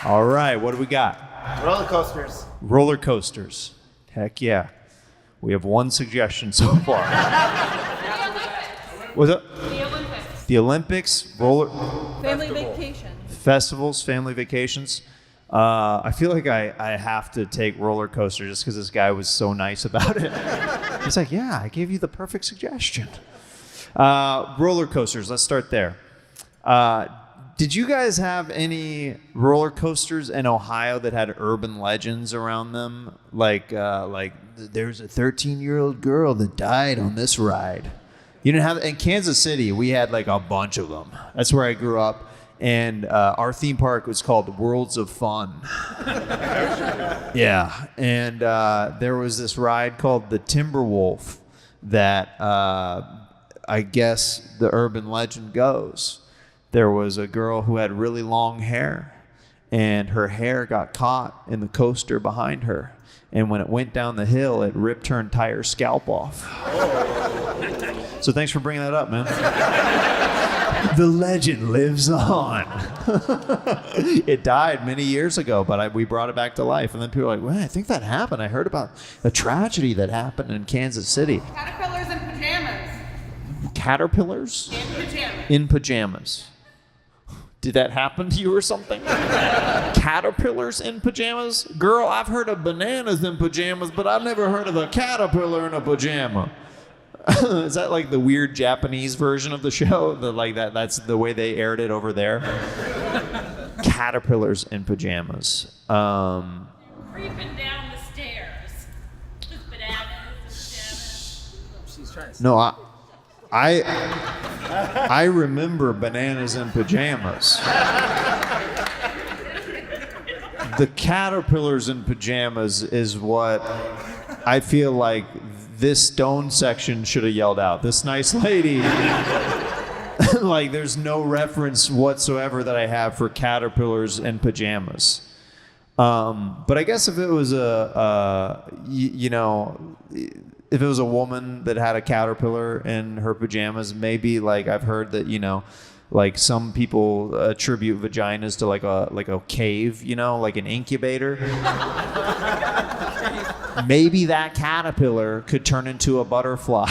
All right, what do we got? Roller coasters. Roller coasters. Heck yeah. We have one suggestion so far. What's up? The Olympics. The Olympics, roller Family vacations. festivals, family vacations. I feel like I have to take roller coaster just because this guy was so nice about it. He's like, yeah, I gave you the perfect suggestion. Roller coasters, let's start there. Did you guys have any roller coasters in Ohio that had urban legends around them? Like there's a 13-year-old girl that died on this ride. You didn't have, in Kansas City, we had like a bunch of them. That's where I grew up. And our theme park was called Worlds of Fun. Yeah. And there was this ride called the Timberwolf that I guess the urban legend goes. There was a girl who had really long hair, and her hair got caught in the coaster behind her. And when it went down the hill, it ripped her entire scalp off. So thanks for bringing that up, man. The legend lives on. It died many years ago, but we brought it back to life. And then people were like, well, I think that happened. I heard about a tragedy that happened in Kansas City. Caterpillars in pajamas. Caterpillars? In pajamas. In pajamas. Did that happen to you or something? Caterpillars in pajamas? Girl, I've heard of bananas in pajamas, but I've never heard of a caterpillar in a pajama. Is that like the weird Japanese version of the show? That's the way they aired it over there? Caterpillars in pajamas. Creeping down the stairs. With bananas and pajamas. She's trying to. No, I remember bananas in pajamas. The caterpillars in pajamas is what I feel like this stone section should have yelled out. This nice lady. Like, there's no reference whatsoever that I have for caterpillars in pajamas. But I guess if it was if it was a woman that had a caterpillar in her pajamas, maybe like I've heard that, like some people attribute vaginas to like a cave, like an incubator. Maybe that caterpillar could turn into a butterfly.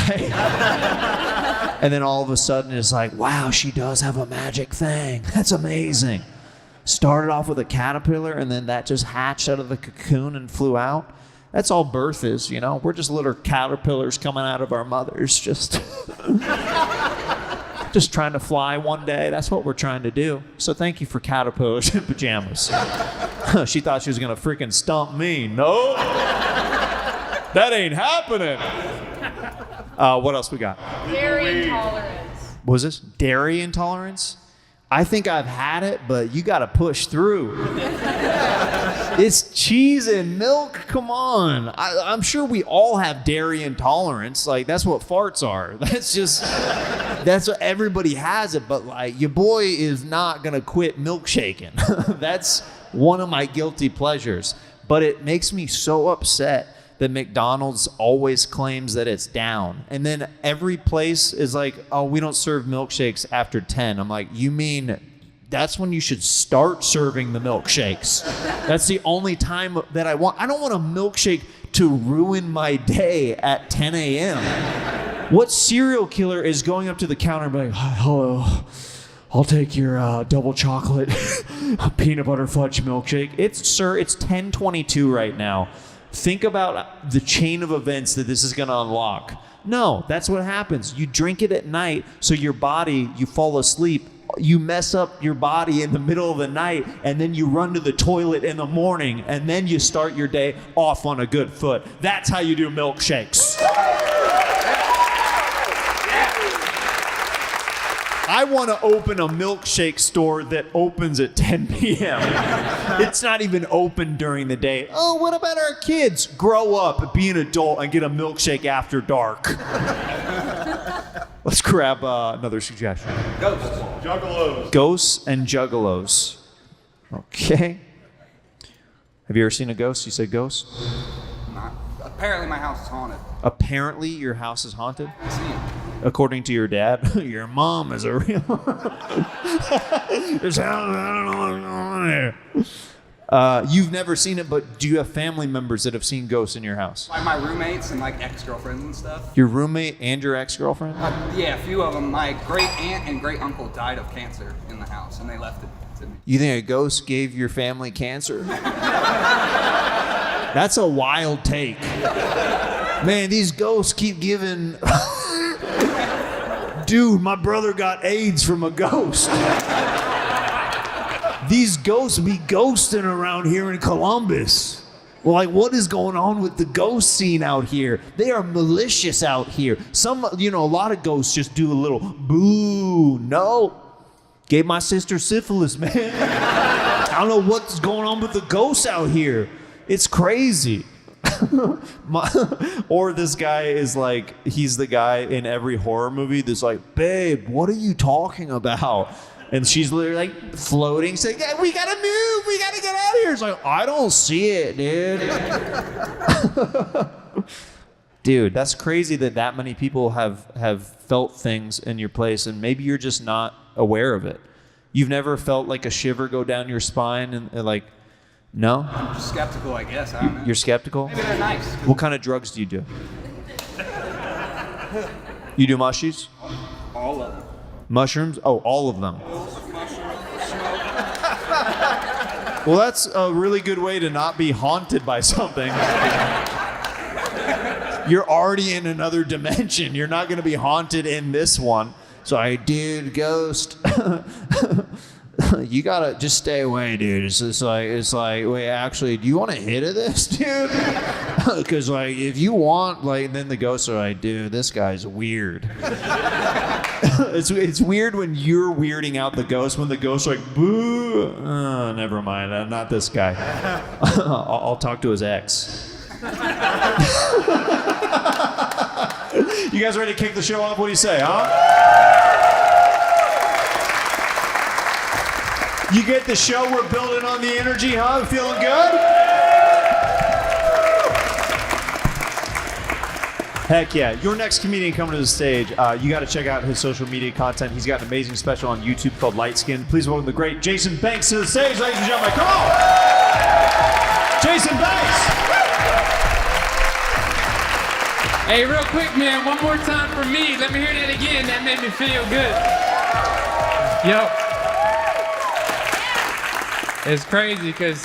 And then all of a sudden it's like, wow, she does have a magic thing. That's amazing. Started off with a caterpillar and then that just hatched out of the cocoon and flew out. That's all birth is, We're just little caterpillars coming out of our mothers, just trying to fly one day. That's what we're trying to do. So thank you for caterpillars in pajamas. She thought she was going to freaking stump me. No, that ain't happening. What else we got? Dairy intolerance. What was this? Dairy intolerance? I think I've had it, but you got to push through. It's cheese and milk. Come on. I'm sure we all have dairy intolerance. Like, that's what farts are. That's what everybody has it. But like, your boy is not going to quit milkshaking. That's one of my guilty pleasures. But it makes me so upset that McDonald's always claims that it's down. And then every place is like, oh, we don't serve milkshakes after 10. I'm like, you mean that's when you should start serving the milkshakes? That's the only time that I want. I don't want a milkshake to ruin my day at 10 a.m. What serial killer is going up to the counter and being like, hello, I'll take your double chocolate peanut butter fudge milkshake. It's 10:22 right now. Think about the chain of events that this is going to unlock. No, that's what happens. You drink it at night, so your body, you fall asleep. You mess up your body in the middle of the night, and then you run to the toilet in the morning, and then you start your day off on a good foot. That's how you do milkshakes. I want to open a milkshake store that opens at 10 p.m. It's not even open during the day. Oh, what about our kids? Grow up, be an adult, and get a milkshake after dark. Let's grab another suggestion. Ghosts. Juggalos. Ghosts and juggalos. Okay. Have you ever seen a ghost? You said ghost? Apparently my house is haunted. Apparently your house is haunted? I see it. According to your dad, your mom is a real... There's I don't know what's going on there. You've never seen it, but do you have family members that have seen ghosts in your house? Like my roommates and like ex-girlfriends and stuff. Your roommate and your ex-girlfriend? Yeah, a few of them. My great aunt and great uncle died of cancer in the house, and they left it to me. You think a ghost gave your family cancer? That's a wild take. Man, these ghosts keep giving... Dude, my brother got AIDS from a ghost. These ghosts be ghosting around here in Columbus. Well, like, what is going on with the ghost scene out here? They are malicious out here. Some, a lot of ghosts just do a little boo. No. Gave my sister syphilis, man. I don't know what's going on with the ghosts out here. It's crazy. Or this guy is like, he's the guy in every horror movie that's like, babe, what are you talking about? And she's literally like floating, saying, yeah, we gotta move, we gotta get out of here. It's like, I don't see it, dude. Dude, that's crazy that many people have felt things in your place, and maybe you're just not aware of it. You've never felt like a shiver go down your spine and like, no? I'm just skeptical, I guess. I don't know. You're skeptical? Maybe they're nice. What kind of drugs do you do? You do mushies? All of them. Mushrooms? Oh, all of them. Well, that's a really good way to not be haunted by something. You're already in another dimension. You're not going to be haunted in this one. So I did ghost. You gotta just stay away, dude. It's like, wait, actually, do you want a hit of this, dude? Because like, if you want, like, then the ghosts are like, dude, this guy's weird. It's weird when you're weirding out the ghost. When the ghosts are like, boo. Oh, never mind. I'm not this guy. I'll talk to his ex. You guys ready to kick the show off? What do you say, huh? You get the show, we're building on the energy, huh? Feeling good? Heck yeah. Your next comedian coming to the stage, you got to check out his social media content. He's got an amazing special on YouTube called Light Skin. Please welcome the great Jason Banks to the stage, ladies and gentlemen. Come on! Jason Banks! Hey, real quick, man, one more time for me. Let me hear that again. That made me feel good. Yo. It's crazy because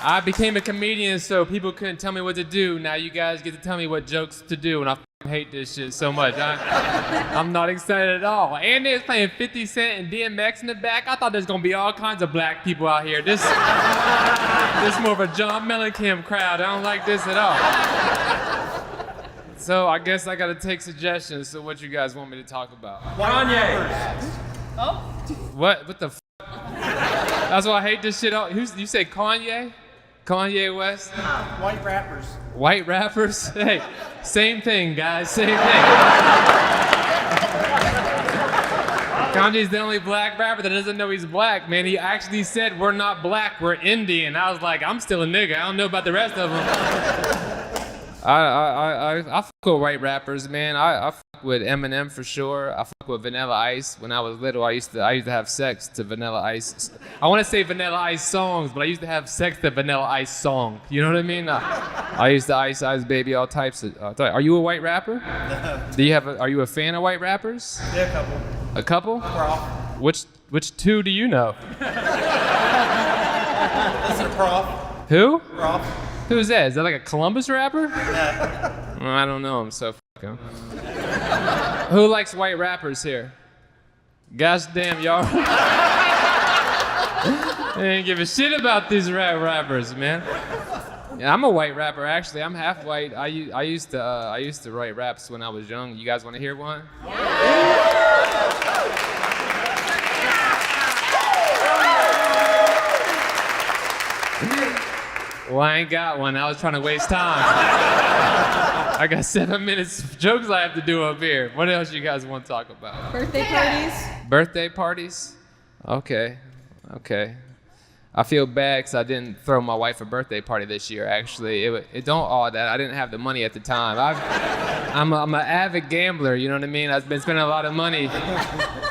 I became a comedian so people couldn't tell me what to do. Now you guys get to tell me what jokes to do, and I hate this shit so much. I'm not excited at all. And they was playing 50 Cent and DMX in the back. I thought there's gonna be all kinds of black people out here. This more of a John Mellencamp crowd. I don't like this at all. So I guess I gotta take suggestions. So what you guys want me to talk about? Kanye. Oh. What the f? That's why I hate this shit. You say Kanye? Kanye West? White rappers. White rappers? Hey, same thing, guys, same thing. Kanye's the only black rapper that doesn't know he's black, man. He actually said, we're not black, we're Indian. I was like, I'm still a nigga. I don't know about the rest of them. I fuck with white rappers, man. I fuck with Eminem for sure. I fuck with Vanilla Ice. When I was little, I used to have sex to Vanilla Ice. I want to say Vanilla Ice songs, but I used to have sex to Vanilla Ice song. You know what I mean? I used to Ice Baby, all types of. Are you a white rapper? No. Are you a fan of white rappers? Yeah, a couple. A couple? Prof. Which two do you know? Listen to Prof. Who? Prof. Who's that? Is that like a Columbus rapper? Yeah. I don't know him, so fuck him. Who likes white rappers here? Gosh damn, y'all. They ain't give a shit about these rappers, man. Yeah, I'm a white rapper, actually. I'm half white. I used to write raps when I was young. You guys want to hear one? Well, I ain't got one. I was trying to waste time. I got 7 minutes of jokes I have to do up here. What else you guys want to talk about? Birthday parties. Birthday parties? Okay. I feel bad because I didn't throw my wife a birthday party this year, actually. It don't all that. I didn't have the money at the time. I'm an avid gambler, you know what I mean? I've been spending a lot of money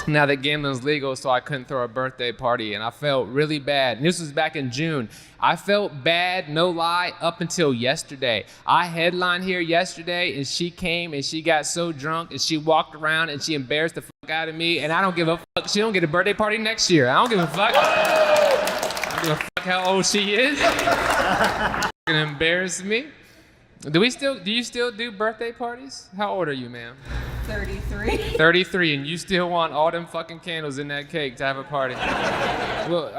now that gambling's legal, so I couldn't throw a birthday party, and I felt really bad. And this was back in June. I felt bad, no lie, up until yesterday. I headlined here yesterday, and she came, and she got so drunk, and she walked around, and she embarrassed the fuck out of me, and I don't give a fuck. She don't get a birthday party next year. I don't give a fuck. I don't give a fuck how old she is. Gonna embarrass me. Do you still do birthday parties? How old are you, ma'am? 33. 33, and you still want all them fucking candles in that cake to have a party. Well,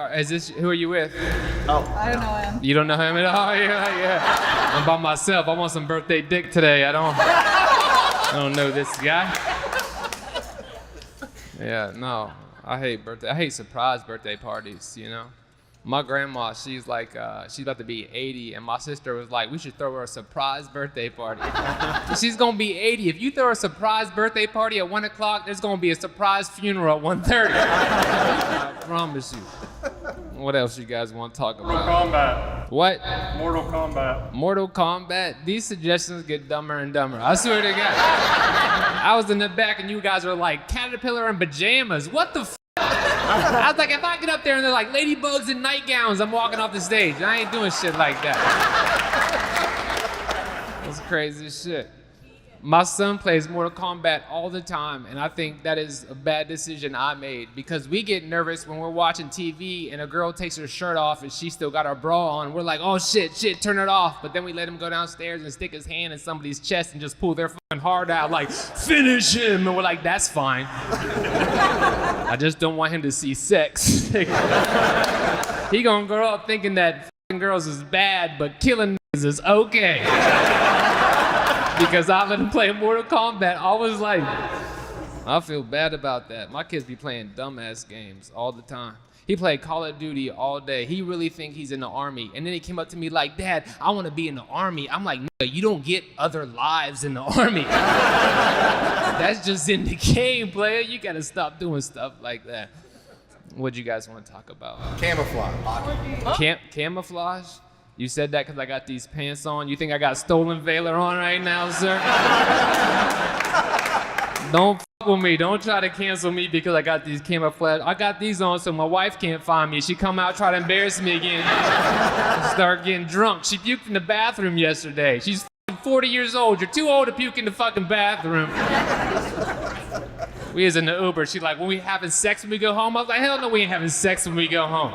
who are you with? I don't know him. You don't know him at all? Yeah. I'm by myself. I want some birthday dick today. I don't know this guy. Yeah, no. I hate surprise birthday parties, you know? My grandma, she's like, she's about to be 80, and my sister was like, we should throw her a surprise birthday party. She's gonna be 80. If you throw a surprise birthday party at 1 o'clock, there's gonna be a surprise funeral at 1:30. I promise you. What else you guys want to talk about? Mortal Kombat. What? Mortal Kombat. Mortal Kombat? These suggestions get dumber and dumber. I swear to God. I was in the back and you guys were like, caterpillar in pajamas. What the f? I was like, if I get up there and they're like ladybugs in nightgowns, I'm walking off the stage. I ain't doing shit like that. That's crazy shit. My son plays Mortal Kombat all the time, and I think that is a bad decision I made because we get nervous when we're watching TV and a girl takes her shirt off and she still got her bra on. We're like, oh shit, turn it off. But then we let him go downstairs and stick his hand in somebody's chest and just pull their fucking heart out like, finish him. And we're like, that's fine. I just don't want him to see sex. He gonna grow up thinking that fucking girls is bad, but killing niggas is okay. Because I let him play Mortal Kombat all his life. I feel bad about that. My kids be playing dumbass games all the time. He played Call of Duty all day. He really think he's in the army. And then he came up to me like, Dad, I want to be in the army. I'm like, nigga, you don't get other lives in the army. That's just in the game, player. You got to stop doing stuff like that. What do you guys want to talk about? Camouflage. Camouflage? You said that because I got these pants on? You think I got stolen valor on right now, sir? Don't fuck with me. Don't try to cancel me because I got these camouflage. I got these on so my wife can't find me. She come out, try to embarrass me again. Start getting drunk. She puked in the bathroom yesterday. She's 40 years old. You're too old to puke in the fucking bathroom. We was in the Uber. She like, when we having sex when we go home? I was like, hell no, we ain't having sex when we go home.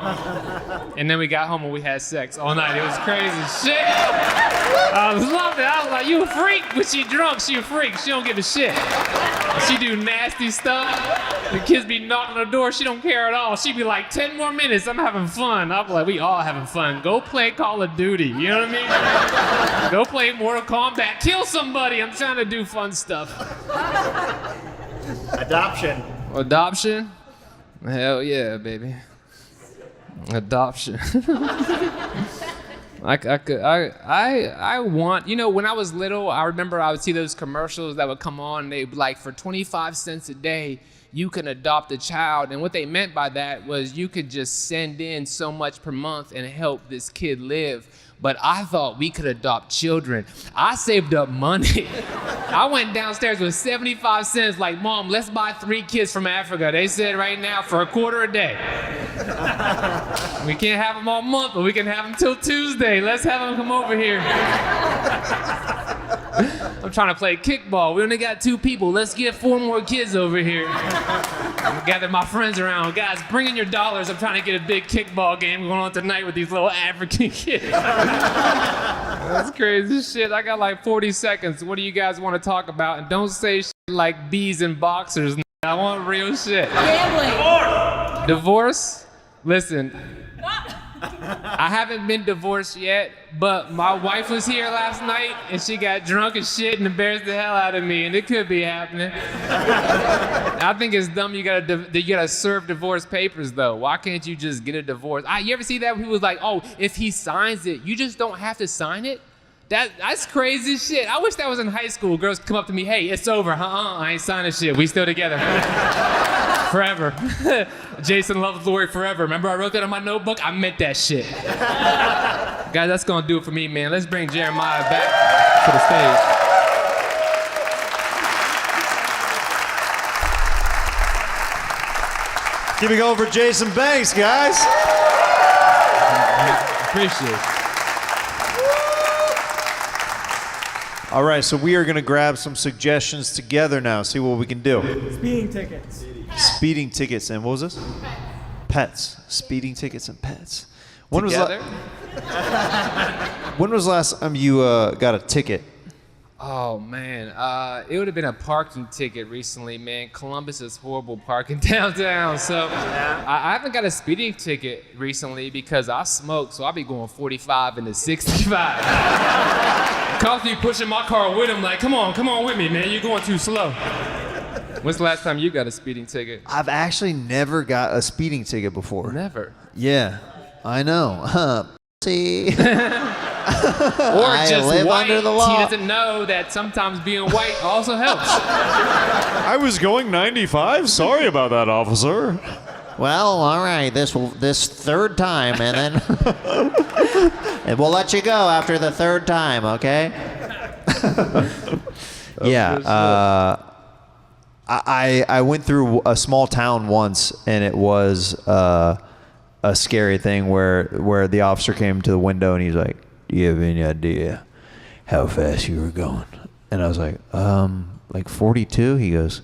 And then we got home and we had sex all night. It was crazy shit. I was loving it. I was like, you a freak. When she drunk, she a freak. She don't give a shit. She do nasty stuff. The kids be knocking on the door. She don't care at all. She be like, 10 more minutes. I'm having fun. I'm like, we all having fun. Go play Call of Duty. You know what I mean? Go play Mortal Kombat. Kill somebody. I'm trying to do fun stuff. Adoption? Hell yeah, baby. Adoption. I want, you know, when I was little, I remember I would see those commercials that would come on, and they'd be like, for 25 cents a day, you can adopt a child. And what they meant by that was you could just send in so much per month and help this kid live. But I thought we could adopt children. I saved up money. I went downstairs with 75 cents like, Mom, let's buy 3 kids from Africa. They said right now for a quarter a day. We can't have them all month, but we can have them till Tuesday. Let's have them come over here. I'm trying to play kickball. We only got 2 people. Let's get 4 more kids over here. I'm gather my friends around. Guys, bring in your dollars. I'm trying to get a big kickball game going on tonight with these little African kids. That's crazy shit. I got like 40 seconds. What do you guys want to talk about? And don't say shit like bees and boxers. I want real shit. Gambling. Divorce? Listen. I haven't been divorced yet, but my wife was here last night and she got drunk as shit and embarrassed the hell out of me, and it could be happening. I think it's dumb you gotta serve divorce papers though. Why can't you just get a divorce? You ever see that? People was like, oh, if he signs it, you just don't have to sign it? That's crazy shit. I wish that was in high school. Girls come up to me, hey, it's over. I ain't signing shit. We still together. Forever. Jason loves Lori forever. Remember I wrote that on my notebook? I meant that shit. Guys, that's gonna do it for me, man. Let's bring Jeremiah back to the stage. Keep it going for Jason Banks, guys. Appreciate it. All right, so we are going to grab some suggestions together now, see what we can do. Speeding tickets. Speeding tickets and what was this? Pets. Speeding tickets and pets. When Together? when was the last time you got a ticket? Oh man, it would have been a parking ticket recently, man. Columbus is horrible parking downtown, so I haven't got a speeding ticket recently because I smoke, so I'll be going 45 into 65. Cops be pushing my car with him, like, come on with me, man. You're going too slow. When's the last time you got a speeding ticket? I've actually never got a speeding ticket before. Never. Yeah, I know. See. Or I just live white. under the law. He doesn't know that sometimes being white also helps. I was going 95. Sorry about that, officer. Well, all right. This third time, and then and we'll let you go after the third time, okay? Yeah. I went through a small town once, and it was a scary thing where the officer came to the window and he's like, "Do you have any idea how fast you were going?" And I was like 42. He goes,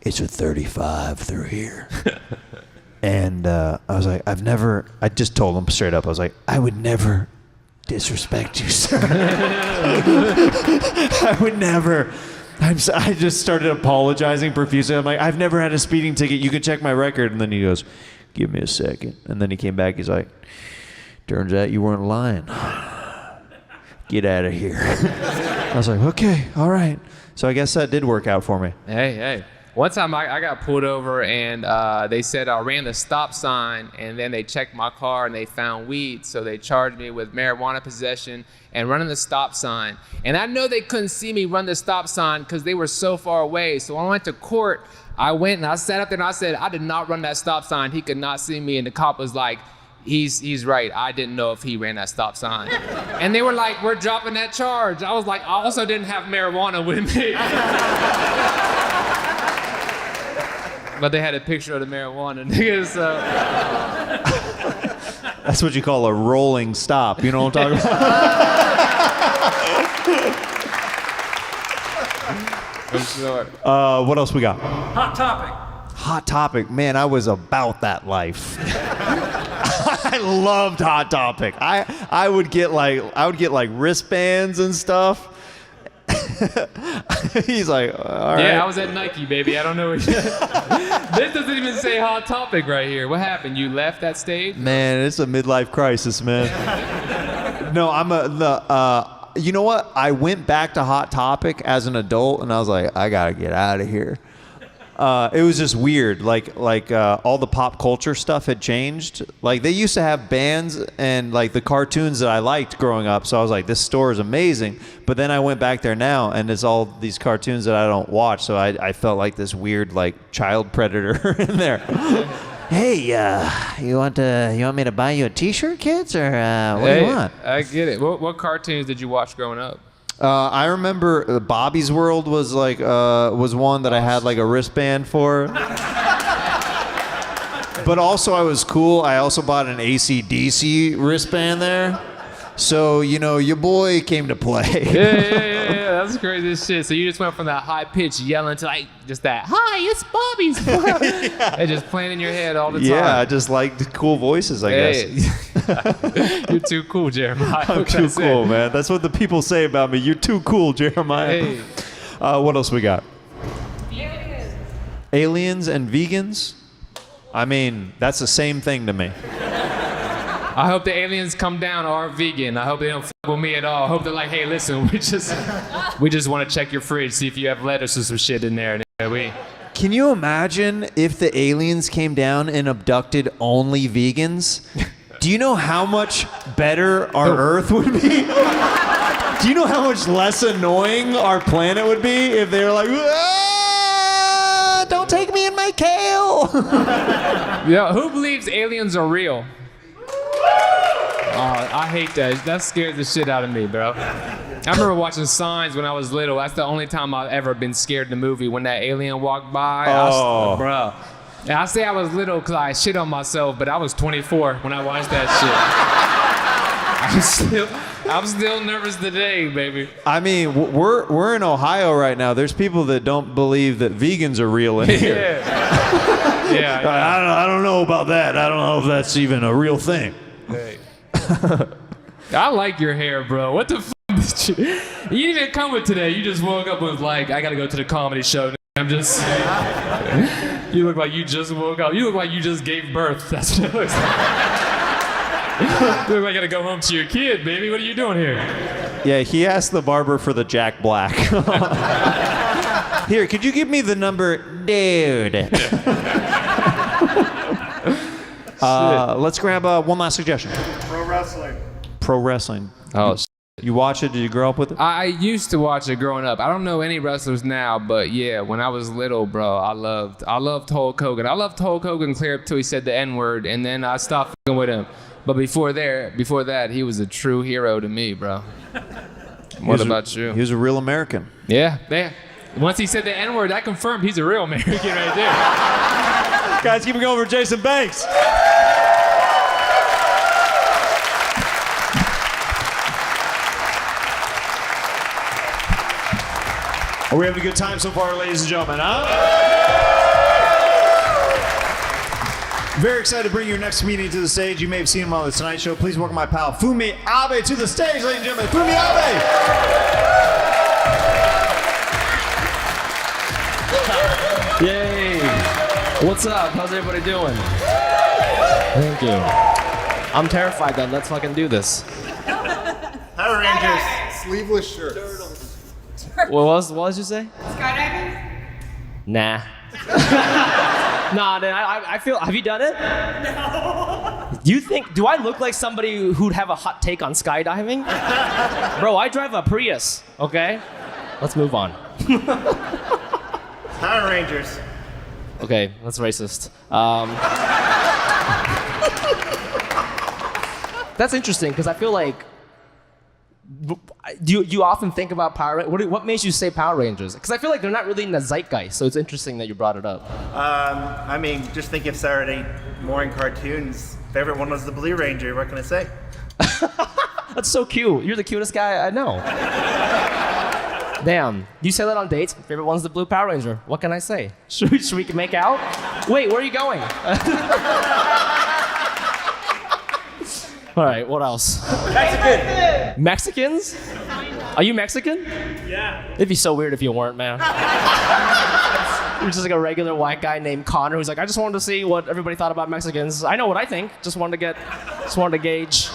"It's a 35 through here." And I was like, I just told him straight up, I was like, "I would never disrespect you, sir." I would never. I just started apologizing profusely. I'm like, "I've never had a speeding ticket. You can check my record." And then he goes, "Give me a second." And then he came back. He's like, "Turns out you weren't lying. Get out of here." I was like, "Okay, all right." So I guess that did work out for me. Hey. One time I got pulled over and they said I ran the stop sign, and then they checked my car and they found weed. So they charged me with marijuana possession and running the stop sign. And I know they couldn't see me run the stop sign because they were so far away. So when I went to court, I went and I sat up there and I said, "I did not run that stop sign. He could not see me." And the cop was like, He's right. I didn't know if he ran that stop sign. And they were like, "We're dropping that charge." I was like, "I also didn't have marijuana with me." But they had a picture of the marijuana, nigga, so. That's what you call a rolling stop. You know what I'm talking about? I'm sure. What else we got? Hot topic. Hot Topic. Man, I was about that life. I loved Hot Topic. I would get like wristbands and stuff. He's like, "All right." Yeah, I was at Nike, baby. I don't know what This doesn't even say Hot Topic right here. What happened? You left that stage? Man, it's a midlife crisis, man. No, you know what? I went back to Hot Topic as an adult, and I was like, I gotta get out of here. It was just weird. Like all the pop culture stuff had changed. Like they used to have bands and like the cartoons that I liked growing up. So I was like, this store is amazing. But then I went back there now, and it's all these cartoons that I don't watch. So I felt like this weird like child predator in there. "Hey, you want me to buy you a T-shirt, kids, or what do you want?" I get it. What cartoons did you watch growing up? I remember Bobby's World was like was one that I had like a wristband for. But also I was cool. I also bought an AC/DC wristband there. So, you know, your boy came to play. Yeah. That's crazy as shit. So you just went from that high pitch yelling to like just that, "Hi, it's Bobby's World." Yeah. And just playing in your head all the time. Yeah, I just liked cool voices, I guess. You're too cool, Jeremiah. I'm too cool, man. That's what the people say about me. You're too cool, Jeremiah. Hey. What else we got? Aliens. Aliens and vegans? I mean, that's the same thing to me. I hope the aliens come down or are vegan. I hope they don't fuck with me at all. I hope they're like, "Hey, listen, we just want to check your fridge, see if you have lettuce or some shit in there." Can you imagine if the aliens came down and abducted only vegans? Do you know how much better our Earth would be? Do you know how much less annoying our planet would be if they were like, "Don't take me in my kale"? Yeah, who believes aliens are real? I hate that. That scares the shit out of me, bro. I remember watching Signs when I was little. That's the only time I've ever been scared in a movie. When that alien walked by, bro. Yeah, I say I was little because I shit on myself, but I was 24 when I watched that shit. I'm still nervous today, baby. I mean, we're in Ohio right now. There's people that don't believe that vegans are real in here. Yeah. I don't know about that. I don't know if that's even a real thing. Hey. I like your hair, bro. What the f*** did you didn't even come with today. You just woke up with like, I gotta go to the comedy show. I'm just... You look like you just woke up. You look like you just gave birth. That's what it looks like. You look like you gotta go home to your kid, baby. What are you doing here? Yeah, he asked the barber for the Jack Black. Here, could you give me the number, dude? Let's grab one last suggestion. Pro wrestling. Pro wrestling. Oh, You watch it? Did you grow up with it? I used to watch it growing up. I don't know any wrestlers now, but yeah, when I was little, bro, I loved Hulk Hogan. I loved Hulk Hogan clear up till he said the N-word, and then I stopped fucking with him. But before that, he was a true hero to me, bro. What about you? He was a real American. Yeah. Once he said the N-word, that confirmed he's a real American right there. Guys, keep it going for Jason Banks. Are we having a good time so far, ladies and gentlemen, huh? Very excited to bring your next comedian to the stage. You may have seen him on The Tonight Show. Please welcome my pal, Fumi Abe, to the stage, ladies and gentlemen. Fumi Abe! Yay! What's up? How's everybody doing? Thank you. I'm terrified then. Let's fucking do this. Power Rangers. Sleeveless shirts. What did you say? Skydiving? Nah. Nah, man, I feel. Have you done it? No. Do I look like somebody who'd have a hot take on skydiving? Bro, I drive a Prius, okay? Let's move on. Power Rangers. Okay, that's racist. That's interesting, because I feel like, do you often think about Power Rangers? What makes you say Power Rangers? Because I feel like they're not really in the zeitgeist, so it's interesting that you brought it up. I mean, just think of Saturday morning cartoons. Favorite one was the Blue Ranger. What can I say? That's so cute. You're the cutest guy I know. Damn. You say that on dates? Favorite one's the Blue Power Ranger. What can I say? Should we make out? Wait, where are you going? All right, what else? Mexicans? Are you Mexican? Yeah. It'd be so weird if you weren't, man. You're just like a regular white guy named Connor who's like, I just wanted to see what everybody thought about Mexicans. I know what I think. Just wanted to gauge.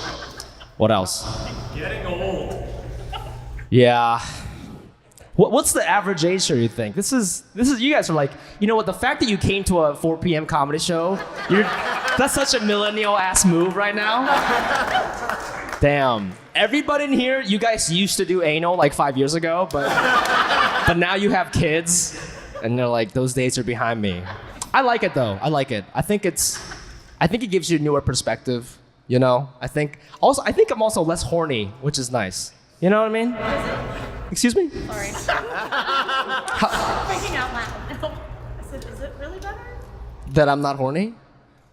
What else? Getting old. Yeah. What's the average age here, you think? This is you guys are like, you know what, the fact that you came to a 4 p.m. comedy show, that's such a millennial ass move right now. Damn. Everybody in here, you guys used to do anal like 5 years ago, but now you have kids and they're like, those days are behind me. I like it though. I like it. I think it gives you a newer perspective, you know? I think I'm also less horny, which is nice. You know what I mean? Excuse me? Sorry. Freaking out loud. No. I said, is it really better? That I'm not horny?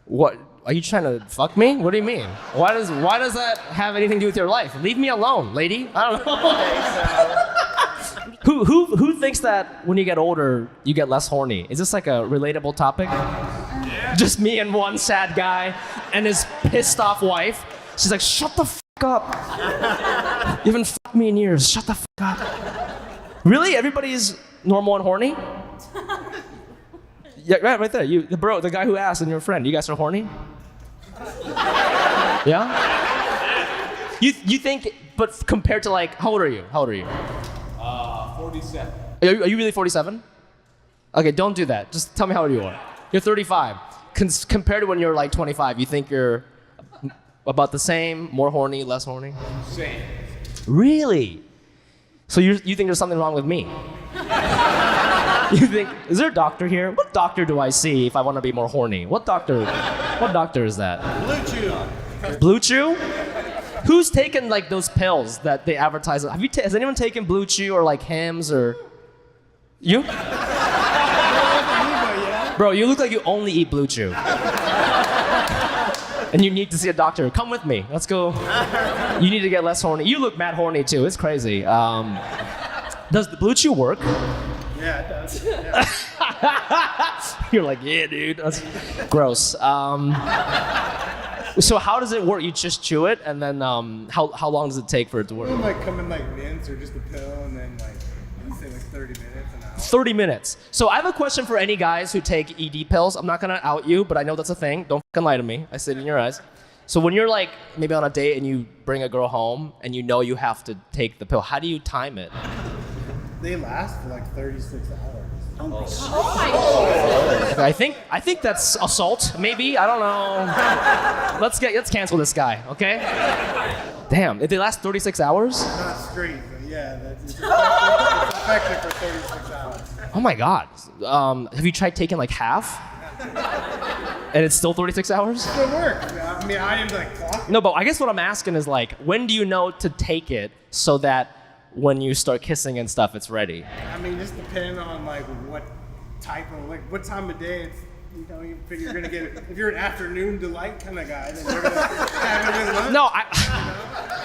What? Are you trying to fuck me? What do you mean? Why does that have anything to do with your life? Leave me alone, lady. I don't know. Who thinks that when you get older you get less horny? Is this like a relatable topic? Yeah. Just me and one sad guy and his pissed off wife. She's like, shut the fuck up. You haven't fucked me in years. Shut the fuck up. Really? Everybody's normal and horny? Yeah, right there. The guy who asked and your friend. You guys are horny? Yeah? You think, but compared to like, how old are you? 47. Are you really 47? Okay, don't do that. Just tell me how old you are. You're 35. Compared to when you're like 25, you think you're about the same, more horny, less horny? Same. Really? So you think there's something wrong with me? You think, is there a doctor here? What doctor do I see if I want to be more horny? What doctor is that? Blue Chew. Blue Chew? Who's taken like those pills that they advertise? Has anyone taken Blue Chew or like Hims or you? Bro, you look like you only eat Blue Chew. And you need to see a doctor. Come with me. Let's go. You need to get less horny. You look mad horny too. It's crazy. Does the Blue Chew work? Yeah, it does. Yeah. You're like, yeah, dude. That's gross. So how does it work? You just chew it, and then how long does it take for it to work? It might come in like mints or just a pill, and then like you say like 30 minutes, an hour. 30 minutes. So I have a question for any guys who take ED pills. I'm not gonna out you, but I know that's a thing. Don't fucking lie to me. I see it in your eyes. So when you're like maybe on a date and you bring a girl home and you know you have to take the pill, how do you time it? They last for like 36 hours. I think that's assault. Maybe I don't know. Let's cancel this guy. Okay. Damn. If they last 36 hours. Not straight, but yeah, it's effective for 36 hours. Oh my God. Have you tried taking like half? And it's still 36 hours? It works. I mean, I didn't like clock. No, but I guess what I'm asking is like, when do you know to take it so that when you start kissing and stuff, it's ready? I mean, just depending on like what type of like what time of day it's. You know, you figure you're gonna get it. If you're an afternoon delight kind of guy, then you're gonna have it with lunch. No,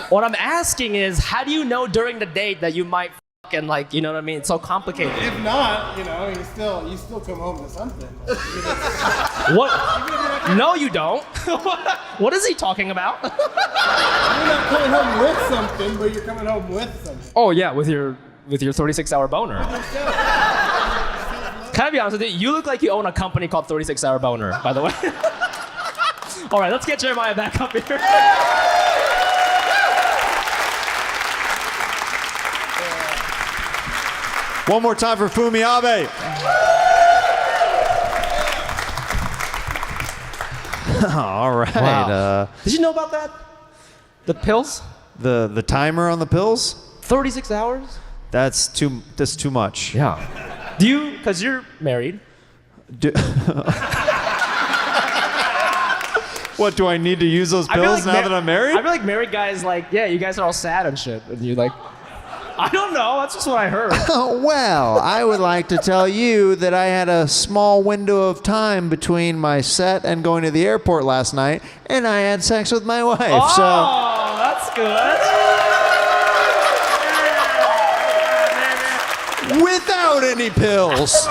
what I'm asking is, how do you know during the date that you might and like, you know what I mean? It's so complicated. If not, you know, you still come home to something. What? No, you don't. What is he talking about? You're not coming home with something, but you're coming home with something. Oh yeah, with your 36-hour boner. Can I be honest with you? You look like you own a company called 36-Hour Boner, by the way. All right, let's get Jeremiah back up here. One more time for Fumi Abe. All right. Wow. Did you know about that? The pills? The timer on the pills? 36 hours? That's too much. Yeah. Do you, because you're married. What, do I need to use those pills now that I'm married? I feel like married guys like, yeah, you guys are all sad and shit. And you're like, I don't know, that's just what I heard. Well, I would like to tell you that I had a small window of time between my set and going to the airport last night, and I had sex with my wife. Oh, that's good. Without any pills.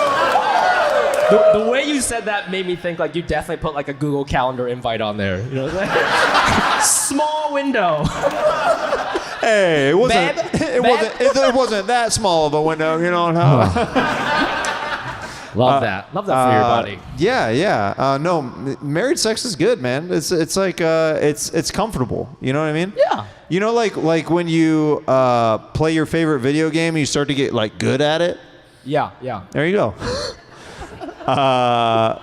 The way you said that made me think like you definitely put like a Google Calendar invite on there. You know what I'm saying? Small window. Hey, it wasn't. Babe? It wasn't that small of a window. You know how. Love that. Love that for your body. Yeah. No, married sex is good, man. It's like it's comfortable. You know what I mean? Yeah. You know, like when you play your favorite video game and you start to get like good at it. Yeah. There you go.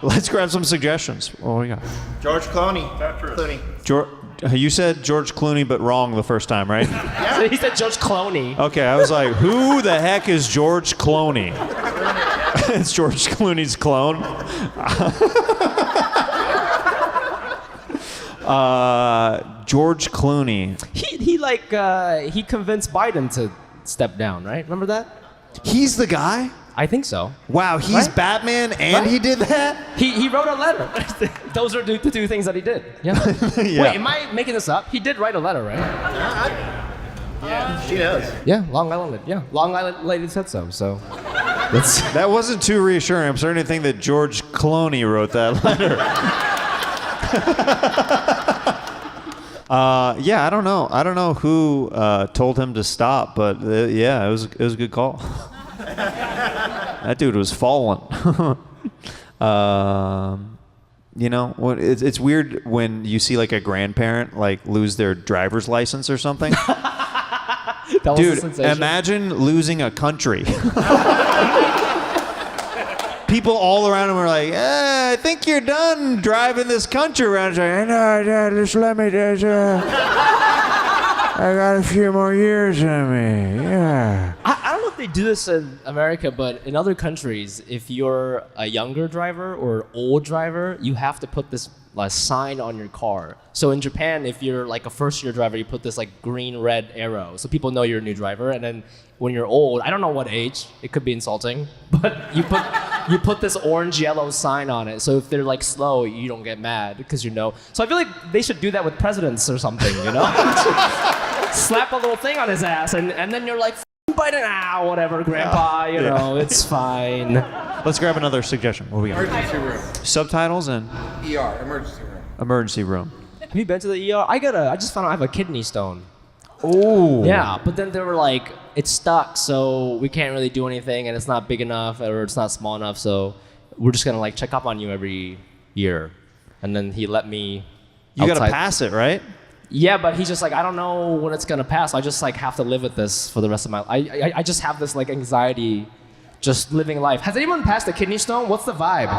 Let's grab some suggestions. What do we got? George Clooney. You said George Clooney, but wrong the first time, right? Yeah. So he said George Clooney. Okay, I was like, who the heck is George Clooney? It's George Clooney's clone. George Clooney. He convinced Biden to step down, right? Remember that? He's the guy? I think so. Wow, he's Right? Batman and Right? he did that? He wrote a letter. Those are the two things that he did. Yeah. Yeah. Wait, am I making this up? He did write a letter, right? Yeah, she does. Yeah, Long Island. Yeah, Long Island lady said so. So that's That wasn't too reassuring. I'm starting to think that George Clooney wrote that letter. Yeah, I don't know. I don't know who told him to stop, but yeah, it was a good call. That dude was falling. You know, it's weird when you see like a grandparent like lose their driver's license or something. that was a Dude, sensation. imagine losing a country. People all around him are like, I think you're done driving this country around. He's like, no, just let me. I got a few more years in me. Yeah. I don't know if they do this in America, but in other countries, if you're a younger driver or old driver, you have to put this sign on your car. So in Japan, if you're like a first-year driver, you put this like green-red arrow, so people know you're a new driver. And then when you're old, I don't know what age, it could be insulting, but you put you put this orange yellow sign on it, so if they're like slow, you don't get mad because you know. So I feel like they should do that with presidents or something, you know? Slap a little thing on his ass, and then you're like, bite it out, whatever, Grandpa, you know, it's fine. Let's grab another suggestion. What do we got? Emergency room. Subtitles and ER, emergency room. emergency room. Have you been to the ER? I just found out I have a kidney stone. Oh. Yeah, but then they were like, it's stuck, so we can't really do anything, and it's not big enough, or it's not small enough, so we're just gonna like check up on you every year. And then he let me You outside. gotta pass it, right? Yeah, but he's just like, I don't know when it's gonna pass. I just like have to live with this for the rest of my life. I just have this like anxiety, just living life. Has anyone passed a kidney stone? What's the vibe?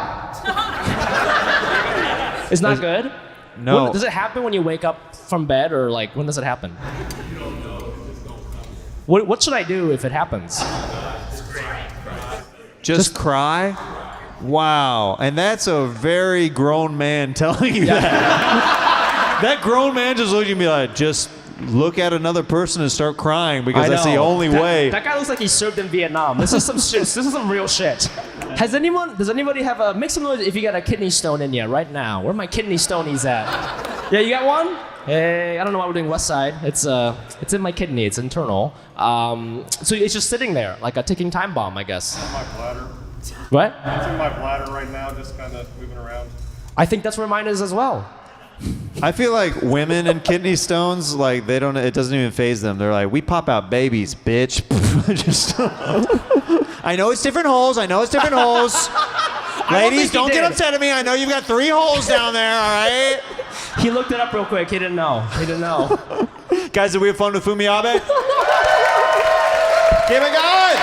It's not good? No. Does it happen when you wake up from bed, or like when does it happen? What should I do if it happens? Just cry? Wow. And that's a very grown man telling you that. That grown man just looked at me like, just look at another person and start crying because that's the only way. That guy looks like he served in Vietnam. This is some shit. This is some real shit. Does anybody have a, make some noise if you got a kidney stone in you right now. Where my kidney stonies at? Yeah, you got one? Hey, I don't know why we're doing West Side. It's in my kidney. It's internal. So it's just sitting there like a ticking time bomb, I guess. My bladder. What? It's in my bladder right now, just kind of moving around. I think that's where mine is as well. I feel like women and kidney stones, like they don't, it doesn't even faze them. They're like, we pop out babies, bitch. Just, I know it's different holes. Ladies, don't get upset at me. I know you've got 3 holes down there, all right? He looked it up real quick. He didn't know. Guys, did we have fun with Fumi Abe? Keep it going!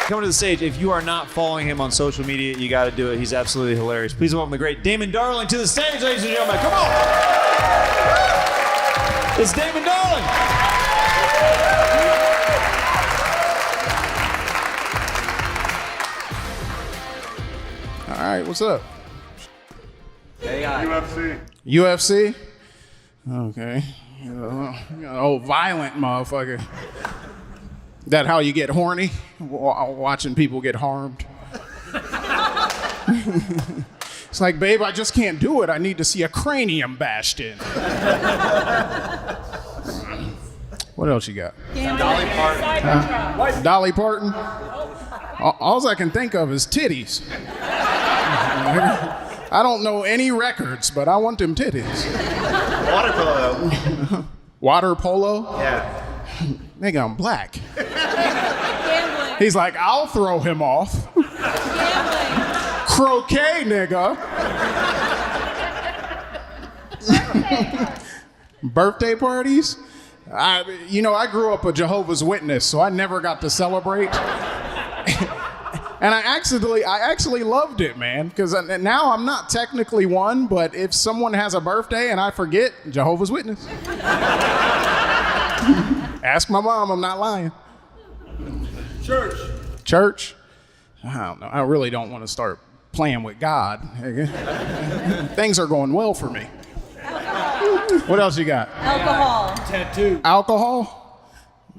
Coming to the stage. If you are not following him on social media, you got to do it. He's absolutely hilarious. Please welcome the great Damon Darling to the stage, ladies and gentlemen. Come on! It's Damon Darling. All right, what's up? UFC. UFC? Okay. Oh, violent motherfucker. That how you get horny? Watching people get harmed. It's like, babe, I just can't do it. I need to see a cranium bashed in. What else you got? Dolly Parton. Dolly Parton? All I can think of is titties. I don't know any records, but I want them titties. Water polo. Water polo? Yeah. Nigga, I'm black. Gambling. He's like, I'll throw him off. Gambling. Croquet, nigga. Birthday parties? I grew up a Jehovah's Witness, so I never got to celebrate. And I actually loved it, man, because now I'm not technically one, but if someone has a birthday and I forget, Jehovah's Witness. Ask my mom, I'm not lying. Church? I don't know. I really don't want to start playing with God. Things are going well for me. What else you got? Alcohol. Tattoo. Alcohol?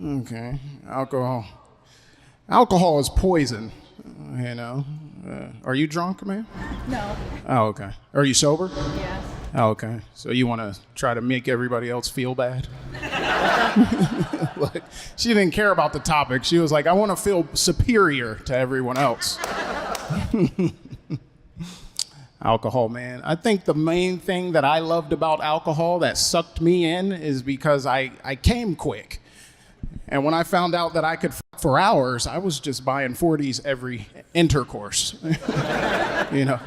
Okay, alcohol. Alcohol is poison, you know. Are you drunk, man? No. Oh, okay. Are you sober? Yeah. Oh, okay. So you want to try to make everybody else feel bad? Like, she didn't care about the topic. She was like, I want to feel superior to everyone else. Alcohol, man. I think the main thing that I loved about alcohol that sucked me in is because I came quick. And when I found out that I could for hours, I was just buying 40s every intercourse. You know,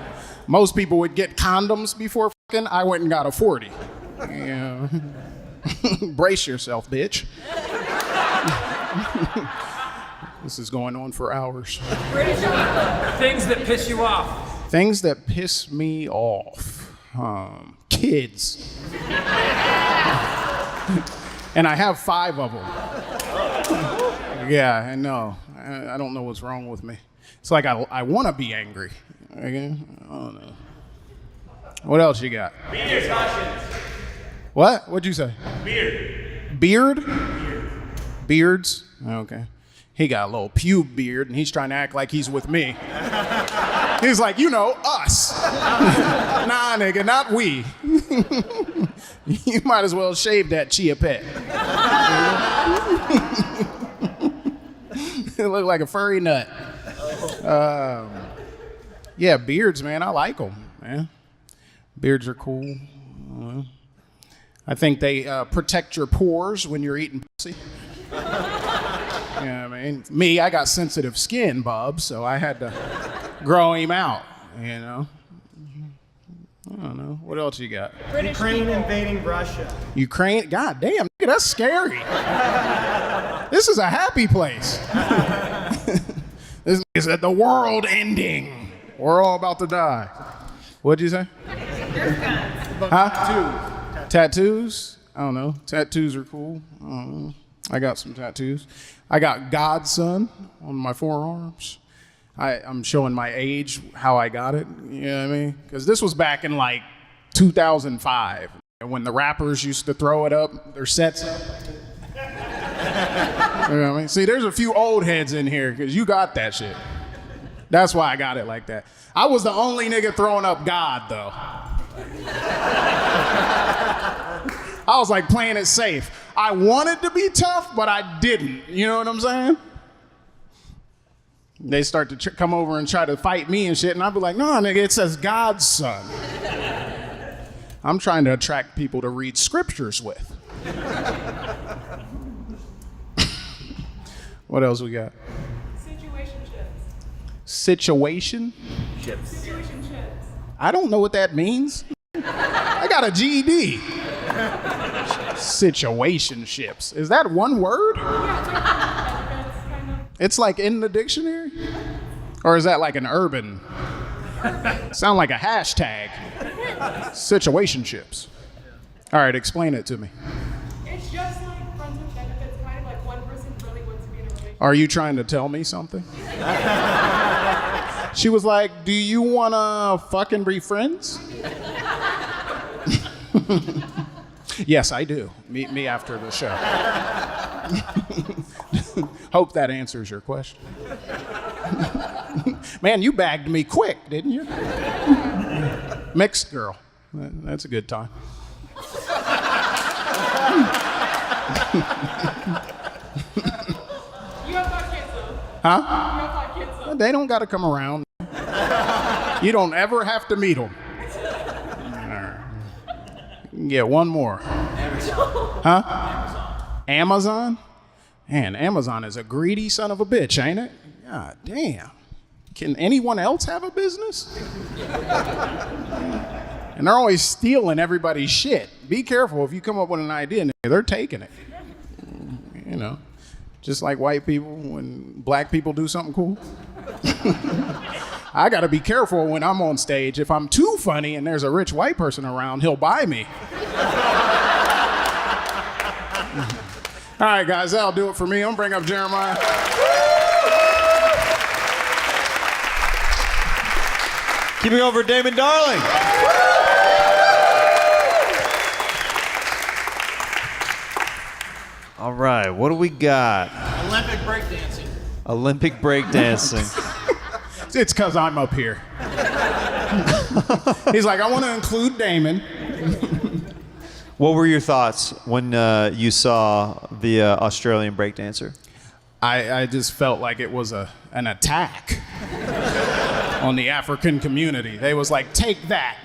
most people would get condoms before fucking. I went and got a 40. Yeah. Brace yourself, bitch. This is going on for hours. Things that piss you off. Things that piss me off. Kids. And I have 5 of them. Yeah, I know. I don't know what's wrong with me. It's like I want to be angry. Okay? I don't know. What else you got? Beard. What? What'd you say? Beard. Beard? Beards? Okay. He got a little pube beard, and he's trying to act like he's with me. He's like, you know, us. Nah, nigga, not we. You might as well shave that chia pet. It looked like a furry nut. Yeah, beards, man, I like them, man. Beards are cool. I think they protect your pores when you're eating pussy. Yeah, I mean, me, I got sensitive skin, bub, so I had to grow him out, you know. I don't know. What else you got? Ukraine invading Russia. Ukraine? God damn, nigga, that's scary. This is a happy place. This is the world ending. We're all about to die. What'd you say? Huh? Tattoos? I don't know. Tattoos are cool. I don't know. I got some tattoos. I got Godson on my forearms. I'm showing my age, how I got it. You know what I mean? Because this was back in like 2005 when the rappers used to throw it up, their sets up. You know what I mean? See, there's a few old heads in here because you got that shit. That's why I got it like that. I was the only nigga throwing up God, though. I was like playing it safe. I wanted to be tough, but I didn't. You know what I'm saying? They start to come over and try to fight me and shit, and I'd be like, no, nigga, it says God's son. I'm trying to attract people to read scriptures with. What else we got? Situation? Situationships. I don't know what that means. I got a GED. Situationships. Is that one word? It's like in the dictionary? Or is that like an urban? Sound like a hashtag. Situationships. All right, explain it to me. It's just like friends with benefits, kind of like one person really wants to be in a relationship. Are you trying to tell me something? She was like, do you want to fucking be friends? Yes, I do. Meet me after the show. Hope that answers your question. Man, you bagged me quick, didn't you? Mixed girl. That's a good time. You have 5 kids though. Huh? You have 5 kids though. They don't got to come around. You don't ever have to meet them. Yeah, one more. Huh? Amazon? Man, Amazon is a greedy son of a bitch, ain't it? God damn. Can anyone else have a business? And they're always stealing everybody's shit. Be careful if you come up with an idea and they're taking it. You know, just like white people when black people do something cool. I gotta be careful when I'm on stage. If I'm too funny and there's a rich white person around, he'll buy me. All right, guys, that'll do it for me. I'm gonna bring up Jeremiah. Keeping over Damon Darling. All right, what do we got? Olympic breakdancing. Olympic breakdancing. It's because I'm up here. He's like, I want to include Damon. What were your thoughts when you saw the Australian breakdancer? I just felt like it was an attack on the African community. They was like, take that.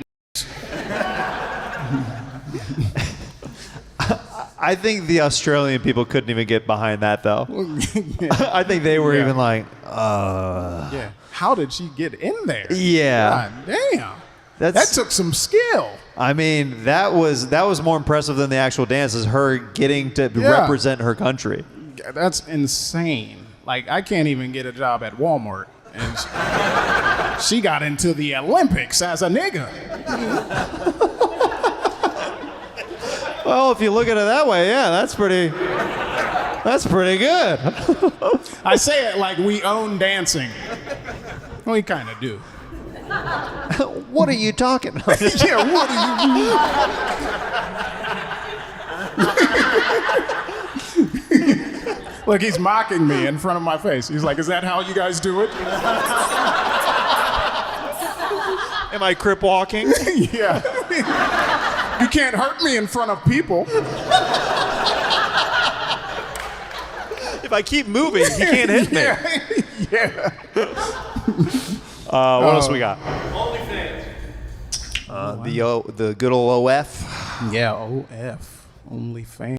I think the Australian people couldn't even get behind that, though. I think they were even like, Yeah. How did she get in there? Yeah. God damn. That took some skill. I mean, that was more impressive than the actual dance, is her getting to represent her country. That's insane. Like, I can't even get a job at Walmart. And she got into the Olympics as a nigga. Well, if you look at it that way, yeah, that's pretty good. I say it like we own dancing. We kind of do. What are you talking about? Yeah, what are you Look, he's mocking me in front of my face. He's like, is that how you guys do it? Am I crip walking? Yeah. You can't hurt me in front of people. If I keep moving, he can't hit me. Yeah. What else we got? The good old OF. Yeah, OF. OnlyFans.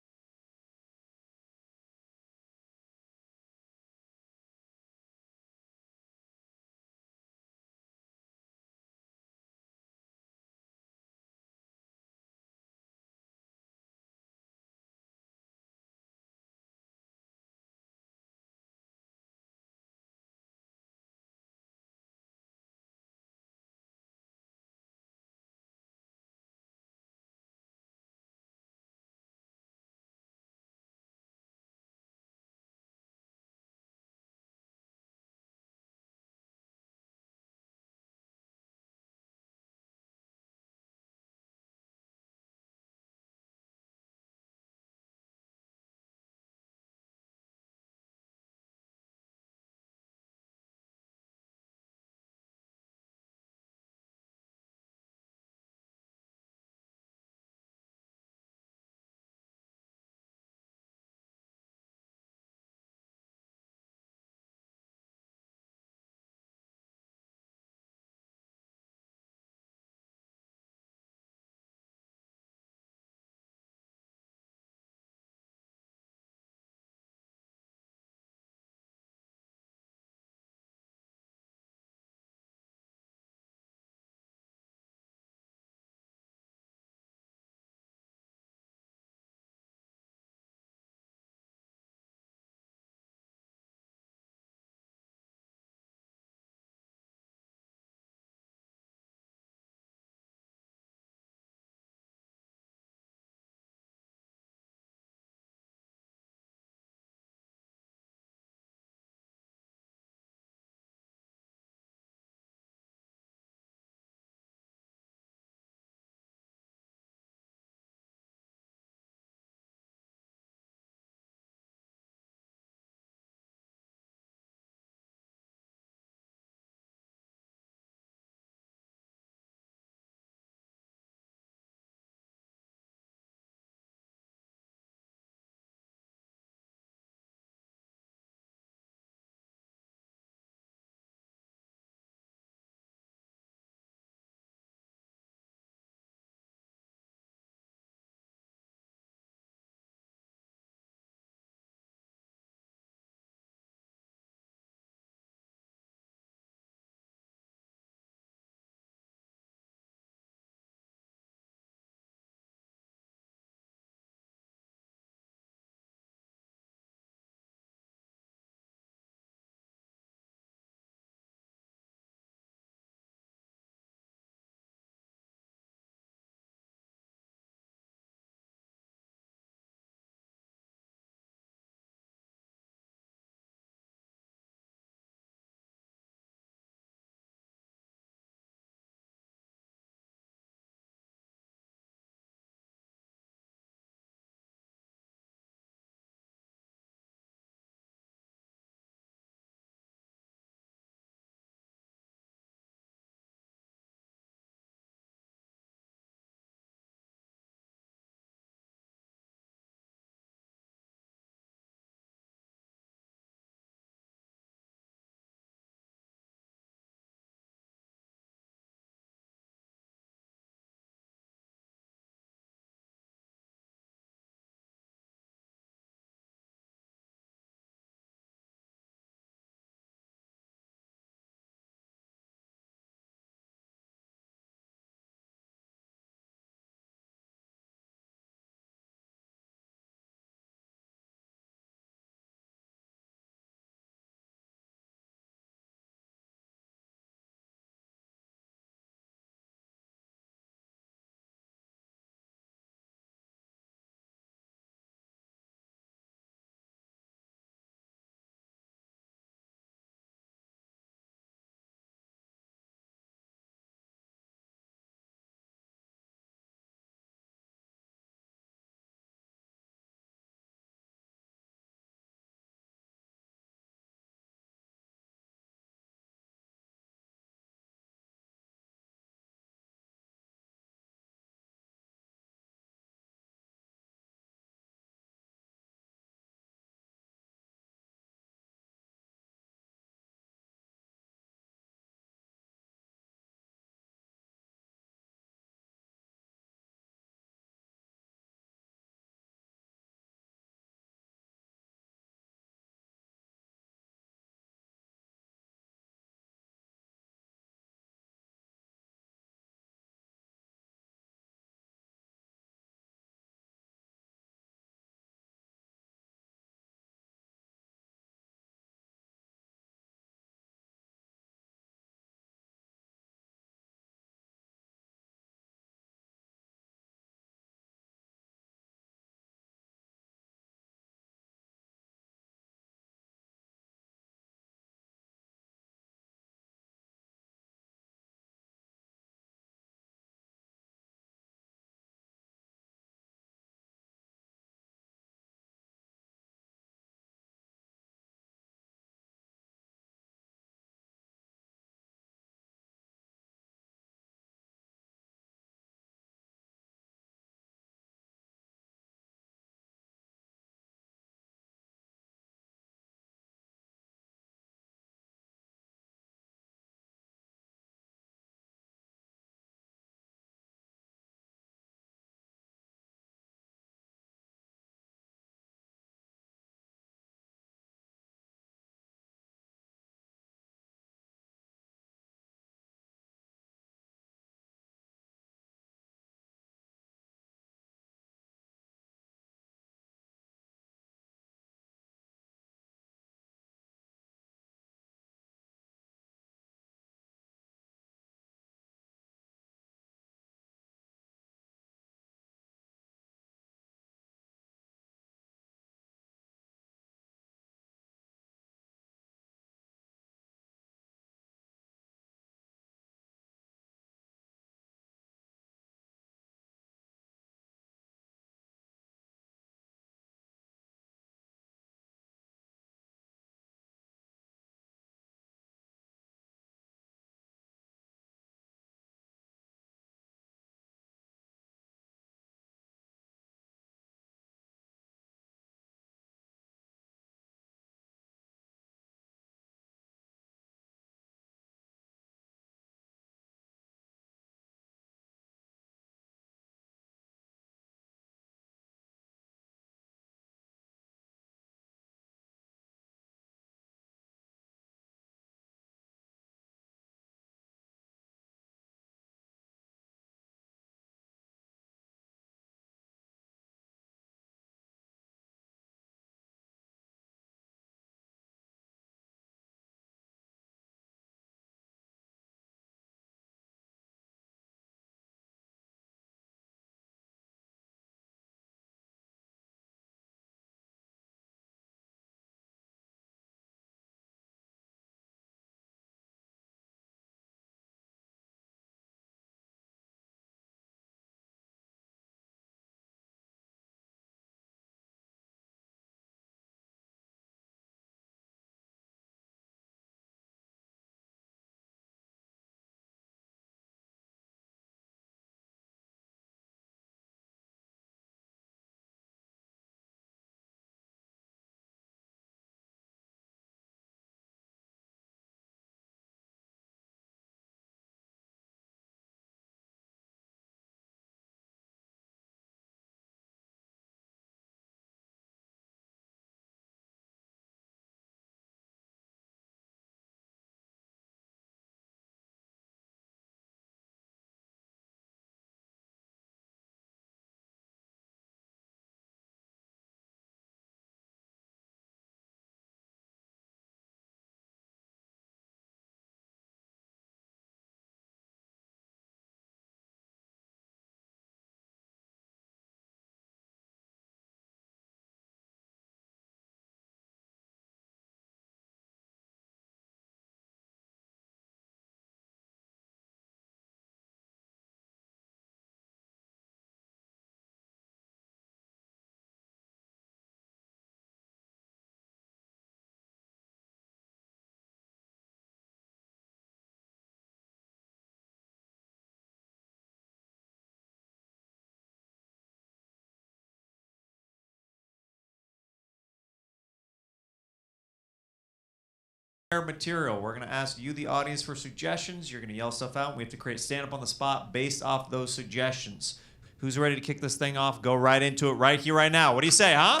material. We're going to ask you, the audience, for suggestions. You're going to yell stuff out. We have to create stand-up on the spot based off those suggestions. Who's ready to kick this thing off? Go right into it right here, right now. What do you say, huh?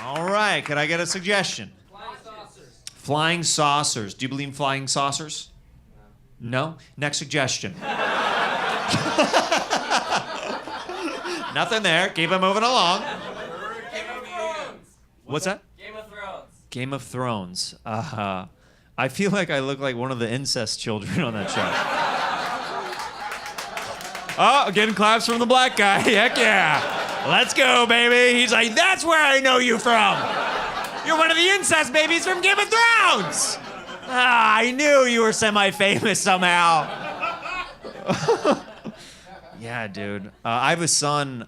All right. Could I get a suggestion? Flying saucers. Flying saucers. Do you believe in flying saucers? No? Next suggestion. Nothing there. Keep it moving along. Game of Thrones. What's that? Game of Thrones. Game of Thrones. I feel like I look like one of the incest children on that show. Oh, getting claps from the black guy. Heck yeah. Let's go, baby. He's like, that's where I know you from. You're one of the incest babies from Game of Thrones. I knew you were semi-famous somehow. Yeah, dude. I have a son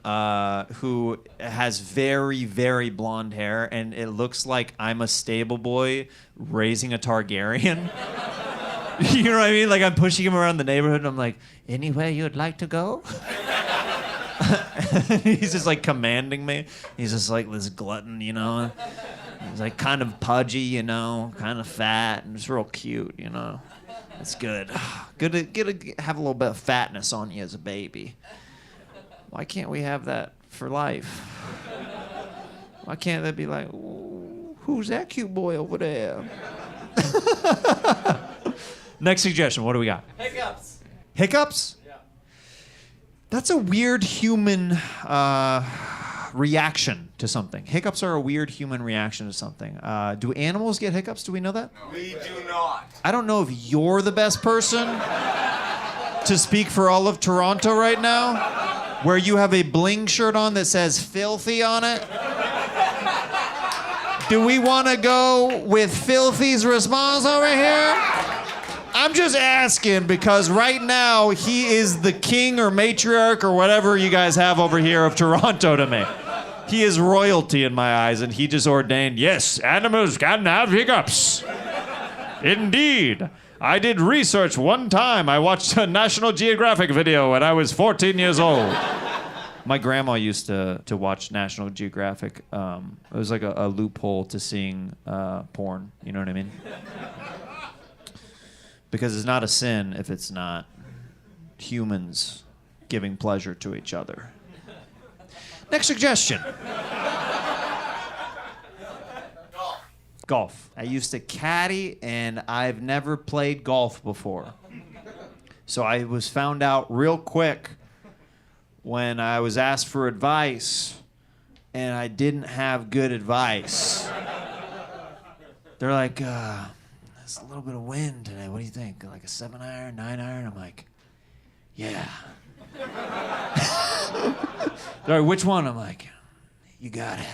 who has very, very blonde hair, and it looks like I'm a stable boy raising a Targaryen. You know what I mean? Like, I'm pushing him around the neighborhood, and I'm like, anywhere you'd like to go? He's just, like, commanding me. He's just, like, this glutton, you know? He's, like, kind of pudgy, you know? Kind of fat, and just real cute, you know? It's good. Good to have a little bit of fatness on you as a baby. Why can't we have that for life? Why can't that be like, ooh, who's that cute boy over there? Next suggestion. What do we got? Hiccups. Hiccups? Yeah. That's a weird human reaction to something. Hiccups are a weird human reaction to something. Do animals get hiccups? Do we know that? We do not. I don't know if you're the best person to speak for all of Toronto right now, where you have a bling shirt on that says filthy on it. Do we want to go with Filthy's response over here? I'm just asking because right now he is the king or matriarch or whatever you guys have over here of Toronto to me. He is royalty in my eyes, and he just ordained, yes, animals can have hiccups. Indeed. I did research one time. I watched a National Geographic video when I was 14 years old. My grandma used to watch National Geographic. It was like a loophole to seeing porn. You know what I mean? Because it's not a sin if it's not humans giving pleasure to each other. Next suggestion. Golf. I used to caddy, and I've never played golf before. So I was found out real quick when I was asked for advice, and I didn't have good advice. They're like, there's a little bit of wind today. What do you think? Like a 7-iron, 9-iron? I'm like, yeah. They're like, which one? I'm like, you got it.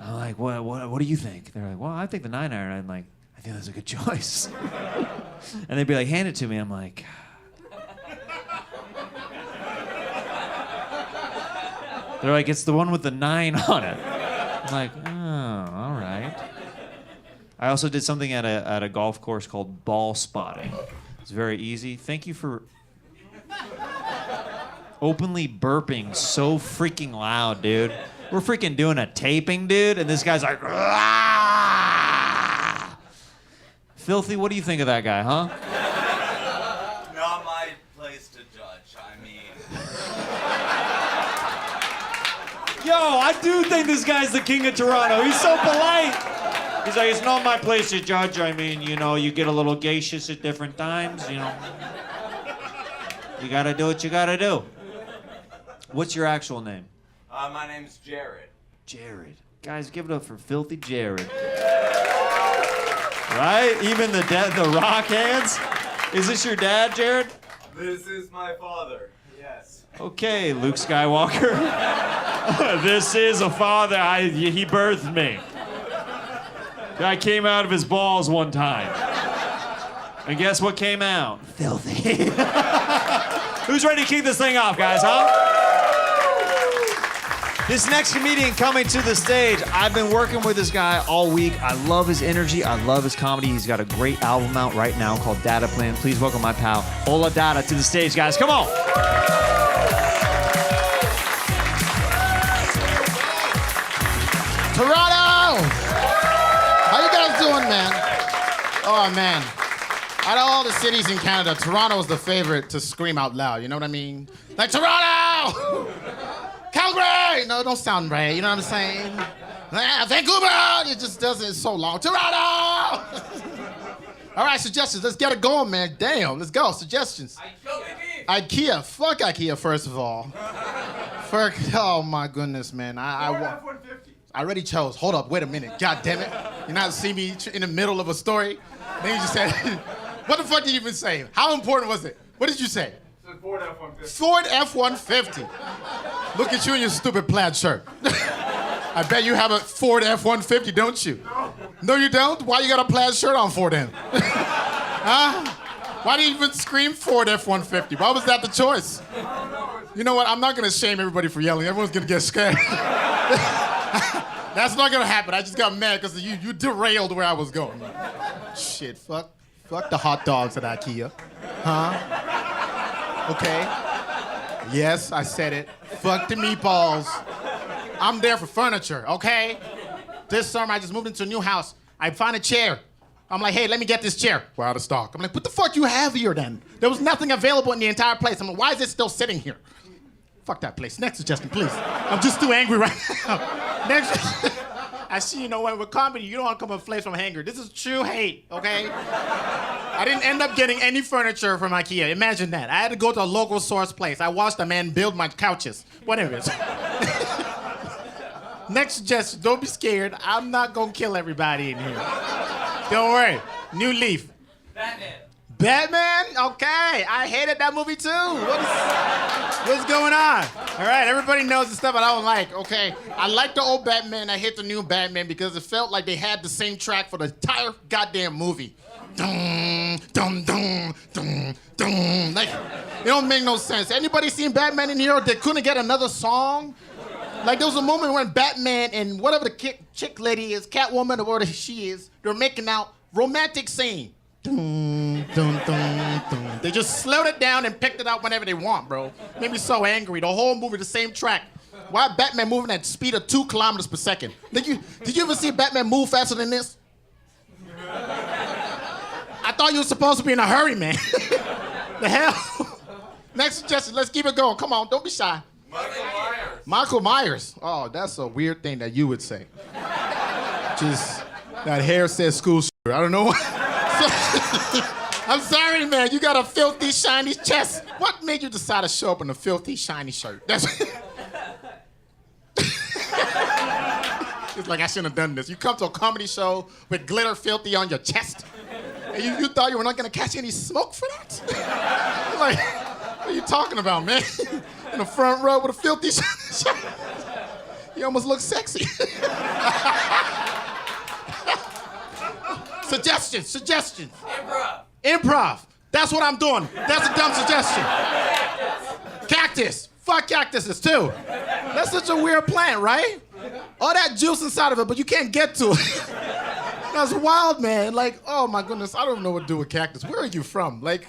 I'm like, what do you think? They're like, well, I think the 9-iron. I'm like, I think that's a good choice. And they'd be like, hand it to me. I'm like, they're like, it's the one with the 9 on it. I'm like, oh, all right. I also did something at a golf course called ball spotting. It's very easy. Thank you for openly burping so freaking loud, dude. We're freaking doing a taping, dude, and this guy's like, ah! Filthy, what do you think of that guy, huh? Not my place to judge. I mean, Yo, I do think this guy's the king of Toronto. He's so polite. He's like, it's not my place to judge. I mean, you know, you get a little gaseous at different times, you know. You gotta do what you gotta do. What's your actual name? my name's Jared. Jared. Guys, give it up for Filthy Jared. Right? Even the rock hands? Is this your dad, Jared? This is my father. Yes. Okay, Luke Skywalker. This is a father. He birthed me. I came out of his balls one time. And guess what came out? Filthy. Who's ready to kick this thing off, guys, huh? This next comedian coming to the stage, I've been working with this guy all week. I love his energy. I love his comedy. He's got a great album out right now called Data Plan. Please welcome my pal, Ola Dada, to the stage, guys. Come on. Toronto! How you guys doing, man? Oh, man. Out of all the cities in Canada, Toronto is the favorite to scream out loud. You know what I mean? Like, Toronto! Calgary! No, it don't sound right. You know what I'm saying? Vancouver! It just doesn't. It's so long. Toronto! All right, suggestions. Let's get it going, man. Damn, let's go. Suggestions. IKEA. Fuck IKEA, first of all. Fuck. Oh, my goodness, man. I already chose. Hold up. Wait a minute. God damn it. You not see me in the middle of a story? Then you just said, what the fuck did you even say? How important was it? What did you say? Ford F-150. Ford F-150. Look at you in your stupid plaid shirt. I bet you have a Ford F-150, don't you? No, you don't? Why you got a plaid shirt on for then? Huh? Why do you even scream Ford F-150? Why was that the choice? You know what? I'm not going to shame everybody for yelling. Everyone's going to get scared. That's not going to happen. I just got mad because you derailed where I was going. Shit, fuck the hot dogs at IKEA. Huh? Okay. Yes, I said it. Fuck the meatballs. I'm there for furniture, okay? This summer, I just moved into a new house. I find a chair. I'm like, hey, let me get this chair. We're out of stock. I'm like, what the fuck you have here then? There was nothing available in the entire place. I'm like, why is it still sitting here? Fuck that place. Next suggestion, please. I'm just too angry right now. Next. I see, you know, when with comedy, you don't want to come a place from anger. This is true hate, okay? I didn't end up getting any furniture from IKEA. Imagine that. I had to go to a local source place. I watched a man build my couches. Whatever it is. Next suggestion, don't be scared. I'm not gonna kill everybody in here. Don't worry. New leaf. Batman? Okay. I hated that movie too. What's going on? All right, everybody knows the stuff I don't like. Okay. I like the old Batman. I hate the new Batman because it felt like they had the same track for the entire goddamn movie. Dum, dum, dum, dum, dum. Like, it don't make no sense. Anybody seen Batman in here that couldn't get another song? Like, there was a moment when Batman and whatever the chick lady is, Catwoman or whatever she is, they're making out romantic scene. Dun, dun, dun, dun. They just slowed it down and picked it out whenever they want, bro. Made me so angry. The whole movie, the same track. Why Batman moving at speed of 2 kilometers per second? Did you ever see Batman move faster than this? I thought you were supposed to be in a hurry, man. The hell? Next suggestion, let's keep it going. Come on, don't be shy. Michael Myers. Oh, that's a weird thing that you would say. Just, that hair says school shooter. I don't know why. I'm sorry, man. You got a filthy, shiny chest. What made you decide to show up in a filthy, shiny shirt? That's... It's like, I shouldn't have done this. You come to a comedy show with glitter filthy on your chest, and you thought you were not going to catch any smoke for that? Like, what are you talking about, man? In the front row with a filthy shirt. You almost look sexy. Suggestions. Improv. That's what I'm doing. That's a dumb suggestion. Cactus. Fuck cactuses too. That's such a weird plant, right? All that juice inside of it, but you can't get to it. That's wild, man. Like, oh my goodness, I don't know what to do with cactus. Where are you from? Like,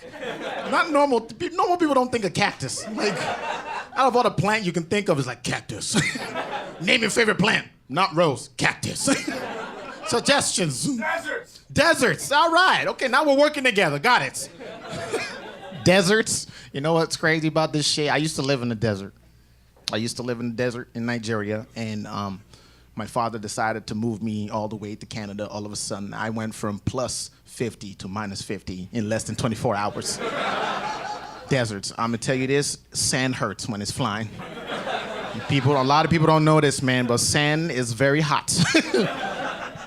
not normal. Normal people don't think of cactus. Like, out of all the plant you can think of is like cactus. Name your favorite plant. Not rose. Cactus. Suggestions. Deserts. All right. Okay, now we're working together. Got it. Deserts. You know what's crazy about this shit? I used to live in the desert. I used to live in the desert in Nigeria, and my father decided to move me all the way to Canada. All of a sudden, I went from plus 50 to minus 50 in less than 24 hours. Deserts. I'm gonna tell you this: sand hurts when it's flying. A lot of people don't know this, man, but sand is very hot.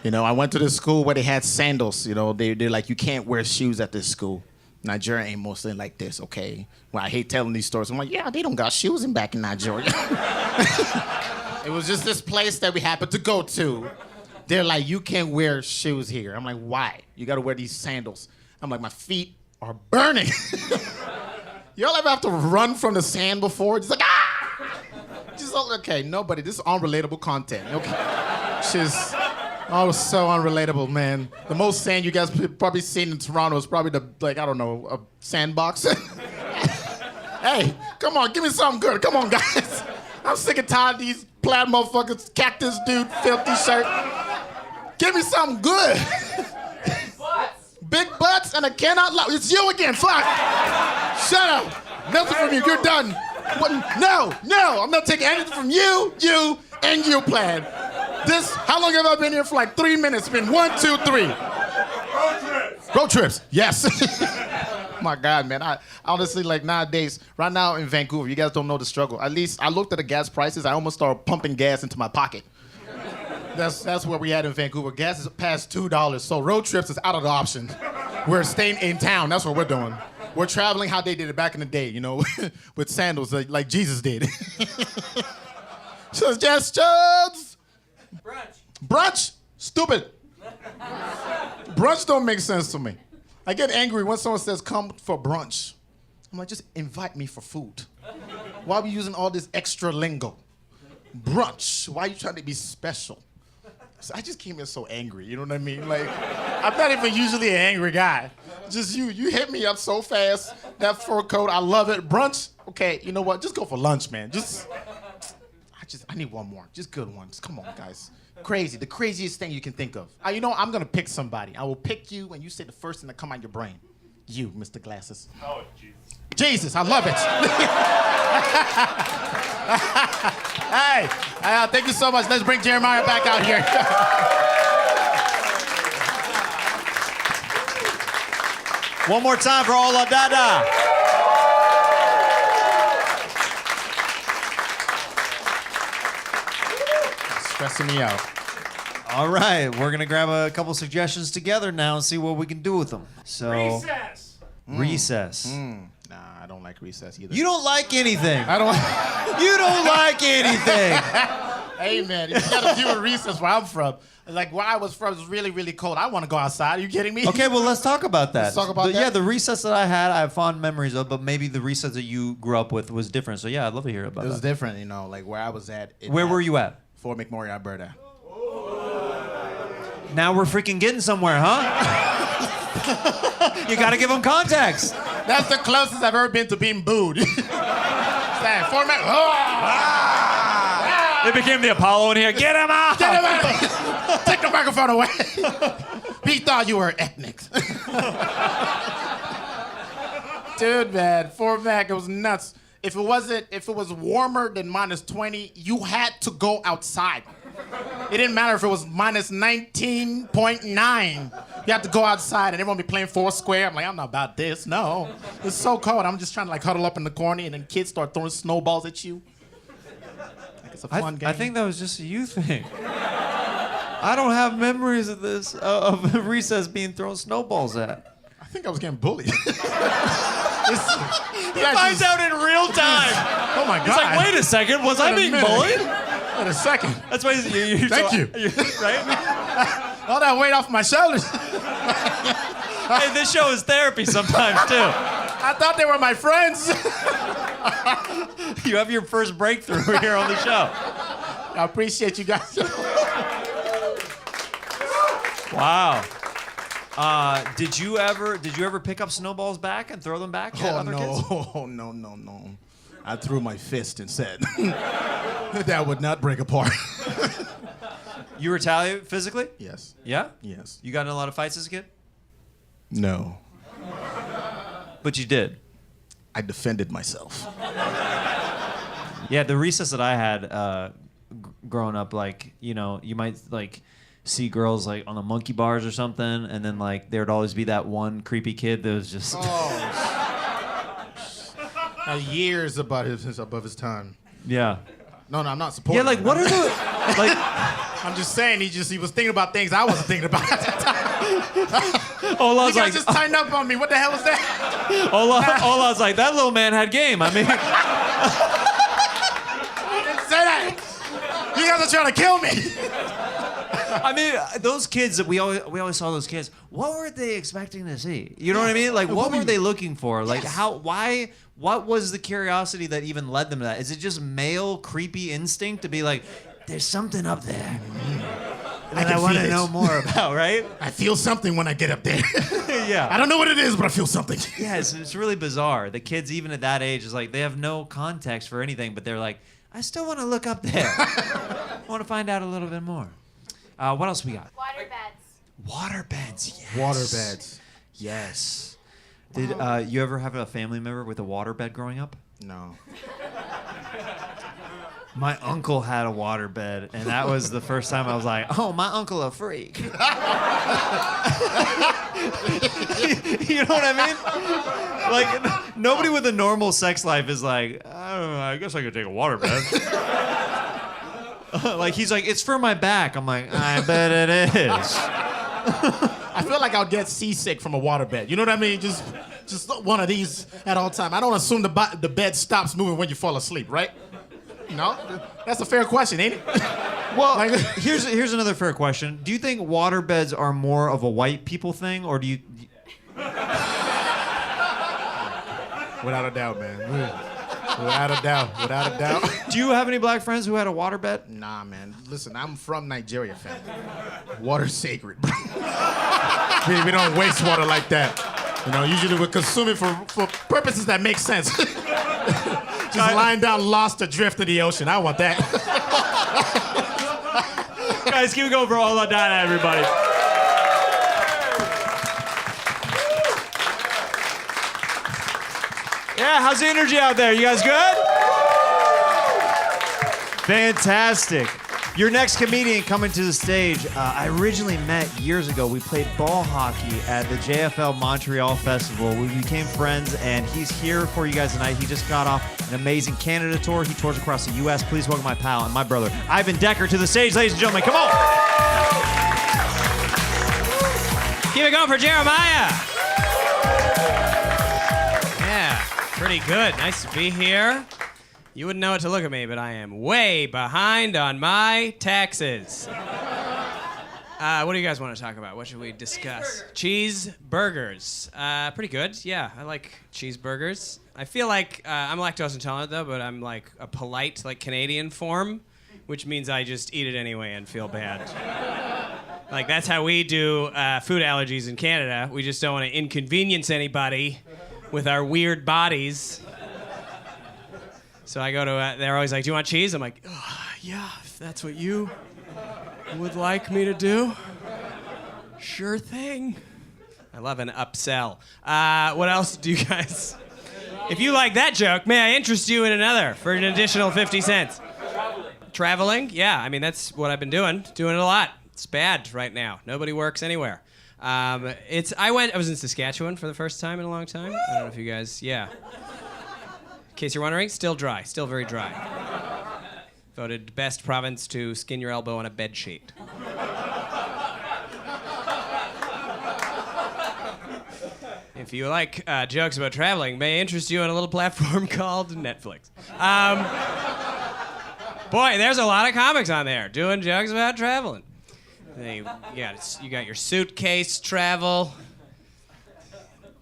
You know, I went to this school where they had sandals. You know, they're like, you can't wear shoes at this school. Nigeria ain't mostly like this, okay? Well, I hate telling these stories. I'm like, yeah, they don't got shoes back in Nigeria. It was just this place that we happened to go to. They're like, you can't wear shoes here. I'm like, why? You gotta wear these sandals. I'm like, my feet are burning. Y'all ever have to run from the sand before? Just like, ah! Just, okay, nobody. This is unrelatable content, okay? Just... Oh, so unrelatable, man. The most sand you guys probably seen in Toronto is probably a sandbox. Hey, come on, give me something good. Come on, guys. I'm sick and tired of these plaid motherfuckers, cactus dude, filthy shirt. Give me something good. Big butts and I cannot lie. It's you again, fuck. Shut up. Nothing from you, you're done. What? No, I'm not taking anything from you, and you, Plaid. How long have I been here for? Like 3 minutes. It's been 1, 2, 3. Road trips, yes. My God, man. I honestly, like nowadays, right now in Vancouver, you guys don't know the struggle. At least I looked at the gas prices. I almost started pumping gas into my pocket. That's where we at in Vancouver. Gas is past $2, so road trips is out of the option. We're staying in town. That's what we're doing. We're traveling how they did it back in the day, you know, with sandals like Jesus did. Suggestions. Brunch. Stupid. Brunch don't make sense to me. I get angry when someone says, come for brunch. I'm like, just invite me for food. Why are we using all this extra lingo? Brunch. Why are you trying to be special? So I just came in so angry, you know what I mean? Like, I'm not even usually an angry guy. Just you hit me up so fast. That fur coat, I love it. Brunch, okay, you know what? Just go for lunch, man. I need one more. Just good ones. Come on, guys. Crazy, the craziest thing you can think of. You know, I'm gonna pick somebody. I will pick you and you say the first thing that come out your brain. You, Mr. Glasses. Oh, Jesus. Jesus, I love it. Hey, thank you so much. Let's bring Jeremiah back out here. One more time for Ola Dada. Stressing me out. All right, we're gonna grab a couple suggestions together now and see what we can do with them. So Recess. Recess. Nah, I don't like recess either. You don't like anything. I don't. You don't like anything. Hey man, you gotta do a recess where I'm from. Like where I was from was really, really cold. I want to go outside. Are you kidding me? Okay, well let's talk about that. Let's talk about that. Yeah, the recess that I had, I have fond memories of, but maybe the recess that you grew up with was different. So yeah, I'd love to hear about It was that. different, you know, like where I was at. Where were you at? Fort McMurray, Alberta. Now we're freaking getting somewhere, huh? You gotta give them context. That's the closest I've ever been to being booed. Fort It became the Apollo in here. Get him out! Get him out! Take the microphone away. We thought you were ethnic. Dude, man, Fort Mac, it was nuts. If it was warmer than -20, you had to go outside. It didn't matter if it was -19.9. You had to go outside and everyone be playing Foursquare. I'm like, I'm not about this. No, it's so cold. I'm just trying to like huddle up in the corner and then kids start throwing snowballs at you. Like it's a fun game. I think that was just a you thing. I don't have memories of this, of recess being thrown snowballs at. I think I was getting bullied. He finds out in real time. Oh my God. He's like, wait a second, was I being bullied? Wait a second. That's why you're Thank you. Right? All that weight off my shoulders. Hey, this show is therapy sometimes too. I thought they were my friends. You have your first breakthrough here on the show. I appreciate you guys. Wow. Did you ever pick up snowballs back and throw them back at other kids? Oh, no. I threw my fist instead. That would not break apart. You retaliate physically? Yes. Yeah? Yes. You got in a lot of fights as a kid? No. But you did. I defended myself. Yeah, the recess that I had growing up, like, you know, you might like see girls like on the monkey bars or something, and then like there would always be that one creepy kid that was just Years above his time. yeah. No, I'm not supporting. Yeah, like what are the like I'm just saying he was thinking about things I wasn't thinking about at that time. Ola's You like guys just tightened up on me. What the hell was that? Ola's like that little man had game. I mean I didn't say that. You guys are trying to kill me. I mean, those kids that we always saw those kids. What were they expecting to see? You know what I mean? Like, what were they looking for? Like, why? What was the curiosity that even led them to that? Is it just male creepy instinct to be like, there's something up there that I want to know more about, right? I feel something when I get up there. Yeah. I don't know what it is, but I feel something. Yeah, it's really bizarre. The kids, even at that age, is like they have no context for anything, but they're like, I still want to look up there. I want to find out a little bit more. What else we got? Water beds. Water beds. Yes. Water beds. Yes. Did you ever have a family member with a water bed growing up? No. My uncle had a water bed, and that was the first time I was like, "Oh, my uncle a freak." You know what I mean? Like, nobody with a normal sex life is like, I don't know, I guess I could take a water bed. Like, he's like, "It's for my back." I'm like, I bet it is. I feel like I'll get seasick from a waterbed. You know what I mean? Just one of these at all time. I don't assume the bed stops moving when you fall asleep, right? No? That's a fair question, ain't it? Well, here's another fair question. Do you think water beds are more of a white people thing, or do you... Without a doubt, man. Without a doubt. Without a doubt. Do you have any black friends who had a water bed? Nah, man. Listen, I'm from Nigeria, fam. Water's sacred, bro. we don't waste water like that. You know, usually we consume it for purposes that make sense. Just lying down lost adrift in the ocean. I want that. Guys, keep it going for all Donna, everybody. Yeah, how's the energy out there? You guys good? Fantastic. Your next comedian coming to the stage, I originally met years ago. We played ball hockey at the JFL Montreal Festival. We became friends, and he's here for you guys tonight. He just got off an amazing Canada tour. He tours across the U.S. Please welcome my pal and my brother, Ivan Decker, to the stage, ladies and gentlemen. Come on. Keep it going for Jeremiah. Yeah, pretty good. Nice to be here. You wouldn't know it to look at me, but I am way behind on my taxes. What do you guys want to talk about? What should we discuss? Cheeseburgers. Pretty good. Yeah, I like cheeseburgers. I feel like I'm lactose intolerant, though, but I'm like a polite, like Canadian form, which means I just eat it anyway and feel bad. Like, that's how we do food allergies in Canada. We just don't want to inconvenience anybody with our weird bodies. So I go to, they're always like, "Do you want cheese?" I'm like, "Yeah, if that's what you would like me to do, sure thing." I love an upsell. What else do you guys, if you like that joke, may I interest you in another for an additional 50 cents? Traveling? Yeah, I mean, that's what I've been doing it a lot. It's bad right now. Nobody works anywhere. I was in Saskatchewan for the first time in a long time. I don't know if you guys, yeah. In case you're wondering, still dry, still very dry. Voted best province to skin your elbow on a bed sheet. If you like jokes about traveling, may I interest you in a little platform called Netflix. Boy, there's a lot of comics on there doing jokes about traveling. You got your suitcase travel.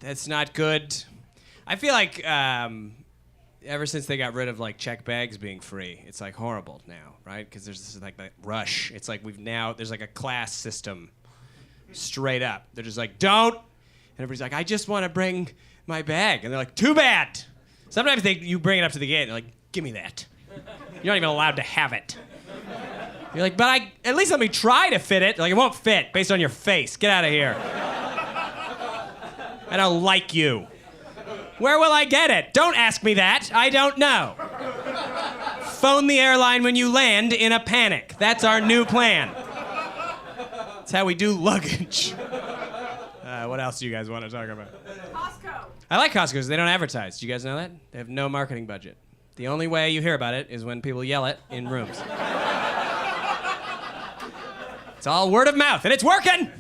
That's not good. I feel like ever since they got rid of like check bags being free, it's like horrible now, right? Because there's this like that rush. It's like there's like a class system straight up. They're just like, don't. And everybody's like, "I just want to bring my bag." And they're like, "Too bad." Sometimes you bring it up to the gate and they're like, "Give me that." You're not even allowed to have it. You're like, "But at least let me try to fit it." They're like, "It won't fit based on your face. Get out of here. I don't like you. Where will I get it? Don't ask me that. I don't know. Phone the airline when you land in a panic. That's our new plan. That's how we do luggage." What else do you guys want to talk about? Costco. I like Costco because they don't advertise. Do you guys know that? They have no marketing budget. The only way you hear about it is when people yell it in rooms. It's all word of mouth, and it's working!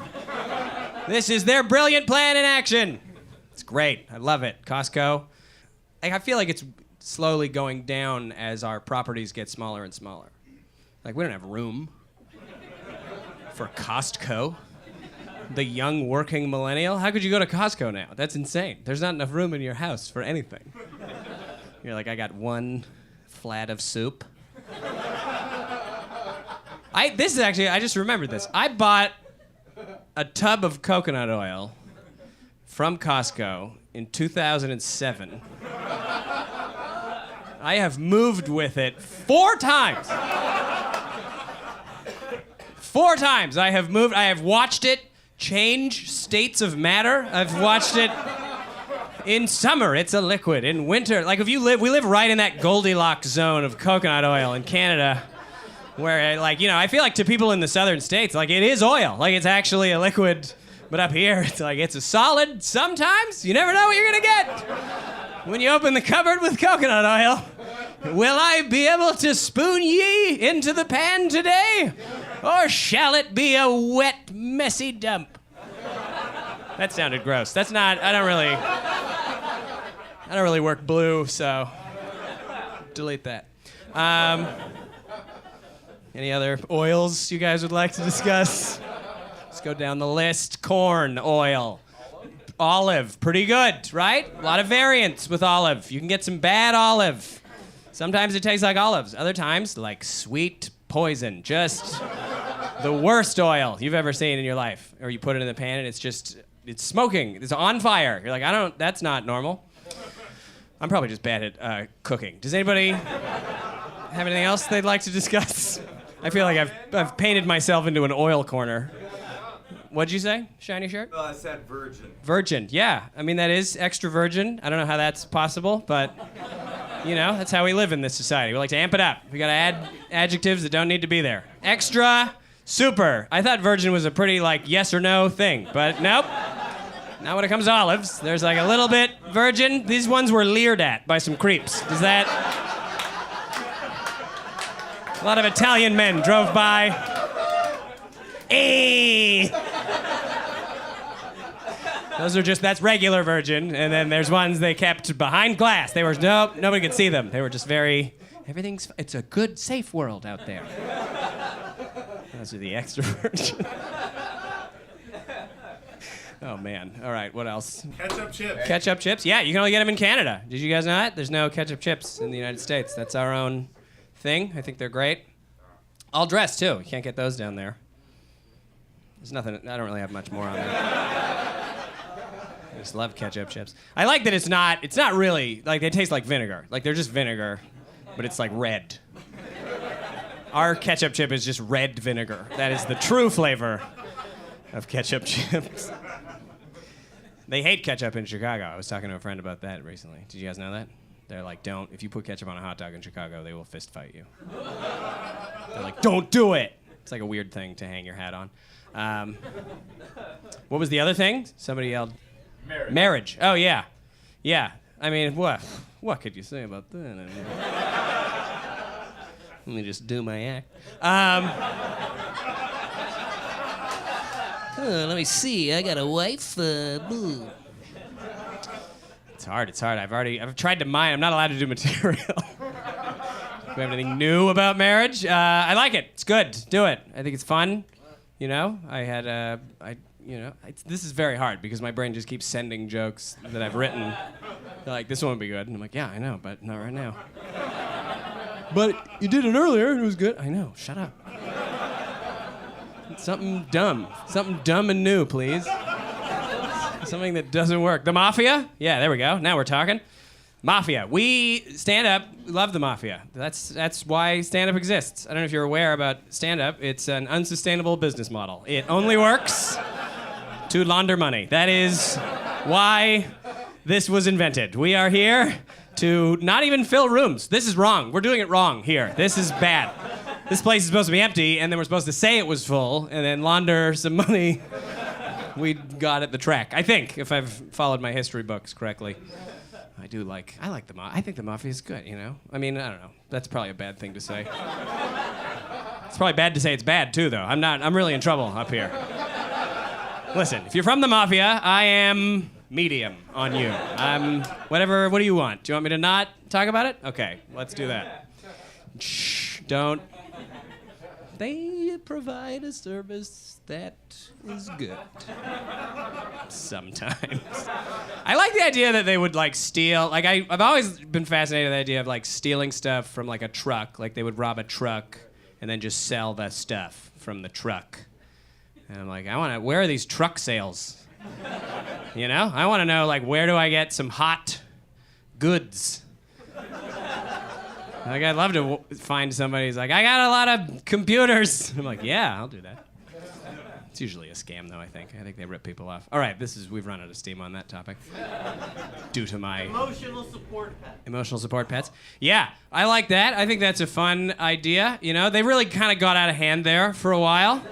This is their brilliant plan in action. It's great. I love it. Costco. I feel like it's slowly going down as our properties get smaller and smaller. Like, we don't have room for Costco. The young working millennial. How could you go to Costco now? That's insane. There's not enough room in your house for anything. You're like, "I got one flat of soup." I just remembered this. I bought a tub of coconut oil from Costco in 2007. I have moved with it 4 times. 4 times I have moved. I have watched it change states of matter. I've watched it. In summer, it's a liquid. In winter, like we live right in that Goldilocks zone of coconut oil in Canada, where I feel like to people in the southern states, like it is oil, like it's actually a liquid. But up here, it's like it's a solid. Sometimes you never know what you're gonna get when you open the cupboard with coconut oil. Will I be able to spoon ye into the pan today, or shall it be a wet, messy dump? That sounded gross. That's not. I don't really work blue, so delete that. Any other oils you guys would like to discuss? Let's go down the list. Corn oil. Olive, pretty good, right? A lot of variants with olive. You can get some bad olive. Sometimes it tastes like olives. Other times, like sweet poison. Just the worst oil you've ever seen in your life. Or you put it in the pan and it's smoking. It's on fire. You're like, that's not normal. I'm probably just bad at cooking. Does anybody have anything else they'd like to discuss? I feel like I've painted myself into an oil corner. What'd you say? Shiny shirt? Well, I said virgin. Virgin, yeah. I mean, that is extra virgin. I don't know how that's possible, but, that's how we live in this society. We like to amp it up. We gotta add adjectives that don't need to be there. Extra, super. I thought virgin was a pretty, yes or no thing, but nope. Not when it comes to olives. There's a little bit virgin. These ones were leered at by some creeps. Does that... A lot of Italian men drove by. Hey! That's regular virgin, and then there's ones they kept behind glass. Nobody could see them. They were just it's a good, safe world out there. Those are the extra virgin. Oh, man. All right, what else? Ketchup chips. Ketchup chips? Yeah, you can only get them in Canada. Did you guys know that? There's no ketchup chips in the United States. That's our own thing. I think they're great. All dressed, too. You can't get those down there. There's nothing. I don't really have much more on there. I just love ketchup chips. I like that it's not really, they taste like vinegar. They're just vinegar, but it's red. Our ketchup chip is just red vinegar. That is the true flavor of ketchup chips. They hate ketchup in Chicago. I was talking to a friend about that recently. Did you guys know that? They're like, if you put ketchup on a hot dog in Chicago, they will fist fight you. They're like, don't do it. It's like a weird thing to hang your hat on. What was the other thing? Somebody yelled. Marriage. Oh, yeah. Yeah. I mean, what could you say about that? I mean, let me just do my act. Let me see. I got a wife. Boo. It's hard. I've tried to mine. I'm not allowed to do material. Do we have anything new about marriage? I like it. It's good. Do it. I think it's fun. This is very hard because my brain just keeps sending jokes that I've written. They're like, this won't be good. And I'm like, yeah, I know, but not right now. But you did it earlier and it was good. I know. Shut up. Something dumb and new, please. Something that doesn't work. The Mafia? Yeah, there we go. Now we're talking. Mafia. We Stand-Up love the Mafia. That's why Stand-Up exists. I don't know if you're aware about Stand-Up. It's an unsustainable business model. It only works to launder money. That is why this was invented. We are here to not even fill rooms. This is wrong. We're doing it wrong here. This is bad. This place is supposed to be empty, and then we're supposed to say it was full, and then launder some money. We got at the track. I think, if I've followed my history books correctly. I like the Mafia. I think the Mafia is good, I mean, I don't know. That's probably a bad thing to say. It's probably bad to say it's bad, too, though. I'm really in trouble up here. Listen, if you're from the Mafia, I am medium on you. Whatever, what do you want? Do you want me to not talk about it? Okay, let's do that. Shh, don't. They provide a service that is good. Sometimes. I like the idea that they would steal. I've always been fascinated with the idea of stealing stuff from a truck. They would rob a truck and then just sell the stuff from the truck. And I'm like, where are these truck sales? I want to know where do I get some hot goods? Like, I'd love to find somebody who's like, I got a lot of computers. I'm like, yeah, I'll do that. It's usually a scam, though, I think. I think they rip people off. All right, we've run out of steam on that topic. Due to my... Emotional support pet. Emotional support pets. Yeah, I like that. I think that's a fun idea. You know, they really kind of got out of hand there for a while.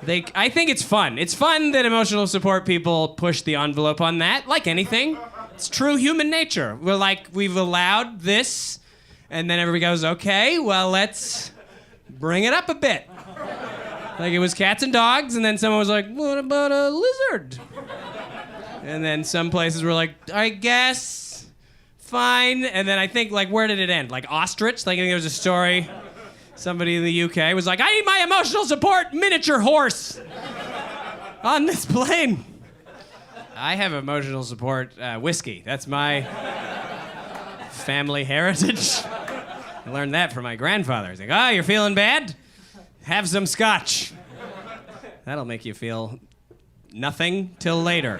I think it's fun. It's fun that emotional support people push the envelope on that, like anything. It's true human nature. We're like, we've allowed this, and then everybody goes, okay, well, let's bring it up a bit. Like, it was cats and dogs, and then someone was like, what about a lizard? And then some places were like, I guess, fine. And then I think, like, where did it end? Like, ostrich? Like, I think there was a story, somebody in the UK was like, I need my emotional support miniature horse on this plane. I have emotional support whiskey. That's my family heritage. I learned that from my grandfather. He's like, oh, you're feeling bad? Have some scotch. That'll make you feel nothing till later.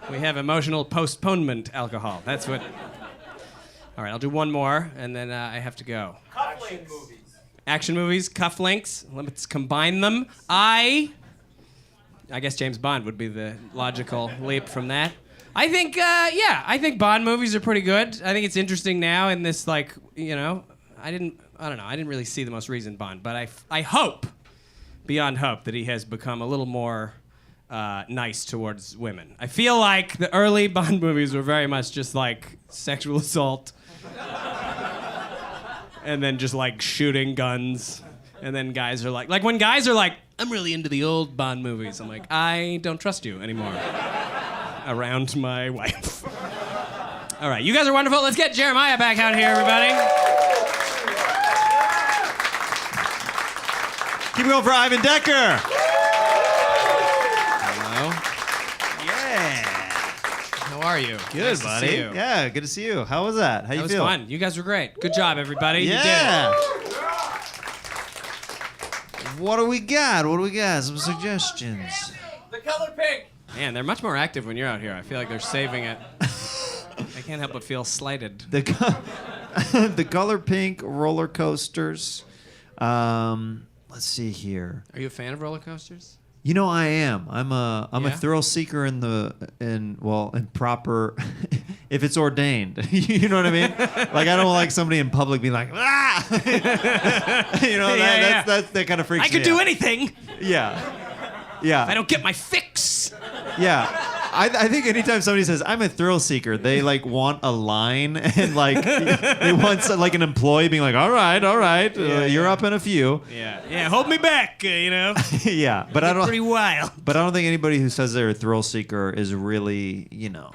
We have emotional postponement alcohol. That's what... All right, I'll do one more, and then I have to go. Action movies. Action movies, cufflinks. Let's combine them. I guess James Bond would be the logical leap from that. I think, I think Bond movies are pretty good. I think it's interesting now in this, like, you know, I don't know. I didn't really see the most recent Bond, but I hope, beyond hope, that he has become a little more nice towards women. I feel like the early Bond movies were very much just like sexual assault, and then just like shooting guns, and then guys are like when guys are like, I'm really into the old Bond movies. I'm like, I don't trust you anymore around my wife. All right, you guys are wonderful. Let's get Jeremiah back out here, everybody. Keep it going for Ivan Decker. Hello. Yeah. How are you? Good, Nice buddy. To see you. Yeah, good to see you. How was that? How you That was feel? fun. You guys were great. Good job, everybody. Yeah. You did it. What do we got? Some suggestions. The color pink. Man, they're much more active when you're out here. I feel like they're saving it. I can't help but feel slighted. The color pink roller coasters. Let's see here. Are you a fan of roller coasters? You know, I am. I'm a Yeah? thrill seeker in proper, if it's ordained. You know what I mean? Like, I don't like somebody in public being like, ah! You know, that kind of freaks me out. I could do anything. Yeah. Yeah. If I don't get my fix. Yeah. I think anytime somebody says, I'm a thrill seeker, they like want a line and like they want like an employee being like, all right, you're up in a few. Yeah, hold me back, you know. Yeah, but I don't. Pretty wild. But I don't think anybody who says they're a thrill seeker is really, you know,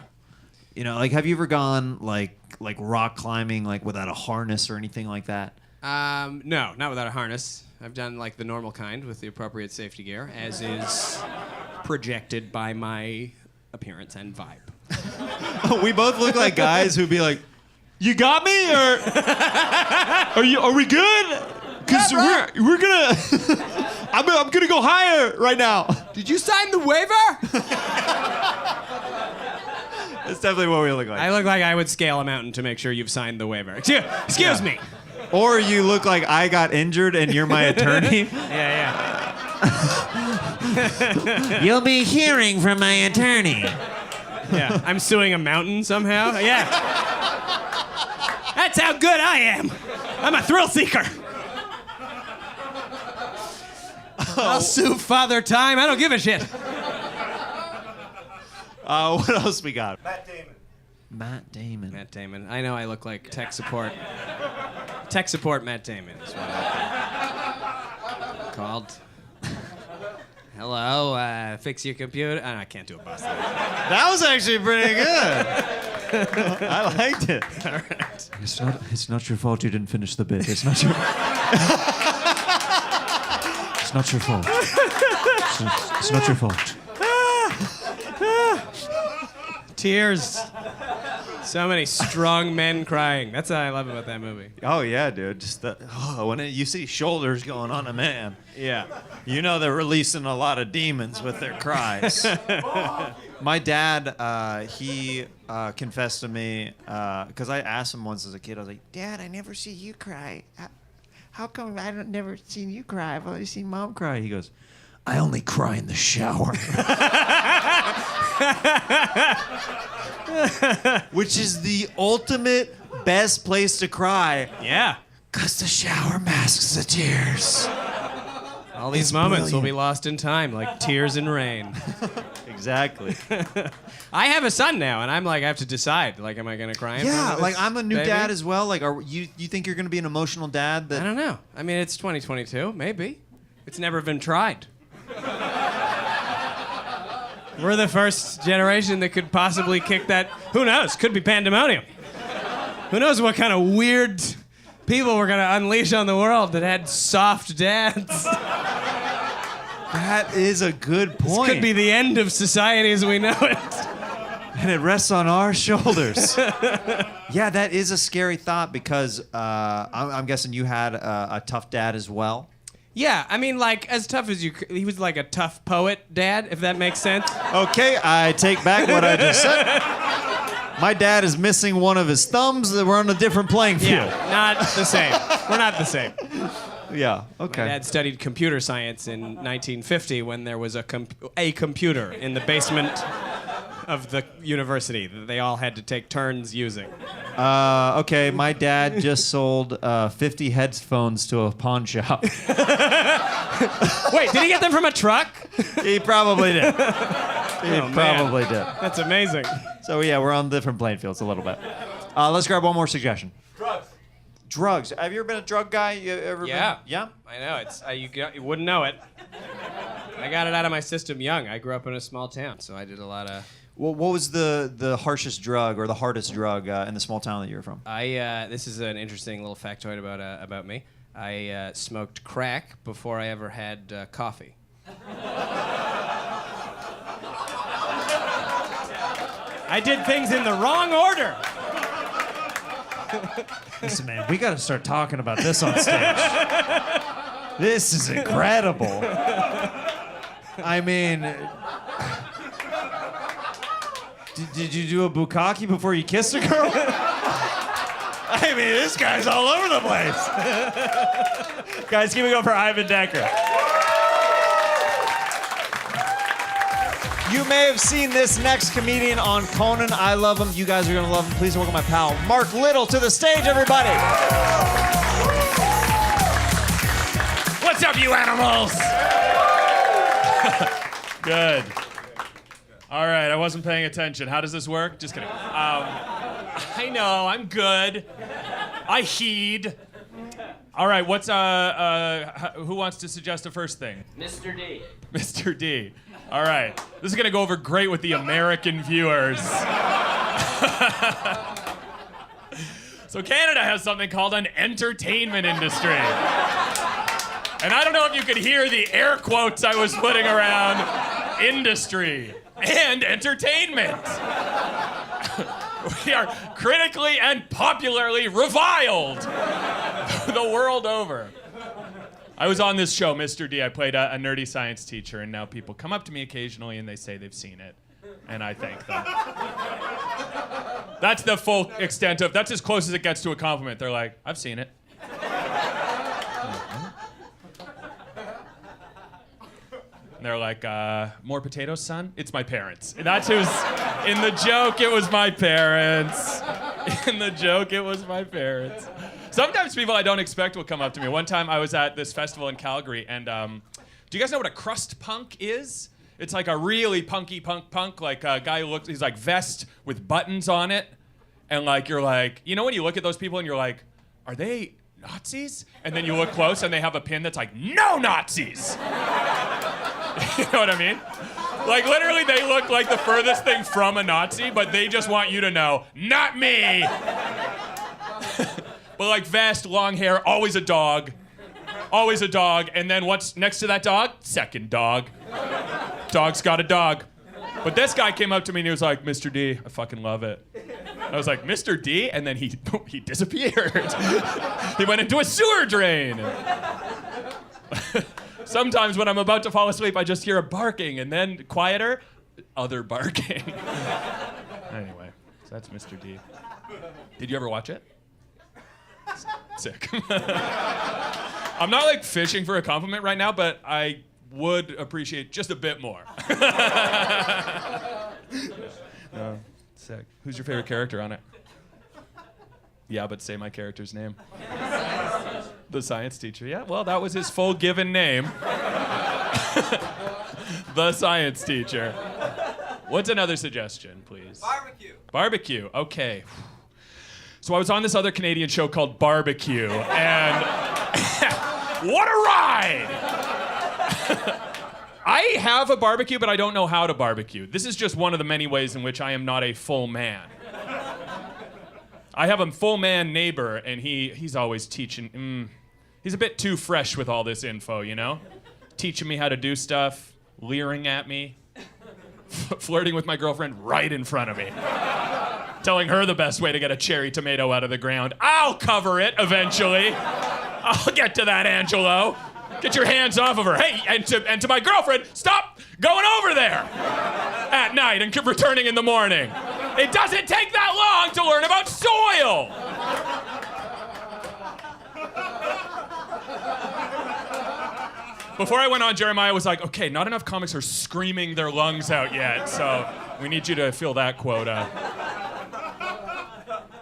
like, have you ever gone like rock climbing like without a harness or anything like that? No, not without a harness. I've done like the normal kind with the appropriate safety gear, as is projected by my appearance and vibe. We both look like guys who'd be like, "You got me, or are we good? Because we're gonna, I'm gonna go higher right now." Did you sign the waiver? That's definitely what we look like. I look like I would scale a mountain to make sure you've signed the waiver. Excuse me. Or you look like I got injured and you're my attorney. Yeah. You'll be hearing from my attorney. Yeah, I'm suing a mountain somehow. Yeah. That's how good I am. I'm a thrill seeker. I'll sue Father Time. I don't give a shit. What else we got? Matt Damon. Matt Damon. I know I look like tech support. Tech support Matt Damon is what I'm called. Hello, fix your computer. Oh, I can't do a Boston. That was actually pretty good. I liked it. All right. It's not your fault you didn't finish the bit. It's not your. It's not your fault. It's not your fault. Tears. So many strong men crying. That's what I love about that movie. Oh yeah, dude. Just when you see shoulders going on a man, Yeah. you know they're releasing a lot of demons with their cries. My dad, he confessed to me, because I asked him once as a kid, I was like, Dad, I never see you cry. How come I don't never seen you cry? I've only seen Mom cry. He goes, I only cry in the shower. Which is the ultimate best place to cry. Yeah. Because the shower masks the tears. All these moments will be lost in time, like tears in rain. Exactly. I have a son now, and I'm like, I have to decide. Like, am I gonna cry? In front of like this I'm a new baby? dad as well. Like, are you think you're gonna be an emotional dad? I don't know. I mean, it's 2022. Maybe. It's never been tried. We're the first generation that could possibly kick that. Who knows? Could be pandemonium. Who knows what kind of weird people we're gonna unleash on the world that had soft dads. That is a good point. This could be the end of society as we know it. And it rests on our shoulders. Yeah, that is a scary thought because I'm guessing you had a tough dad as well. Yeah, I mean, like, as tough as you could. He was like a tough poet dad, if that makes sense. Okay, I take back what I just said. My dad is missing one of his thumbs. We're on a different playing field. Yeah, not the same. We're not the same. Yeah, okay. My dad studied computer science in 1950 when there was a computer in the basement of the university that they all had to take turns using. Okay, my dad just sold 50 headphones to a pawn shop. Wait, did he get them from a truck? He probably did. Probably did. That's amazing. So yeah, we're on different playing fields a little bit. Let's grab one more suggestion. Drugs. Have you ever been a drug guy? You ever Yeah. been? Yeah. I know. It's you wouldn't know it. I got it out of my system young. I grew up in a small town, so I did a lot of. Well, what was the harshest drug or the hardest drug in the small town that you were from? This is an interesting little factoid about me. I smoked crack before I ever had coffee. I did things in the wrong order. Listen, man, we got to start talking about this on stage. This is incredible. I mean, did you do a bukkake before you kissed a girl? I mean, this guy's all over the place. Guys, keep it going for Ivan Decker. You may have seen this next comedian on Conan. I love him. You guys are going to love him. Please welcome my pal, Mark Little, to the stage, everybody. What's up, you animals? Good. All right, I wasn't paying attention. How does this work? Just kidding. I know, I'm good. I heed. All right, what's who wants to suggest a first thing? Mr. D. Mr. D. All right, this is gonna go over great with the American viewers. So Canada has something called an entertainment industry. And I don't know if you could hear the air quotes I was putting around industry and entertainment. We are critically and popularly reviled the world over. I was on this show, Mr. D. I played a nerdy science teacher, and now people come up to me occasionally and they say they've seen it. And I thank them. That's the full extent of, that's as close as it gets to a compliment. They're like, I've seen it. And they're like, more potatoes, son? It's my parents. And that's who's, in the joke, it was my parents. In the joke, it was my parents. Sometimes people I don't expect will come up to me. One time I was at this festival in Calgary, and do you guys know what a crust punk is? It's like a really punky punk, like a guy who looks, he's like vest with buttons on it. And like, you're like, you know when you look at those people and you're like, are they Nazis? And then you look close and they have a pin that's like, no Nazis! You know what I mean? Like literally they look like the furthest thing from a Nazi, but they just want you to know, not me! But like vest, long hair, always a dog. Always a dog. And then what's next to that dog? Second dog. Dog's got a dog. But this guy came up to me and he was like, Mr. D, I fucking love it. I was like, Mr. D? And then he disappeared. He went into a sewer drain. Sometimes when I'm about to fall asleep, I just hear a barking and then quieter, other barking. Anyway, so that's Mr. D. Did you ever watch it? Sick. I'm not like fishing for a compliment right now, but I would appreciate just a bit more. Sick. Who's your favorite character on it? Yeah, but say my character's name. The science teacher. Yeah, well, that was his full given name. The science teacher. What's another suggestion, please? Barbecue. Barbecue. Okay. So I was on this other Canadian show called Barbecue, and what a ride! I have a barbecue, but I don't know how to barbecue. This is just one of the many ways in which I am not a full man. I have a full man neighbor, and he's always teaching. He's a bit too fresh with all this info, you know? Teaching me how to do stuff, leering at me, flirting with my girlfriend right in front of me. Telling her the best way to get a cherry tomato out of the ground. I'll cover it eventually. I'll get to that, Angelo. Get your hands off of her. Hey, and to my girlfriend, stop going over there at night and returning in the morning. It doesn't take that long to learn about soil. Before I went on, Jeremiah was like, okay, not enough comics are screaming their lungs out yet, so we need you to fill that quota.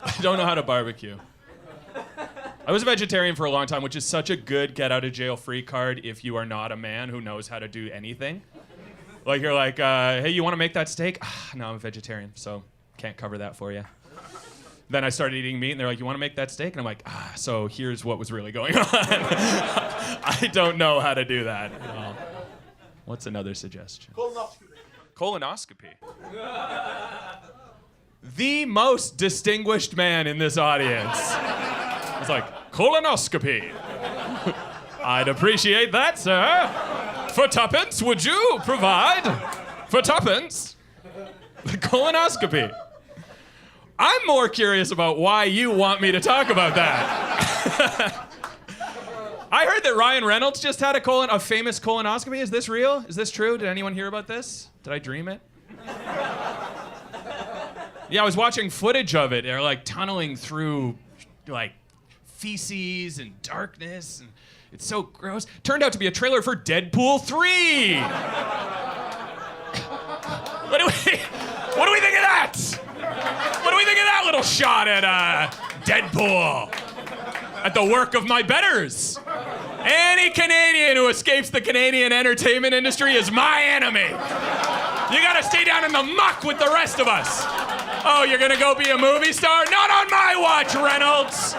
I don't know how to barbecue. I was a vegetarian for a long time, which is such a good get-out-of-jail-free card if you are not a man who knows how to do anything. Like, you're like, hey, you want to make that steak? No, I'm a vegetarian, so can't cover that for you. Then I started eating meat, and they're like, you want to make that steak? And I'm like, so here's what was really going on. I don't know how to do that. What's another suggestion? Colonoscopy. The most distinguished man in this audience. It's like, colonoscopy. I'd appreciate that, sir. For tuppence, would you provide? For tuppence? The colonoscopy. I'm more curious about why you want me to talk about that. I heard that Ryan Reynolds just had a famous colonoscopy. Is this real? Is this true? Did anyone hear about this? Did I dream it? Yeah, I was watching footage of it. They're like tunneling through like feces and darkness, and it's so gross. Turned out to be a trailer for Deadpool 3. What do we think of that? What do we think of that little shot at Deadpool? At the work of my betters. Any Canadian who escapes the Canadian entertainment industry is my enemy. You gotta stay down in the muck with the rest of us. Oh, you're gonna go be a movie star? Not on my watch, Reynolds.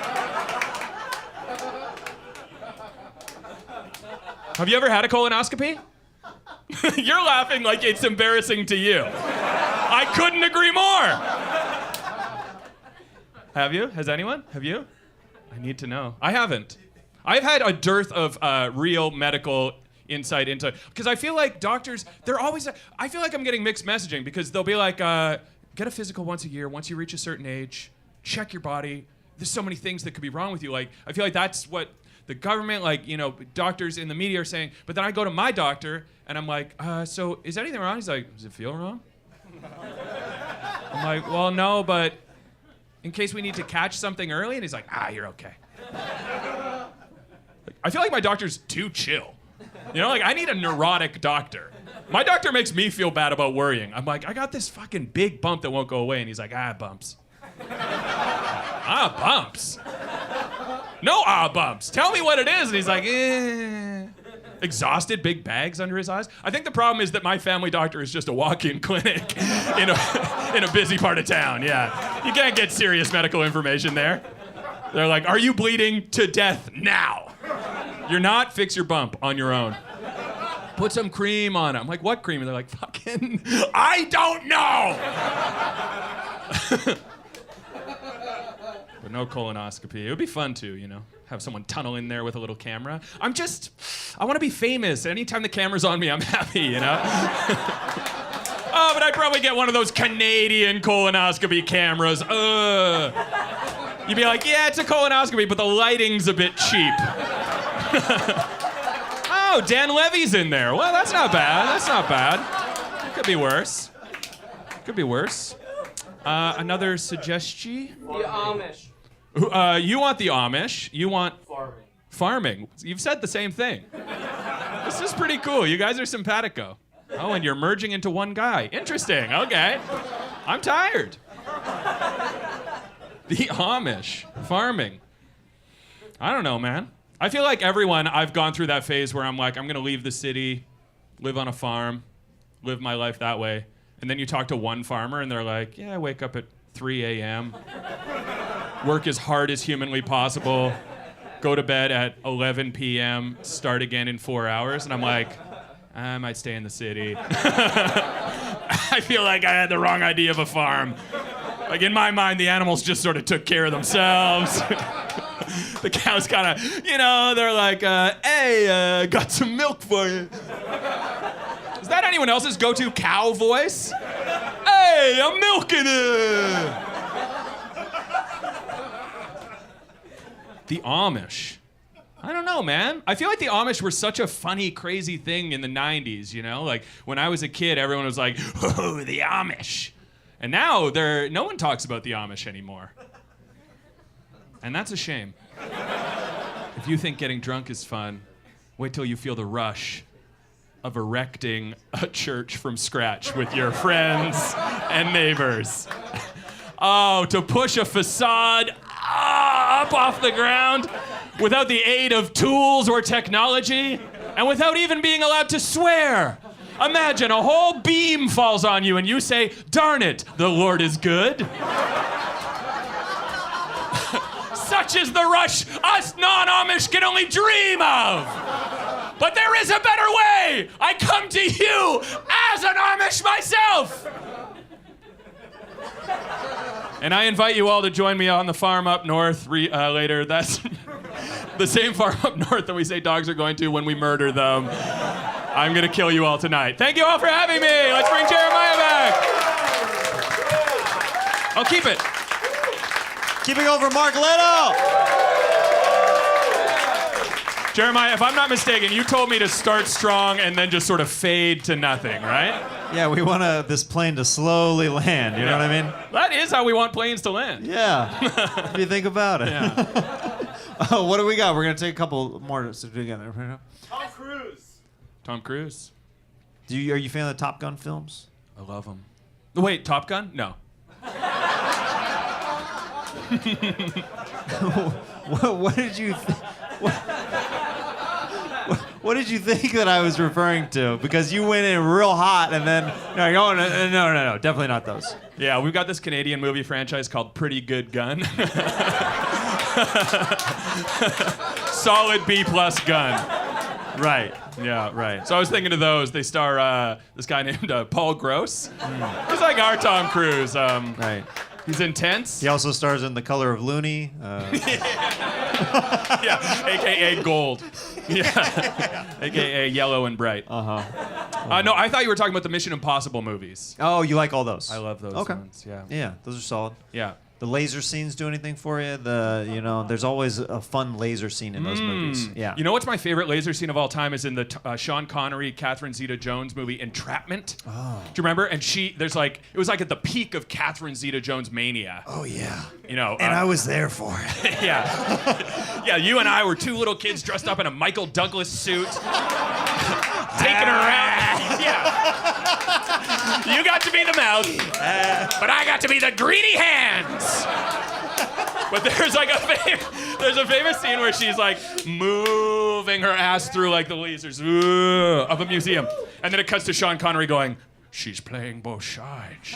Have you ever had a colonoscopy? You're laughing like it's embarrassing to you. I couldn't agree more. Have you? Has anyone? Have you? I need to know. I haven't. I've had a dearth of real medical insight into, because I feel like doctors, they're always, I feel like I'm getting mixed messaging because they'll be like, get a physical once a year, once you reach a certain age, check your body. There's so many things that could be wrong with you. Like, I feel like that's what the government, like, you know, doctors in the media are saying. But then I go to my doctor and I'm like, so is anything wrong? He's like, does it feel wrong? I'm like, well, no, but in case we need to catch something early. And he's like, you're okay. I feel like my doctor's too chill. You know, like, I need a neurotic doctor. My doctor makes me feel bad about worrying. I'm like, I got this fucking big bump that won't go away. And he's like, bumps. Bumps. No bumps. Tell me what it is. And he's like, Exhausted, big bags under his eyes. I think the problem is that my family doctor is just a walk-in clinic in a busy part of town. Yeah. You can't get serious medical information there. They're like, are you bleeding to death now? You're not, fix your bump on your own. Put some cream on it. I'm like, what cream? And they're like, fucking, I don't know. But no colonoscopy. It would be fun too, you know, have someone tunnel in there with a little camera. I want to be famous. Anytime the camera's on me, I'm happy, you know? Oh, but I'd probably get one of those Canadian colonoscopy cameras. You'd be like, yeah, it's a colonoscopy, but the lighting's a bit cheap. Oh, Dan Levy's in there. Well, that's not bad. That's not bad. Could be worse. Could be worse. Another suggestion? The Amish. You want the Amish. You want Farming. farming. You've said the same thing. This is pretty cool. You guys are simpatico. Oh, and you're merging into one guy. Interesting. Okay. I'm tired. The Amish. Farming. I don't know, man. I feel like everyone, I've gone through that phase where I'm like, I'm going to leave the city, live on a farm, live my life that way. And then you talk to one farmer and they're like, yeah, I wake up at 3 a.m., work as hard as humanly possible, go to bed at 11 p.m., start again in 4 hours. And I'm like, I might stay in the city. I feel like I had the wrong idea of a farm. Like in my mind, the animals just sort of took care of themselves. The cows kind of, they're like, hey, got some milk for you. Is that anyone else's go-to cow voice? Hey, I'm milking it. The Amish. I don't know, man. I feel like the Amish were such a funny, crazy thing in the 90s, Like, when I was a kid, everyone was like, oh, the Amish. And now, no one talks about the Amish anymore. And that's a shame. If you think getting drunk is fun, wait till you feel the rush of erecting a church from scratch with your friends and neighbors. Oh, to push a facade up off the ground without the aid of tools or technology, and without even being allowed to swear. Imagine a whole beam falls on you and you say, darn it, the Lord is good. Such is the rush us non-Amish can only dream of. But there is a better way. I come to you as an Amish myself. And I invite you all to join me on the farm up north later. That's the same farm up north that we say dogs are going to when we murder them. I'm going to kill you all tonight. Thank you all for having me. Let's bring Jeremiah back. I'll keep it. Keeping over Mark Little. Jeremiah, if I'm not mistaken, you told me to start strong and then just sort of fade to nothing, right? Yeah, we want this plane to slowly land, you know what I mean? That is how we want planes to land. Yeah, if you think about it. Yeah. Oh, what do we got? We're going to take a couple more to do together. Tom Cruise. Tom Cruise. Are you a fan of the Top Gun films? I love them. Wait, Top Gun? No. What did you what did you think that I was referring to? Because you went in real hot and then no, definitely not those. Yeah, we've got this Canadian movie franchise called Pretty Good Gun. Solid B+ gun. Right. Yeah, right. So I was thinking of those. They star this guy named Paul Gross. He's like our Tom Cruise. Right. He's intense. He also stars in The Color of Looney. Yeah, AKA Gold. Yeah, AKA Yellow and Bright. Uh-huh. No, I thought you were talking about the Mission Impossible movies. Oh, you like all those? I love those ones. Yeah. Yeah, those are solid. Yeah. The laser scenes do anything for you? There's always a fun laser scene in those movies. Yeah. You know what's my favorite laser scene of all time is in the Sean Connery, Catherine Zeta-Jones movie Entrapment. Oh. Do you remember? And it was like at the peak of Catherine Zeta-Jones mania. Oh yeah. And I was there for it. Yeah. Yeah, you and I were two little kids dressed up in a Michael Douglas suit. Taking her around. Yeah. You got to be the mouth, but I got to be the greedy hands. But there's a famous scene where she's like moving her ass through like the lasers of a museum, and then it cuts to Sean Connery going, "She's playing both sides."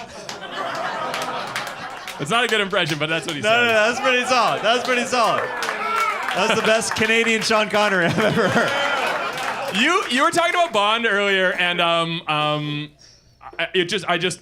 It's not a good impression, but that's what he said. No, that's pretty solid. That's the best Canadian Sean Connery I've ever heard. You were talking about Bond earlier, and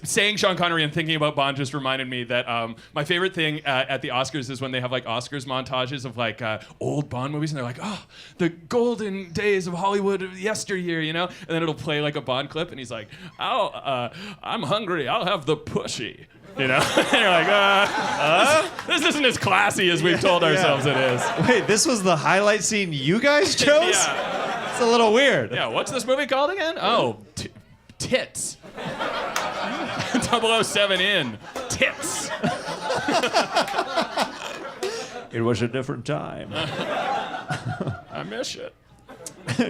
saying Sean Connery and thinking about Bond just reminded me that my favorite thing at the Oscars is when they have like Oscars montages of like old Bond movies, and they're like, oh, the golden days of Hollywood of yesteryear, and then it'll play like a Bond clip, and he's like, I'm hungry, I'll have the pushy. And you're like, this isn't as classy as we've told ourselves it is. Wait, this was the highlight scene you guys chose? Yeah. It's a little weird. Yeah, what's this movie called again? Oh, tits. 007 in. Tits. It was a different time. I miss it.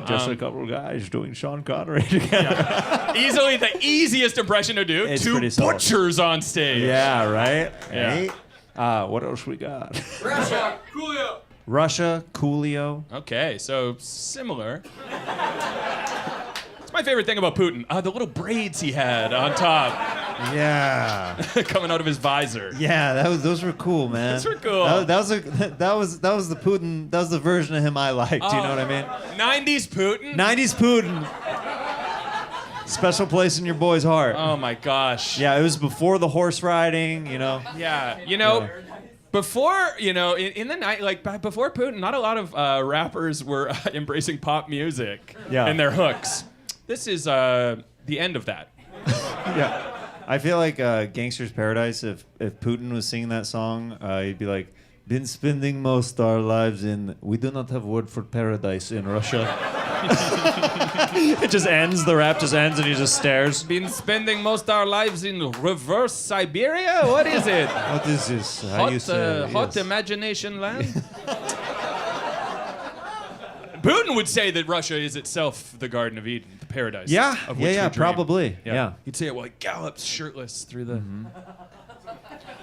Just a couple of guys doing Sean Connery together. Yeah. Easily the easiest impression to do. It's Two pretty solid. butchers on stage. Yeah, right? Yeah. Right? What else we got? Russia. Coolio. Russia, Coolio. Okay, so similar. It's my favorite thing about Putin. The little braids he had on top. Yeah. Coming out of his visor. Yeah, those were cool, man. Those were cool. That was the Putin. That was the version of him I liked. You know what I mean? 90s Putin. 90s Putin. Special place in your boy's heart. Oh my gosh. Yeah, it was before the horse riding. You know. Yeah, you know. Yeah. Before, you know, in the night, like before Putin, not a lot of rappers were embracing pop music and their hooks. This is the end of that. Yeah. I feel like Gangster's Paradise, if Putin was singing that song, he'd be like, been spending most our lives in, we do not have word for paradise in Russia. It just ends, the rap just ends and he just stares. Been spending most our lives in reverse Siberia? What is it? What is this? How you say? Hot Yes. imagination land? Putin would say that Russia is itself the Garden of Eden, the paradise. Yeah, of which we dream. probably. Yeah. He'd say it while he gallops shirtless through the...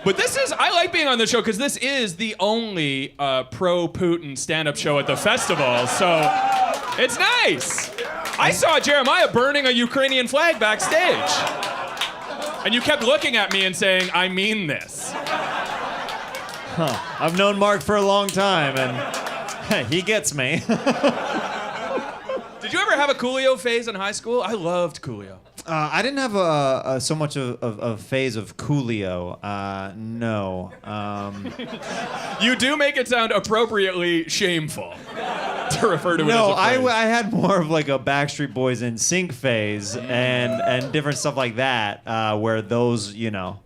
But this is, I like being on the show because this is the only pro-Putin stand-up show at the festival, so it's nice. I saw Jeremiah burning a Ukrainian flag backstage. And you kept looking at me and saying, I mean this. Huh. I've known Mark for a long time and he gets me. Did you ever have a Coolio phase in high school? I loved Coolio. I didn't have so much of a phase of Coolio. No. You do make it sound appropriately shameful to refer to it as No, a phase. I had more of like a Backstreet Boys in sync phase and different stuff like that, where those, you know,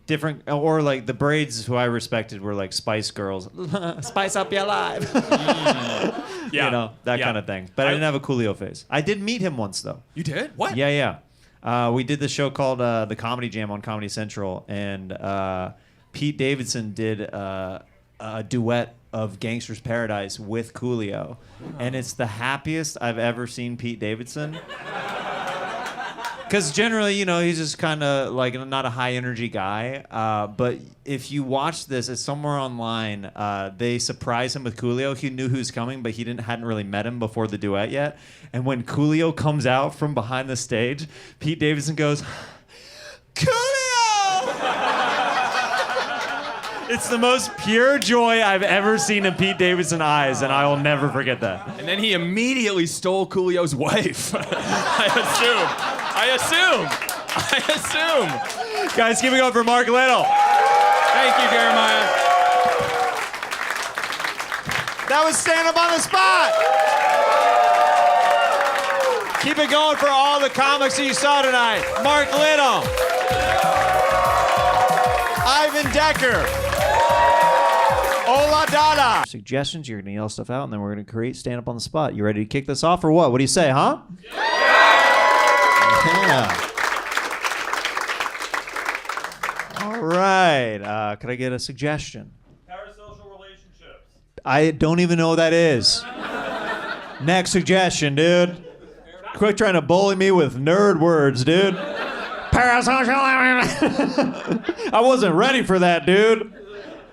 different, or like the Braids, who I respected, were like Spice Girls, spice up your life, Yeah. you know, that Yeah. kind of thing. But I didn't have a Coolio phase. I did meet him once though. You did? What? Yeah. We did this show called The Comedy Jam on Comedy Central, and Pete Davidson did a duet of Gangster's Paradise with Coolio, and it's the happiest I've ever seen Pete Davidson. Because generally, you know, he's just kind of like not a high energy guy. But if you watch this, it's somewhere online. They surprise him with Coolio. He knew who was coming, but he hadn't really met him before the duet yet. And when Coolio comes out from behind the stage, Pete Davidson goes, Coolio! It's the most pure joy I've ever seen in Pete Davidson's eyes, and I will never forget that. And then he immediately stole Coolio's wife. I assume. Guys, give it up for Mark Little. Thank you, Jeremiah. That was Stand-Up on the Spot. Keep it going for all the comics that you saw tonight. Mark Little. Ivan Decker. Ola Dada. Suggestions, you're going to yell stuff out, and then we're going to create Stand-Up on the Spot. You ready to kick this off or what? What do you say, huh? Yeah. All right. Could I get a suggestion? Parasocial relationships. I don't even know what that is. Next suggestion, dude. Quit trying to bully me with nerd words, dude. Parasocial. I wasn't ready for that, dude.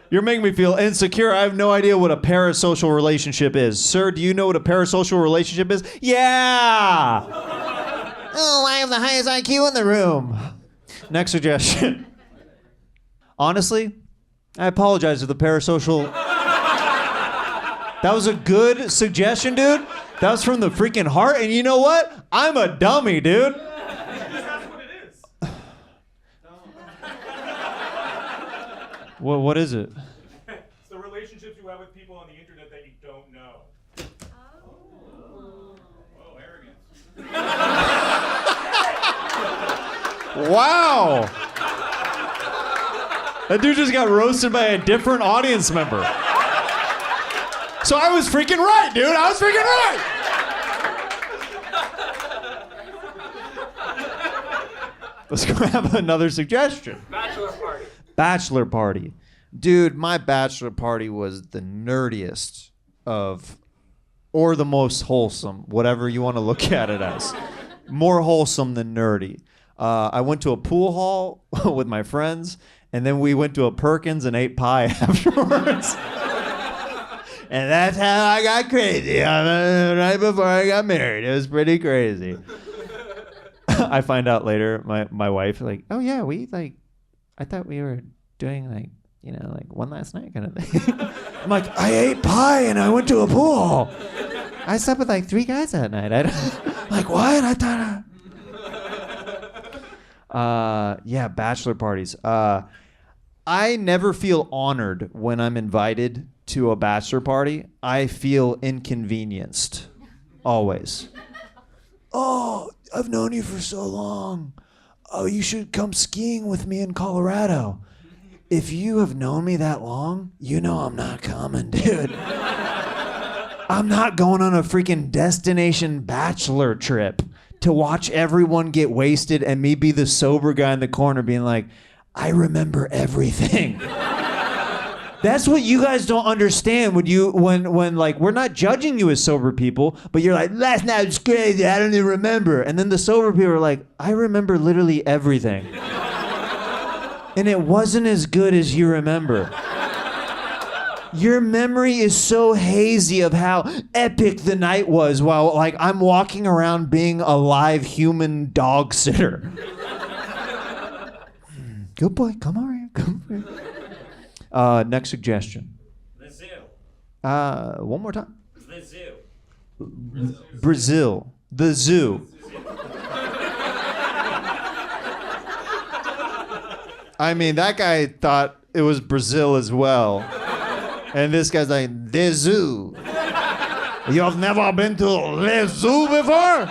You're making me feel insecure. I have no idea what a parasocial relationship is. Sir, do you know what a parasocial relationship is? Yeah! Oh, I have the highest IQ in the room. Next suggestion. Honestly, I apologize for the parasocial... That was a good suggestion, dude. That was from the freaking heart, and you know what? I'm a dummy, dude. That's what it is. What is it? It's the relationships you have with people on the internet that you don't know. Oh, arrogance. Wow. That dude just got roasted by a different audience member. So I was freaking right, dude. I was freaking right. Let's grab another suggestion. Bachelor party. Bachelor party. Dude, my bachelor party was the nerdiest of, or the most wholesome, whatever you want to look at it as. More wholesome than nerdy. I went to a pool hall with my friends, and then we went to a Perkins and ate pie afterwards. And that's how I got crazy right before I got married. It was pretty crazy. I find out later, my wife, like, oh yeah, I thought we were doing like one last night kind of thing. I'm like, I ate pie and I went to a pool hall. I slept with like 3 guys that night. Like, what? I thought. Yeah, bachelor parties. I never feel honored when I'm invited to a bachelor party. I feel inconvenienced. Always. Oh, I've known you for so long. Oh, you should come skiing with me in Colorado. If you have known me that long, you know I'm not coming, dude. I'm not going on a freaking destination bachelor trip to watch everyone get wasted and me be the sober guy in the corner being like, I remember everything. That's what you guys don't understand when like, we're not judging you as sober people, but you're like, last night was crazy, I don't even remember. And then the sober people are like, I remember literally everything. And it wasn't as good as you remember. Your memory is so hazy of how epic the night was while like I'm walking around being a live human dog sitter. Good boy, come over here, come over here. Next suggestion. The zoo. One more time. The zoo. Brazil. The zoo. I mean, that guy thought it was Brazil as well. And this guy's like, the zoo. You've never been to the zoo before?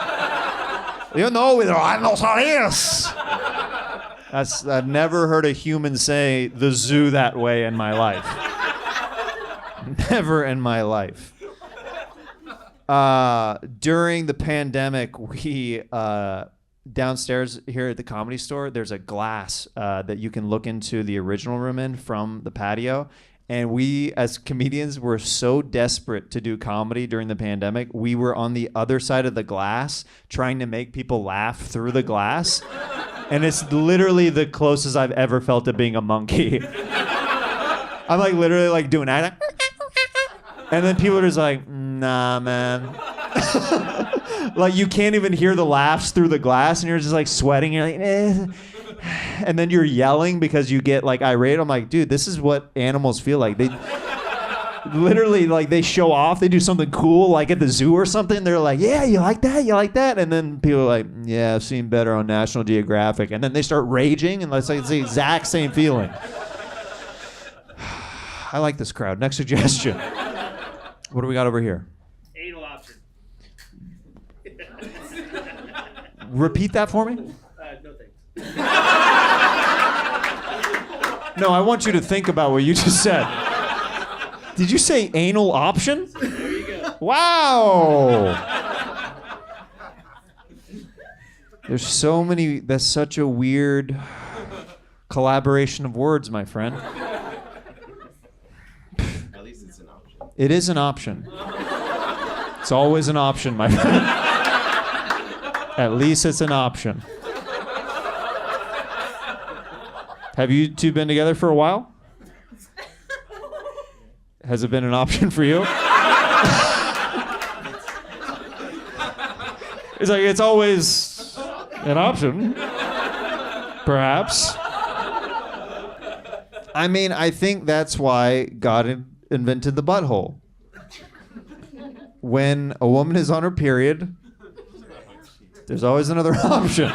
You know, with rhinoceros. I've never heard a human say the zoo that way in my life. Never in my life. During the pandemic, we downstairs here at the Comedy Store, there's a glass that you can look into the original room in from the patio. And we, as comedians, were so desperate to do comedy during the pandemic, we were on the other side of the glass trying to make people laugh through the glass. And it's literally the closest I've ever felt to being a monkey. I'm like literally like doing that. And then people are just like, nah, man. Like you can't even hear the laughs through the glass and you're just like sweating. You're like, eh. And then you're yelling because you get like irate. I'm like, dude, this is what animals feel like. They literally like they show off. They do something cool like at the zoo or something. They're like, yeah, you like that? You like that? And then people are like, yeah, I've seen better on National Geographic. And then they start raging and it's like it's the exact same feeling. I like this crowd. Next suggestion. What do we got over here? Anal option. Repeat that for me? No thanks. No, I want you to think about what you just said. Did you say anal option? There you go. Wow. There's so many, that's such a weird collaboration of words, my friend. At least it's an option. It is an option. It's always an option, my friend. At least it's an option. Have you two been together for a while? Has it been an option for you? It's like, it's always an option. Perhaps. I mean, I think that's why God invented the butthole. When a woman is on her period, there's always another option.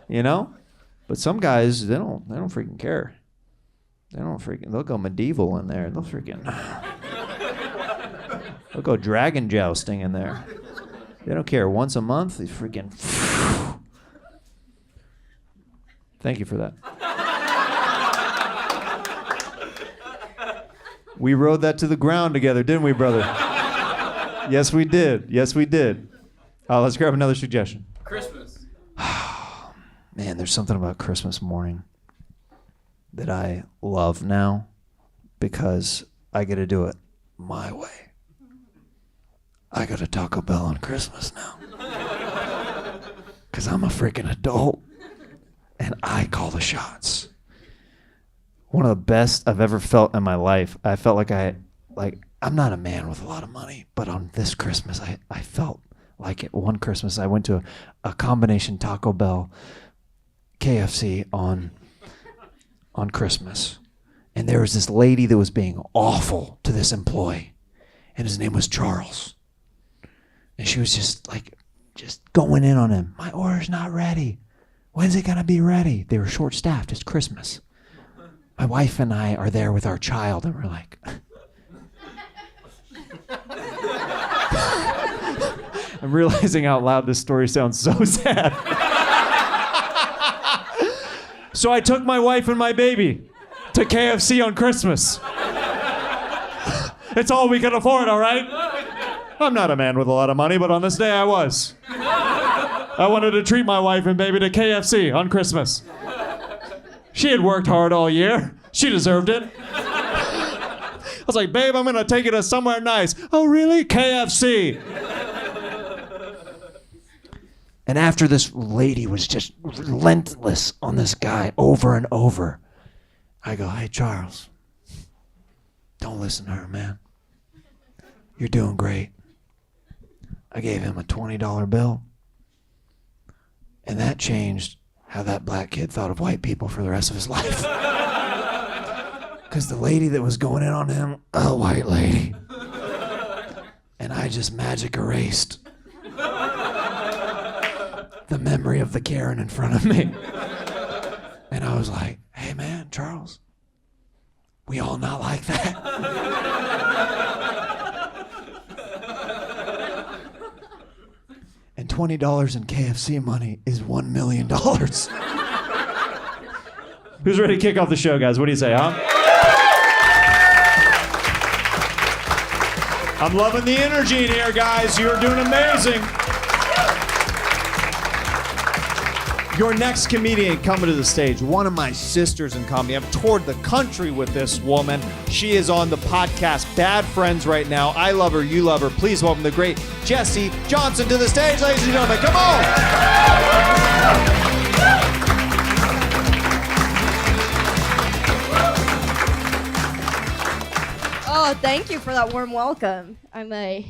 You know? But some guys, they don't freaking care. They'll go medieval in there. They'll go dragon jousting in there. They don't care. Once a month, they freaking. Thank you for that. We rode that to the ground together, didn't we, brother? Yes, we did. Yes, we did. Let's grab another suggestion. Christmas. Man, there's something about Christmas morning that I love now because I get to do it my way. I go to Taco Bell on Christmas now because I'm a freaking adult and I call the shots. One of the best I've ever felt in my life. I felt like I'm not a man with a lot of money, but on this Christmas, I felt like it. One Christmas, I went to a combination Taco Bell, KFC on Christmas. And there was this lady that was being awful to this employee. And his name was Charles. And she was just going in on him. My order's not ready. When's it gonna be ready? They were short-staffed. It's Christmas. My wife and I are there with our child, and we're like, I'm realizing out loud this story sounds so sad. So I took my wife and my baby to KFC on Christmas. It's all we can afford, all right? I'm not a man with a lot of money, but on this day I was. I wanted to treat my wife and baby to KFC on Christmas. She had worked hard all year. She deserved it. I was like, babe, I'm gonna take you to somewhere nice. Oh, really? KFC. And after this lady was just relentless on this guy over and over, I go, hey, Charles, don't listen to her, man. You're doing great. I gave him a $20 bill, and that changed how that black kid thought of white people for the rest of his life. Because the lady that was going in on him, a white lady. And I just magic erased the memory of the Karen in front of me. And I was like, hey man, Charles, we all not like that. And $20 in KFC money is $1 million. Who's ready to kick off the show, guys? What do you say, huh? I'm loving the energy in here, guys. You're doing amazing. Your next comedian coming to the stage, one of my sisters in comedy. I've toured the country with this woman. She is on the podcast Bad Friends right now. I love her, you love her. Please welcome the great Jessie Johnson to the stage, ladies and gentlemen. Come on! Oh, thank you for that warm welcome. I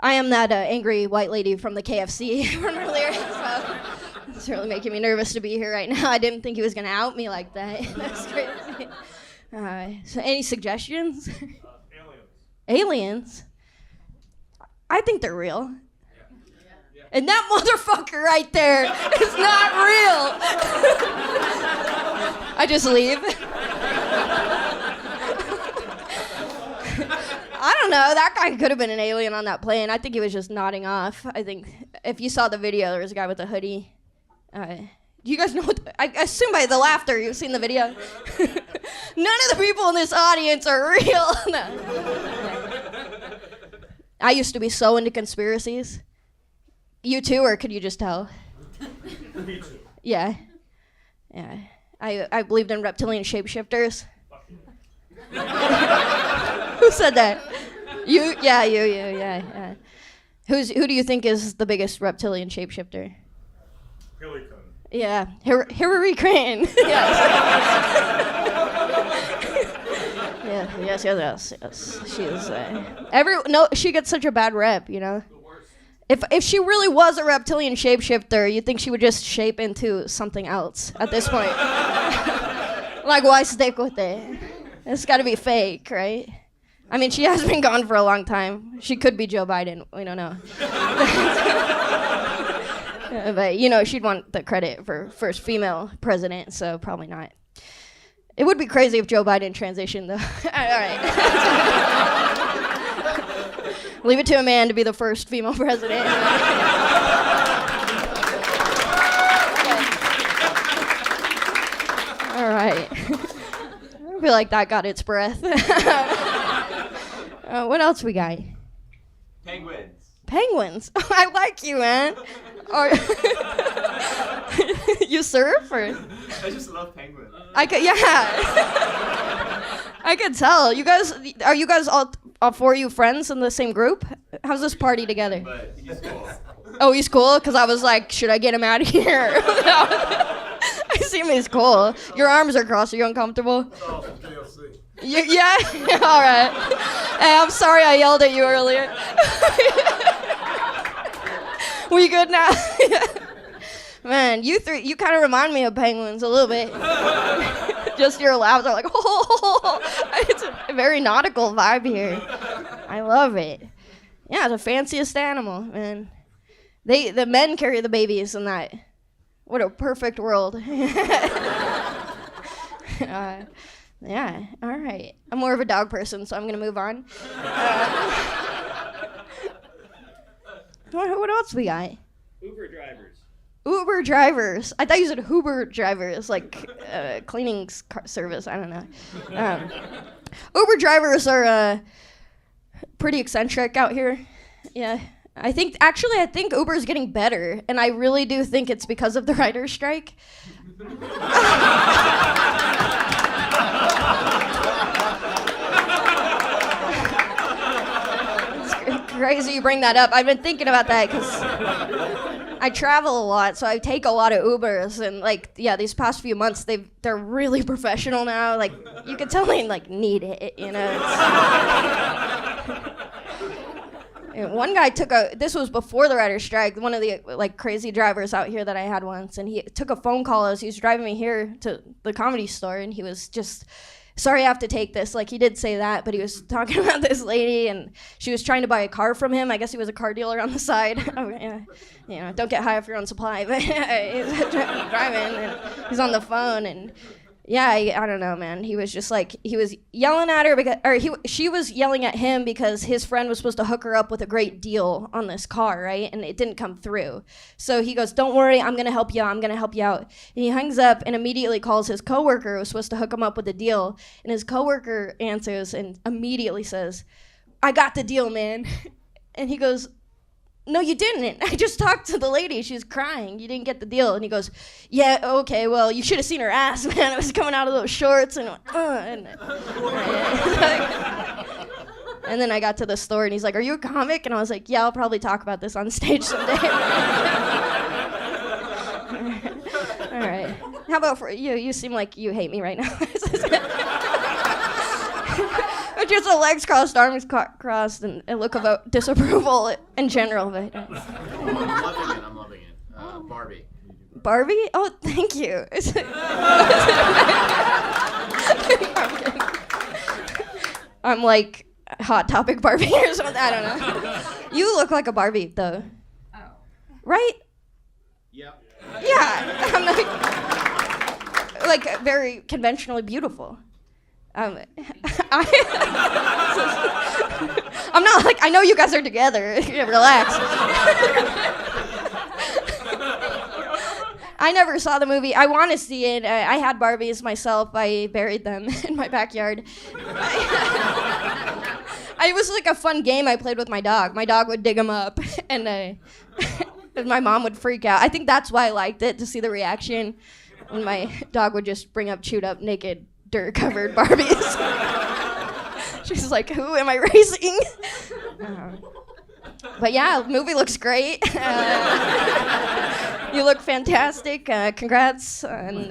am that angry white lady from the KFC from earlier, so it's really making me nervous to be here right now. I didn't think he was gonna out me like that. That's crazy. So any suggestions? Aliens? I think they're real. And that motherfucker right there is not real. I just leave. I don't know. That guy could have been an alien on that plane. I think he was just nodding off. I think if you saw the video, there was a guy with a hoodie. Do you guys know I assume by the laughter you've seen the video. None of the people in this audience are real. No. I used to be so into conspiracies. You too, or could you just tell? Me too. Yeah. I believed in reptilian shapeshifters. Who said that? You? Yeah, you. Yeah. Who do you think is the biggest reptilian shapeshifter? Hillary Clinton. Yeah, Hillary Clinton. Yes. Yes. She is. She gets such a bad rep, you know. If she really was a reptilian shapeshifter, you'd think she would just shape into something else at this point. Like, why stick with it? It's got to be fake, right? I mean, she has been gone for a long time. She could be Joe Biden. We don't know. But, you know, she'd want the credit for first female president, so probably not. It would be crazy if Joe Biden transitioned, though. All right. Leave it to a man to be the first female president. All right. I feel like that got its breath. What else we got? Penguins. Penguins? I like you, man. You surf or? I just love penguins. I could, yeah. I could tell. You guys, are you guys all four of you friends in the same group? How's this party together? But he's cool. Oh, he's cool? Because I was like, should I get him out of here? I see him, he's cool. Your arms are crossed. Are you uncomfortable? Yeah? All right. Hey, I'm sorry I yelled at you earlier. We good now? Man, you kind of remind me of penguins a little bit. Just your laughs are like, oh, it's a very nautical vibe here. I love it. Yeah, the fanciest animal, man. The men carry the babies in that. What a perfect world. Yeah, all right. I'm more of a dog person, so I'm gonna move on. What else we got? Uber drivers. Uber drivers. I thought you said Hoover drivers, like cleaning service. I don't know. Uber drivers are pretty eccentric out here. Yeah. I think Uber is getting better, and I really do think it's because of the writer's strike. It's crazy you bring that up. I've been thinking about that because I travel a lot, so I take a lot of Ubers, and these past few months they're really professional now. Like you can tell they need it, you know. And one guy this was before the writer's strike, one of the crazy drivers out here that I had once, and he took a phone call as he was driving me here to the Comedy Store, and he was just, sorry I have to take this. He did say that, but he was talking about this lady, and she was trying to buy a car from him. I guess he was a car dealer on the side. Oh, yeah. You know, don't get high off your own supply, but he's driving, and he's on the phone, and yeah, I don't know, man. He was just he was yelling at her she was yelling at him because his friend was supposed to hook her up with a great deal on this car, right? And it didn't come through. So he goes, "Don't worry, I'm gonna help you out. I'm gonna help you out." And he hangs up and immediately calls his coworker who was supposed to hook him up with a deal. And his coworker answers and immediately says, "I got the deal, man." And he goes, "No, you didn't. I just talked to the lady. She was crying. You didn't get the deal." And he goes, "Yeah, okay, well, you should have seen her ass, man. It was coming out of those shorts." And and then I got to the store, and he's like, "Are you a comic?" And I was like, "Yeah, I'll probably talk about this on stage someday." All right. How about for you? You seem like you hate me right now. Just the legs crossed, arms crossed, and a look of disapproval in general. But I'm loving it. Barbie. Barbie? Oh, thank you. I'm like Hot Topic Barbie or something. I don't know. You look like a Barbie, though. Oh. Right? Yep. Yeah. I'm like very conventionally beautiful. I'm not I know you guys are together. Relax. I never saw the movie. I want to see it. I had Barbies myself. I buried them in my backyard. It was like a fun game I played with my dog. My dog would dig them up, and my mom would freak out. I think that's why I liked it, to see the reaction. And my dog would just bring up chewed up, naked, dirt-covered Barbies. She's like, who am I raising? But yeah, the movie looks great. You look fantastic. Congrats. And,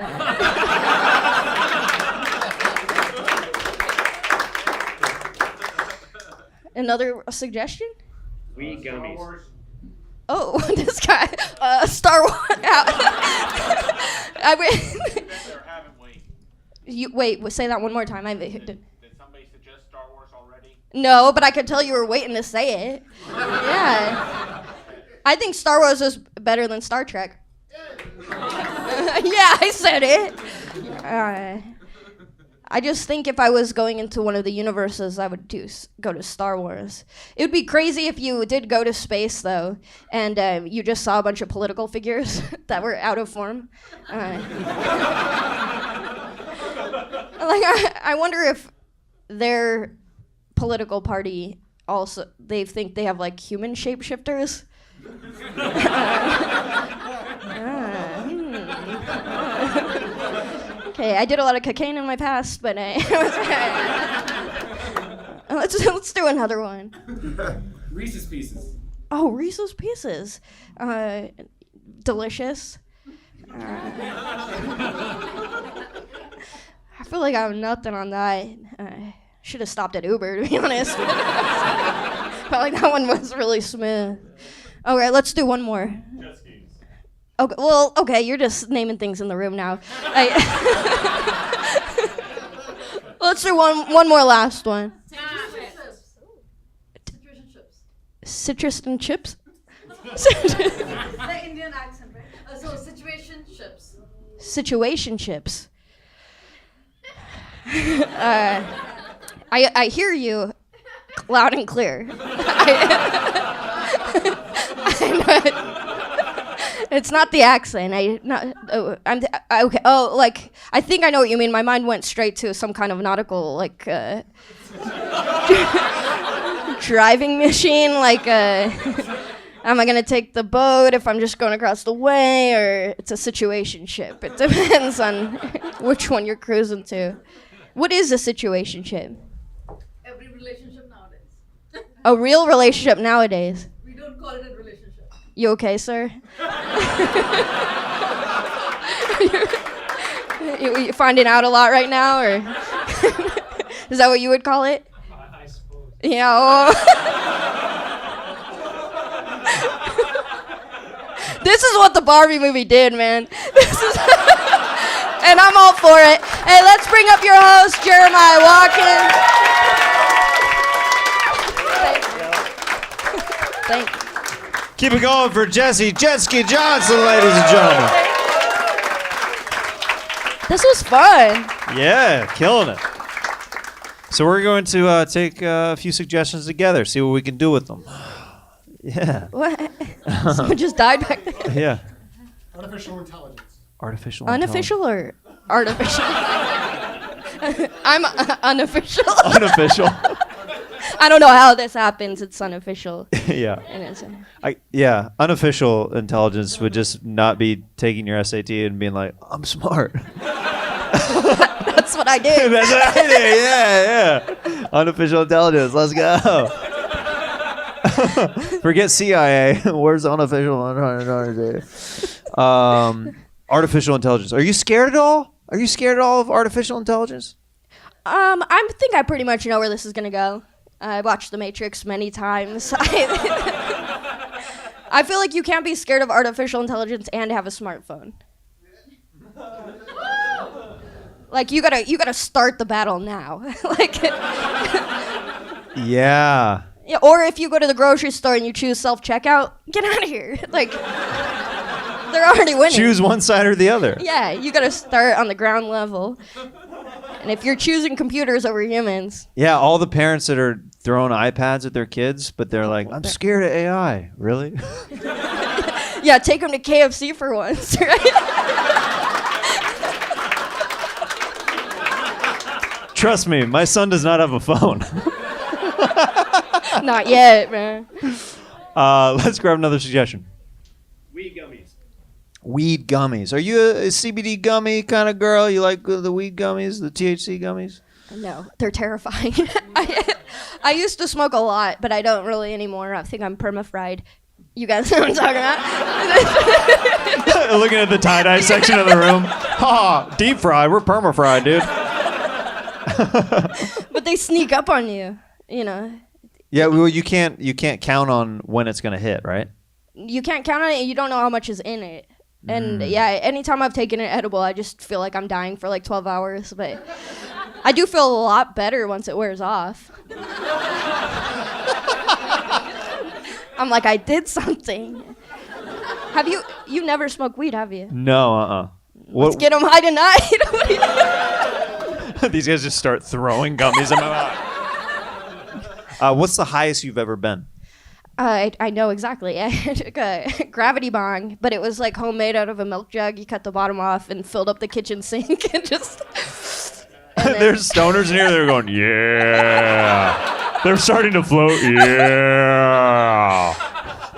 another suggestion? Weed gummies. Oh, this guy. Star Wars. Wait, say that one more time. Did somebody suggest Star Wars already? No, but I could tell you were waiting to say it. Yeah. I think Star Wars is better than Star Trek. Yeah, I said it. I just think if I was going into one of the universes, I would go to Star Wars. It would be crazy if you did go to space, though, and you just saw a bunch of political figures that were out of form. I wonder if their political party also, they think they have human shapeshifters. Okay, I did a lot of cocaine in my past, but let's do another one. Reese's Pieces. Oh, Reese's Pieces. Delicious. I feel like I have nothing on that. Should have stopped at Uber, to be honest. Felt like that one was really smooth. Okay, let's do one more. Jet skis. Okay, well, okay, you're just naming things in the room now. Let's do one more last one. Citrus and chips? The Indian accent, right? So situationships. Situationships. I hear you loud and clear. It's not the accent. Okay. Oh, like I think I know what you mean. My mind went straight to some kind of nautical like driving machine. Like, am I gonna take the boat if I'm just going across the way, or it's a situationship? It depends on which one you're cruising to. What is a situationship? Every relationship nowadays. A real relationship nowadays. We don't call it a relationship. You okay, sir? you finding out a lot right now, or is that what you would call it? I suppose. Yeah. Oh. This is what the Barbie movie did, man. And I'm all for it. Hey, let's bring up your host, Jeremiah Watkins. Thank you. Keep it going for Jesse Jetski Johnson, ladies and gentlemen. This was fun. Yeah, killing it. So we're going to take a few suggestions together, see what we can do with them. Yeah. What? Someone just died back there. Yeah. Artificial intelligence. Artificial Unofficial or artificial? I'm unofficial. Unofficial. I don't know how this happens. It's unofficial. Yeah. And it's, Unofficial intelligence would just not be taking your SAT and being like, I'm smart. That's what I did. That's what I did. Yeah. Unofficial intelligence. Let's go. Forget CIA. Where's unofficial intelligence? Artificial intelligence. Are you scared at all? Are you scared at all of artificial intelligence? I think I pretty much know where this is gonna go. I watched The Matrix many times. I feel like you can't be scared of artificial intelligence and have a smartphone. Like you gotta start the battle now. Like. Yeah. Yeah, or if you go to the grocery store and you choose self-checkout, get out of here. Like, they're already winning. Choose one side or the other. Yeah, you gotta start on the ground level. And if you're choosing computers over humans. Yeah, all the parents that are throwing iPads at their kids, but they're like, I'm scared of AI. Really? Yeah, take them to KFC for once, right? Trust me, my son does not have a phone. Not yet, man. Let's grab another suggestion. Weed gummies. Weed gummies. Are you a CBD gummy kind of girl? You like the weed gummies, the THC gummies? No, they're terrifying. I used to smoke a lot, but I don't really anymore. I think I'm perma-fried. You guys know what I'm talking about? Looking at the tie-dye section of the room. Ha! Deep fried. We're perma-fried, dude. But they sneak up on you, you know. Yeah, well, you can't count on when it's gonna hit, right? You can't count on it, and you don't know how much is in it. And yeah, anytime I've taken an edible, I just feel like I'm dying for like 12 hours. But I do feel a lot better once it wears off. I'm like, I did something. Have you never smoked weed, have you? No, Let's get them high tonight. These guys just start throwing gummies in my mouth. What's the highest you've ever been? I know exactly. I took a gravity bong, but it was like homemade out of a milk jug. You cut the bottom off and filled up the kitchen sink and just. There's stoners in here. They're going, yeah. They're starting to float. Yeah.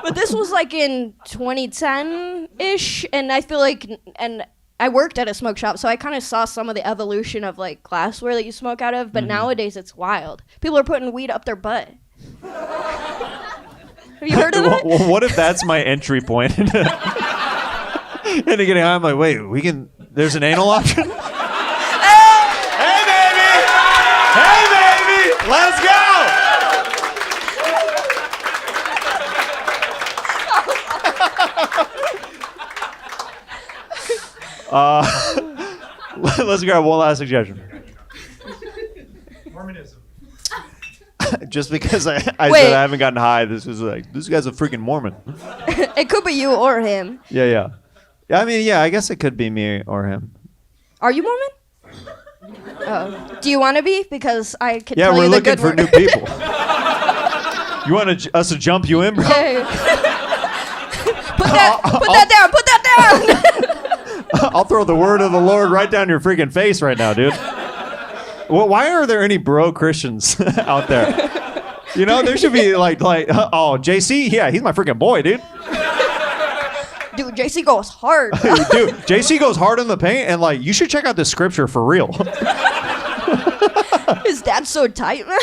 But this was like in 2010-ish, and I feel like, and I worked at a smoke shop, so I kind of saw some of the evolution of like glassware that you smoke out of. But nowadays, it's wild. People are putting weed up their butt. Have you heard of that? Well, what if that's my entry point? Into getting high, I'm like, wait, there's an anal option? Hey, baby! Hey, baby! Let's go! Let's grab one last suggestion. Mormonism. Just because I said Wait. I haven't gotten high, this is like, this guy's a freaking Mormon. It could be you or him. Yeah. I mean, I guess it could be me or him. Are you Mormon? Oh. Do you want to be? Because I can Yeah, tell we're you the looking good for word. new people. You want us to jump you in, bro? Yeah. Put that down. Put that down. I'll throw the word of the Lord right down your freaking face right now, dude. Well, why are there any bro Christians out there? You know, there should be like, oh, JC, yeah, he's my freaking boy, dude. Dude, JC goes hard. Dude, JC goes hard in the paint, and like, you should check out this scripture for real. His dad's so tight, man.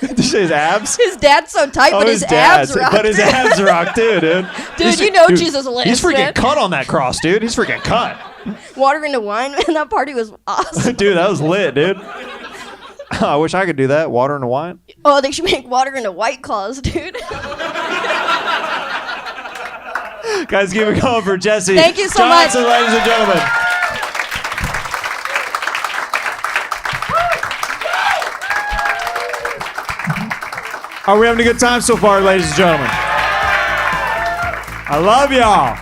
Did you say his abs? His dad's so tight, but his abs rock. But his abs rock too, dude. Dude, you know Jesus lives, He's freaking man. cut on that cross, dude. He's freaking cut. Water into wine, man. That party was awesome. Dude, that was lit, dude. I wish I could do that. Water into wine. Oh, they should make water into White Claws, dude. Guys, keep it going for Jesse. Thank you so Johnson, much. ladies and gentlemen. Are we having a good time so far, ladies and gentlemen? I love y'all.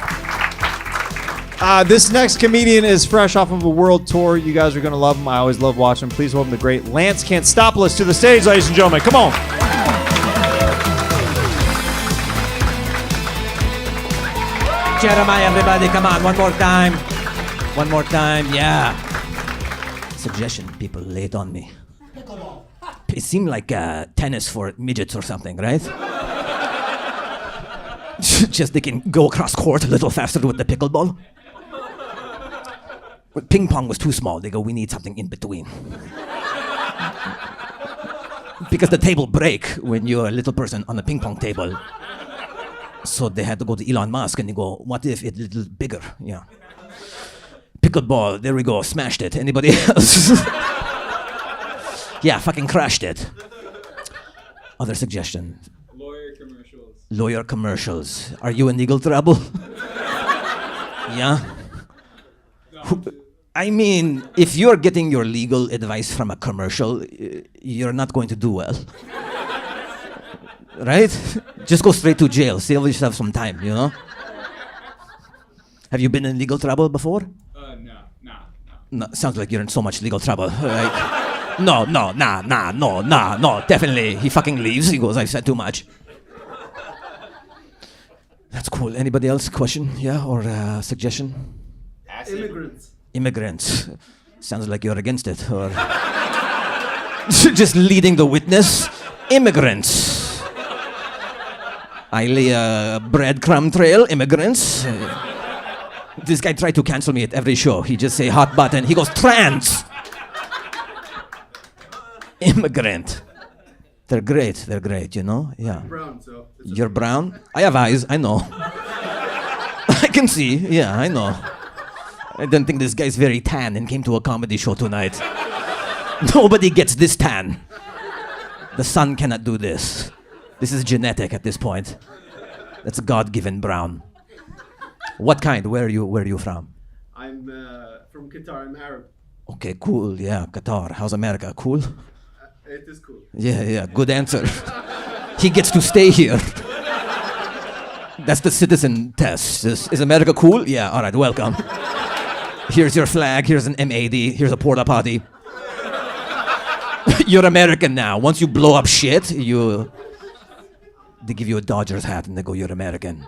This next comedian is fresh off of a world tour. You guys are going to love him. I always love watching him. Please welcome the great Lance Canstopoulos to the stage, ladies and gentlemen. Come on. Jeremiah, everybody, come on, one more time. One more time, yeah. Suggestion people laid on me. It seemed like tennis for midgets or something, right? Just they can go across court a little faster with the pickleball. But ping pong was too small. They go, we need something in between. Because the table break when you're a little person on a ping pong table. So they had to go to Elon Musk and they go, what if it's a little bigger? Yeah. Pickleball, there we go, smashed it. Anybody else? Yeah, fucking crashed it. Other suggestion? Lawyer commercials. Are you in legal trouble? Yeah? I mean, if you're getting your legal advice from a commercial, you're not going to do well. Right? Just go straight to jail. Save yourself some time, you know? Have you been in legal trouble before? No, sounds like you're in so much legal trouble. Like, no, definitely. He fucking leaves. He goes, I've said too much. That's cool. Anybody else? Question? Yeah? Or suggestion? Immigrants. Sounds like you're against it. Or just leading the witness. Immigrants. I lay a breadcrumb trail. Immigrants. This guy tried to cancel me at every show. He just say hot button. He goes, trans. Immigrant. They're great, you know? Yeah. I'm brown, so You're brown? I have eyes, I know. I can see, yeah, I know. I don't think this guy's very tan and came to a comedy show tonight. Nobody gets this tan. The sun cannot do this. This is genetic at this point. That's God-given brown. What kind? Where are you from? I'm from Qatar. I'm Arab. Okay, cool, yeah, Qatar. How's America? Cool? It is cool. Yeah, good answer. He gets to stay here. That's the citizen test. Is America cool? Yeah, all right, welcome. Here's your flag, here's an M80, here's a porta potty. You're American now. Once you blow up shit, they give you a Dodgers hat and they go, you're American.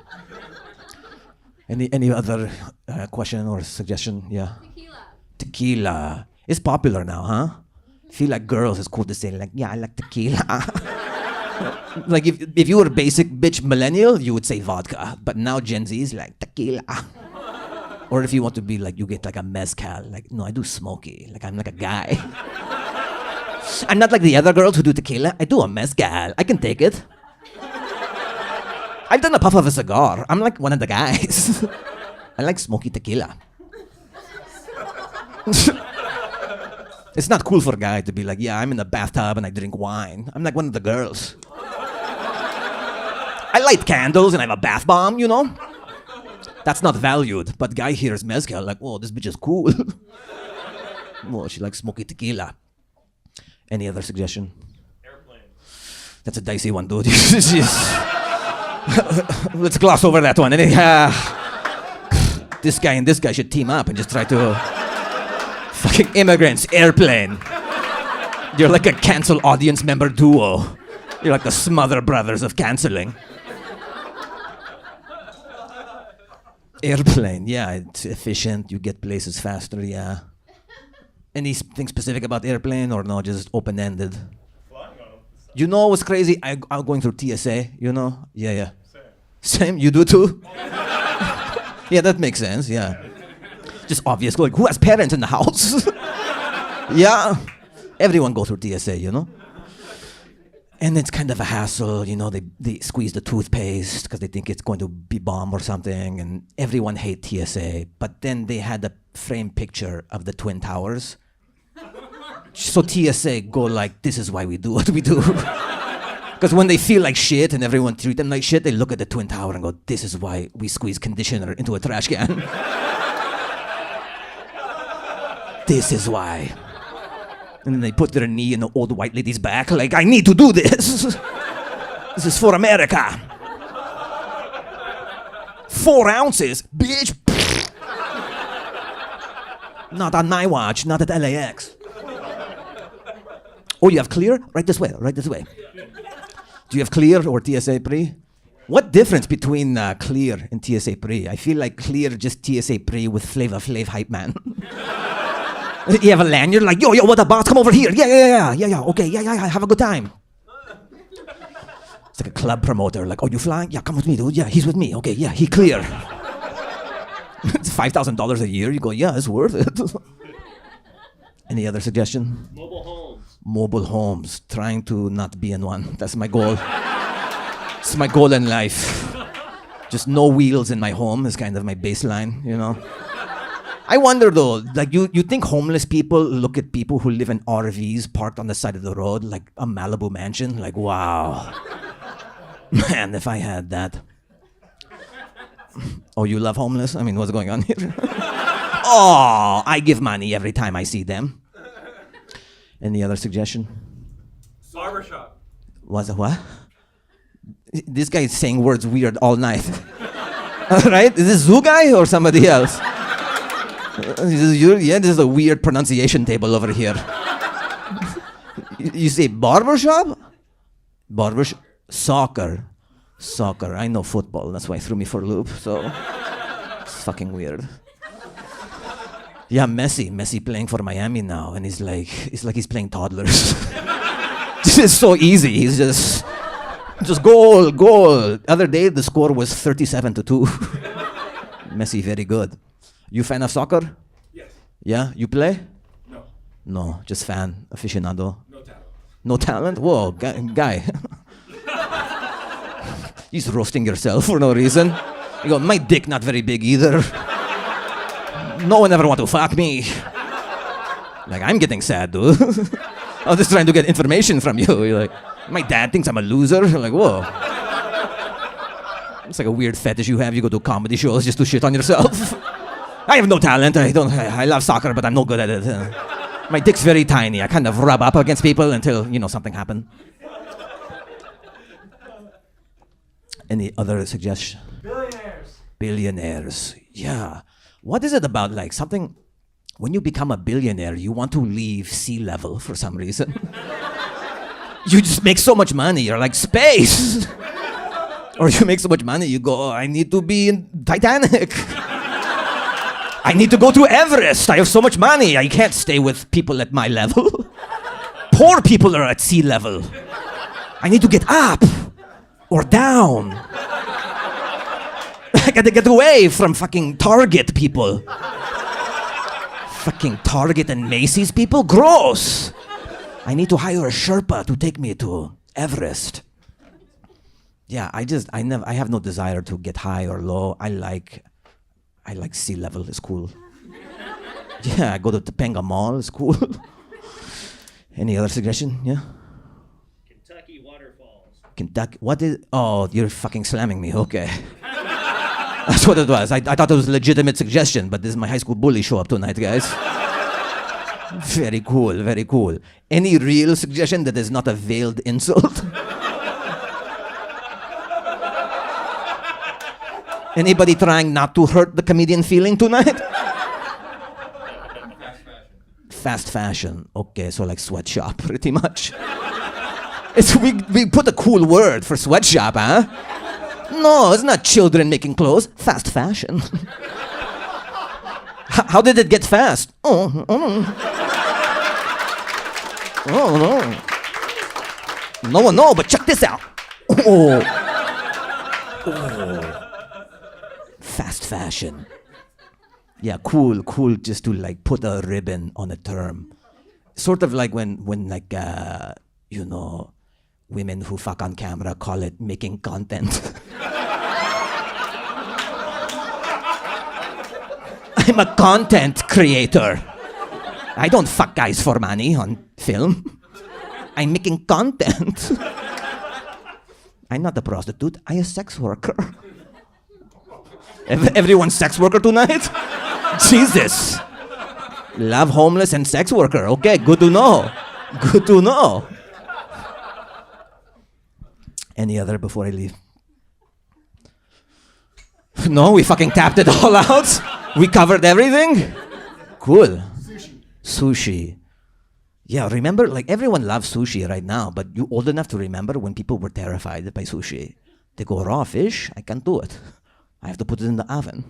Any other question or suggestion? Yeah. Tequila. It's popular now, huh? Feel like girls is cool to say like, yeah, I like tequila. Like if you were a basic bitch millennial, you would say vodka. But now Gen Z is like tequila. Or if you want to be like, you get like a mezcal. Like, no, I do smoky. Like, I'm like a guy. I'm not like the other girls who do tequila. I do a mezcal. I can take it. I've done a puff of a cigar. I'm like one of the guys. I like smoky tequila. It's not cool for a guy to be like, yeah, I'm in the bathtub and I drink wine. I'm like one of the girls. I light candles and I have a bath bomb, you know? That's not valued, but guy hears mezcal like, oh, this bitch is cool. Oh, she likes smoky tequila. Any other suggestion? Airplane. That's a dicey one, dude. Let's gloss over that one. This guy and this guy should team up and just try to... Fucking immigrants, airplane. You're like a cancel audience member duo. You're like the Smother Brothers of canceling. Airplane, yeah, it's efficient. You get places faster, yeah. Anything specific about airplane or no, just open-ended? You know what's crazy? I'm going through TSA, you know? Yeah. Same, you do too? Yeah, that makes sense, yeah. Just obvious, like, who has parents in the house? Yeah, everyone goes through TSA, you know? And it's kind of a hassle, you know, they squeeze the toothpaste because they think it's going to be bomb or something, and everyone hates TSA. But then they had a framed picture of the Twin Towers. So TSA go like, this is why we do what we do. Because when they feel like shit and everyone treat them like shit, they look at the Twin Tower and go, this is why we squeeze conditioner into a trash can. This is why. And then they put their knee in the old white lady's back, like, I need to do this. This is for America. 4 ounces, bitch. Not on my watch, not at LAX. Oh, you have clear? Right this way, right this way. Do you have clear or TSA pre? What difference between clear and TSA pre? I feel like clear just TSA pre with Flavor Flav hype man. You have a lanyard like, yo, what up, boss? Come over here. Yeah. Okay, yeah. Have a good time. It's like a club promoter. Like, oh, you flying? Yeah, come with me, dude. Yeah, he's with me. Okay, yeah, he clear. It's $5,000 a year. You go, yeah, it's worth it. Any other suggestion? Mobile homes. Mobile homes. Trying to not be in one. That's my goal. It's my goal in life. Just no wheels in my home is kind of my baseline, you know? I wonder though, like you think homeless people look at people who live in RVs parked on the side of the road like a Malibu mansion? Like, wow. Man, if I had that. Oh, you love homeless? I mean, what's going on here? Oh, I give money every time I see them. Any other suggestion? Barbershop. Was it what? This guy is saying words weird all night. Right? Is this Zoo guy or somebody else? This is a weird pronunciation table over here. You say barbershop? Barbershop? Soccer. I know football. That's why it threw me for a loop. So it's fucking weird. Yeah, Messi playing for Miami now, and it's like he's playing toddlers. This is so easy. He's just goal. Other day the score was 37-2. Messi very good. You fan of soccer? Yes. Yeah, you play? No. No, just fan, aficionado. No talent. No talent? Whoa, guy. He's roasting yourself for no reason. You go, my dick not very big either. No one ever want to fuck me. Like, I'm getting sad, dude. I was just trying to get information from you. You're like, my dad thinks I'm a loser. You're like, whoa. It's like a weird fetish you have. You go to comedy shows just to shit on yourself. I have no talent. I love soccer, but I'm no good at it. My dick's very tiny. I kind of rub up against people until, something happened. Any other suggestion? Billionaires. Yeah. What is it about, like, something... When you become a billionaire, you want to leave sea level for some reason. You just make so much money. You're like, space! Or you make so much money, you go, I need to be in Titanic. I need to go to Everest. I have so much money. I can't stay with people at my level. Poor people are at sea level. I need to get up or down. gotta get away from fucking Target people. Fucking Target and Macy's people? Gross! I need to hire a Sherpa to take me to Everest. Yeah, I have no desire to get high or low. I like sea level, it's cool. Yeah, I go to Topanga Mall, it's cool. Any other suggestion? Yeah? Kentucky waterfalls. Kentucky, what is, oh, you're fucking slamming me, okay. That's what it was. I thought it was a legitimate suggestion, but this is my high school bully show up tonight, guys. Very cool, very cool. Any real suggestion that is not a veiled insult? Anybody trying not to hurt the comedian feeling tonight? Fast fashion. Okay, so like sweatshop, pretty much. We put a cool word for sweatshop, huh? No, it's not children making clothes. Fast fashion. How did it get fast? Oh, no. No one knows, but check this out. Oh. Fast fashion. Yeah, cool, just to like put a ribbon on a term. Sort of like when like, you know, women who fuck on camera call it making content. I'm a content creator. I don't fuck guys for money on film. I'm making content. I'm not a prostitute, I'm a sex worker. Everyone's sex worker tonight? Jesus. Love homeless and sex worker. Okay, good to know. Good to know. Any other before I leave? No, we fucking tapped it all out. We covered everything. Cool. Sushi. Yeah, remember, like everyone loves sushi right now, but you old enough to remember when people were terrified by sushi. They go, raw fish? I can't do it. I have to put it in the oven.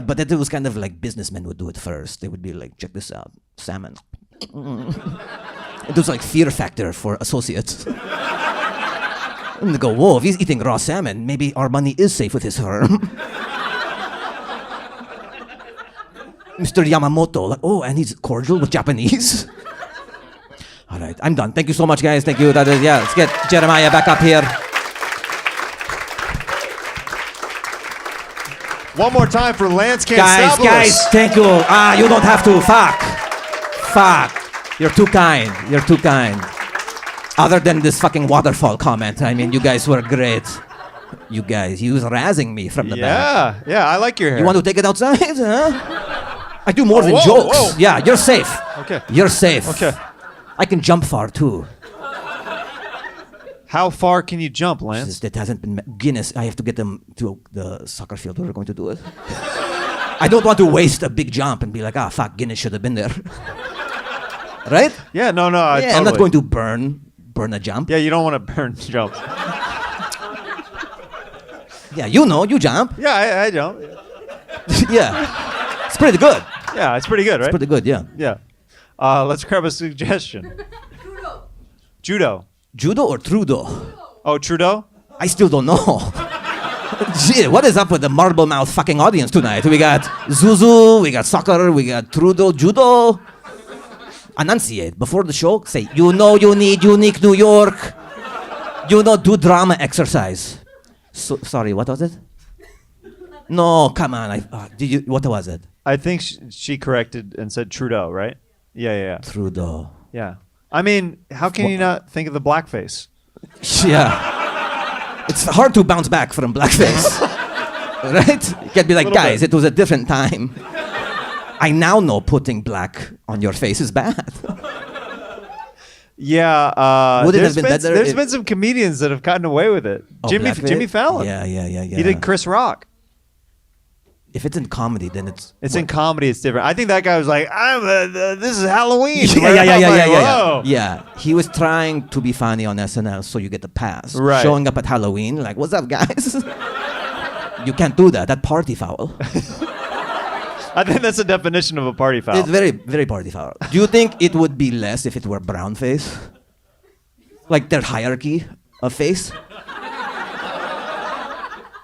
But it was kind of like businessmen would do it first. They would be like, check this out, salmon. It was like fear factor for associates. And they go, whoa, if he's eating raw salmon, maybe our money is safe with his firm. Mr. Yamamoto, like, oh, and he's cordial with Japanese. All right, I'm done. Thank you so much, guys. Thank you. Yeah, let's get Jeremiah back up here. One more time for Lance Canstaboulos. Guys, thank you. You don't have to. Fuck. You're too kind. You're too kind. Other than this fucking waterfall comment, I mean, you guys were great. You guys, he was razzing me from the back. Yeah, I like your hair. You want to take it outside, huh? I do more than jokes. Whoa. Yeah, you're safe. Okay. You're safe. Okay. I can jump far too. How far can you jump, Lance? That hasn't been Guinness. I have to get them to the soccer field where we're going to do it. I don't want to waste a big jump and be like, fuck, Guinness should have been there. Right? Yeah, no. Yeah, I'm not going to burn a jump. Yeah, you don't want to burn jump. Yeah, you know, you jump. Yeah, I don't. Yeah. It's pretty good. Yeah, it's pretty good, right? It's pretty good, yeah. Yeah. Let's grab a suggestion. Judo. Judo or Trudeau? Oh, Trudeau? I still don't know. Gee, what is up with the marble mouth fucking audience tonight? We got Zuzu, we got soccer, we got Trudeau, Judo. Enunciate. Before the show, say, you know you need unique New York. You know, do drama exercise. So, sorry, what was it? No, come on. What was it? I think she corrected and said Trudeau, right? Yeah. Trudeau. Yeah. I mean, how can you not think of the blackface? Yeah. It's hard to bounce back from blackface. Right? You can't be like, guys, it was a different time. I now know putting black on your face is bad. Yeah. Would it have been better? There's been some comedians that have gotten away with it. Oh, Jimmy Fallon. Yeah. He did Chris Rock. If it's in comedy, then it's in comedy. It's different. I think that guy was like, "This is Halloween." Yeah. He was trying to be funny on SNL, so you get the pass. Right. Showing up at Halloween, like, "What's up, guys?" You can't do that. That party foul. I think that's the definition of a party foul. It's very, very party foul. Do you think it would be less if it were brown face? Like their hierarchy of face?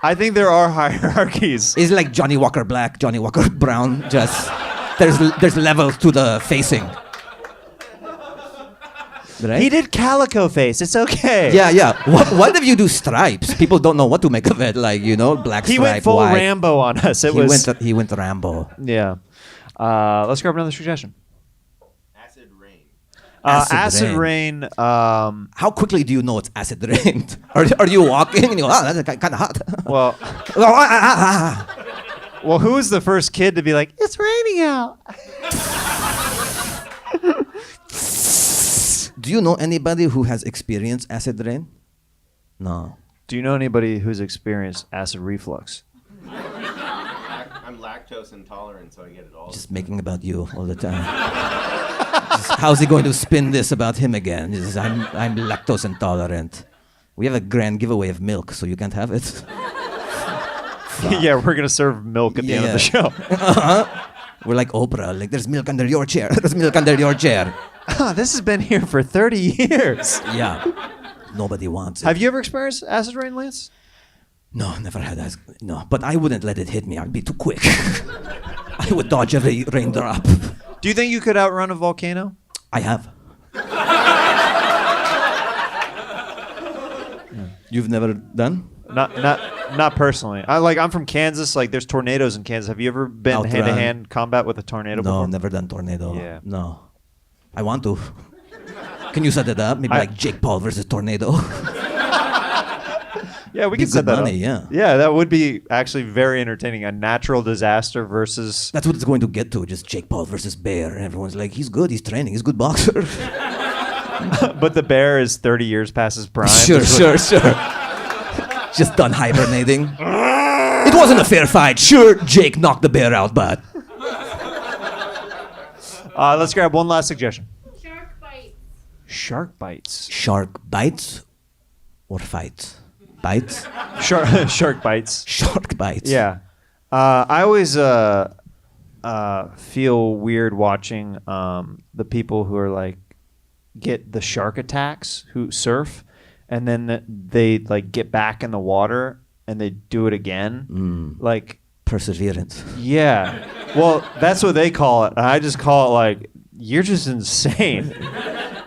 I think there are hierarchies. It's like Johnny Walker Black, Johnny Walker Brown. Just there's levels to the facing. Right? He did Calico Face. It's okay. Yeah. What if you do stripes? People don't know what to make of it. Like, black stripe, He went full white. Rambo on us. He went Rambo. Yeah. Let's grab another suggestion. Acid rain. Acid rain. How quickly do you know it's acid rain? Are you walking and you go, that's kind of hot? Well, well, who was the first kid to be like, it's raining out? Do you know anybody who has experienced acid rain? No. Do you know anybody who's experienced acid reflux? I'm lactose intolerant, so I get it all. Just making about you all the time. How's he going to spin this about him again? He says, I'm lactose intolerant. We have a grand giveaway of milk, so you can't have it. Yeah, we're gonna serve milk at the end of the show. We're like Oprah. Like, there's milk under your chair. There's milk under your chair. This has been here for 30 years. Yeah. Nobody wants it. Have you ever experienced acid rain, Lance? No, never had that. No, but I wouldn't let it hit me. I'd be too quick. I would dodge every raindrop. Do you think you could outrun a volcano? I have. You've never done? Not personally. I'm from Kansas. Like, there's tornadoes in Kansas. Have you ever been hand-to-hand combat with a tornado before? No, never done tornado. Yeah. No. I want to. Can you set it up? Maybe like Jake Paul versus Tornado. Yeah, we can set that up. Yeah. Yeah, that would be actually very entertaining. A natural disaster versus... That's what it's going to get to, just Jake Paul versus Bear. And everyone's like, he's good, he's training, he's a good boxer. But the bear is 30 years past his prime. Sure. Just done hibernating. It wasn't a fair fight. Sure, Jake knocked the bear out, but... Let's grab one last suggestion. Shark bites. Shark bites. Shark bites or fights? Bites? Shark bites. Shark bites. Yeah. I always feel weird watching the people who are like get the shark attacks who surf and then they like get back in the water and they do it again. Like perseverance. Yeah. Well, that's what they call it. I just call it like, you're just insane.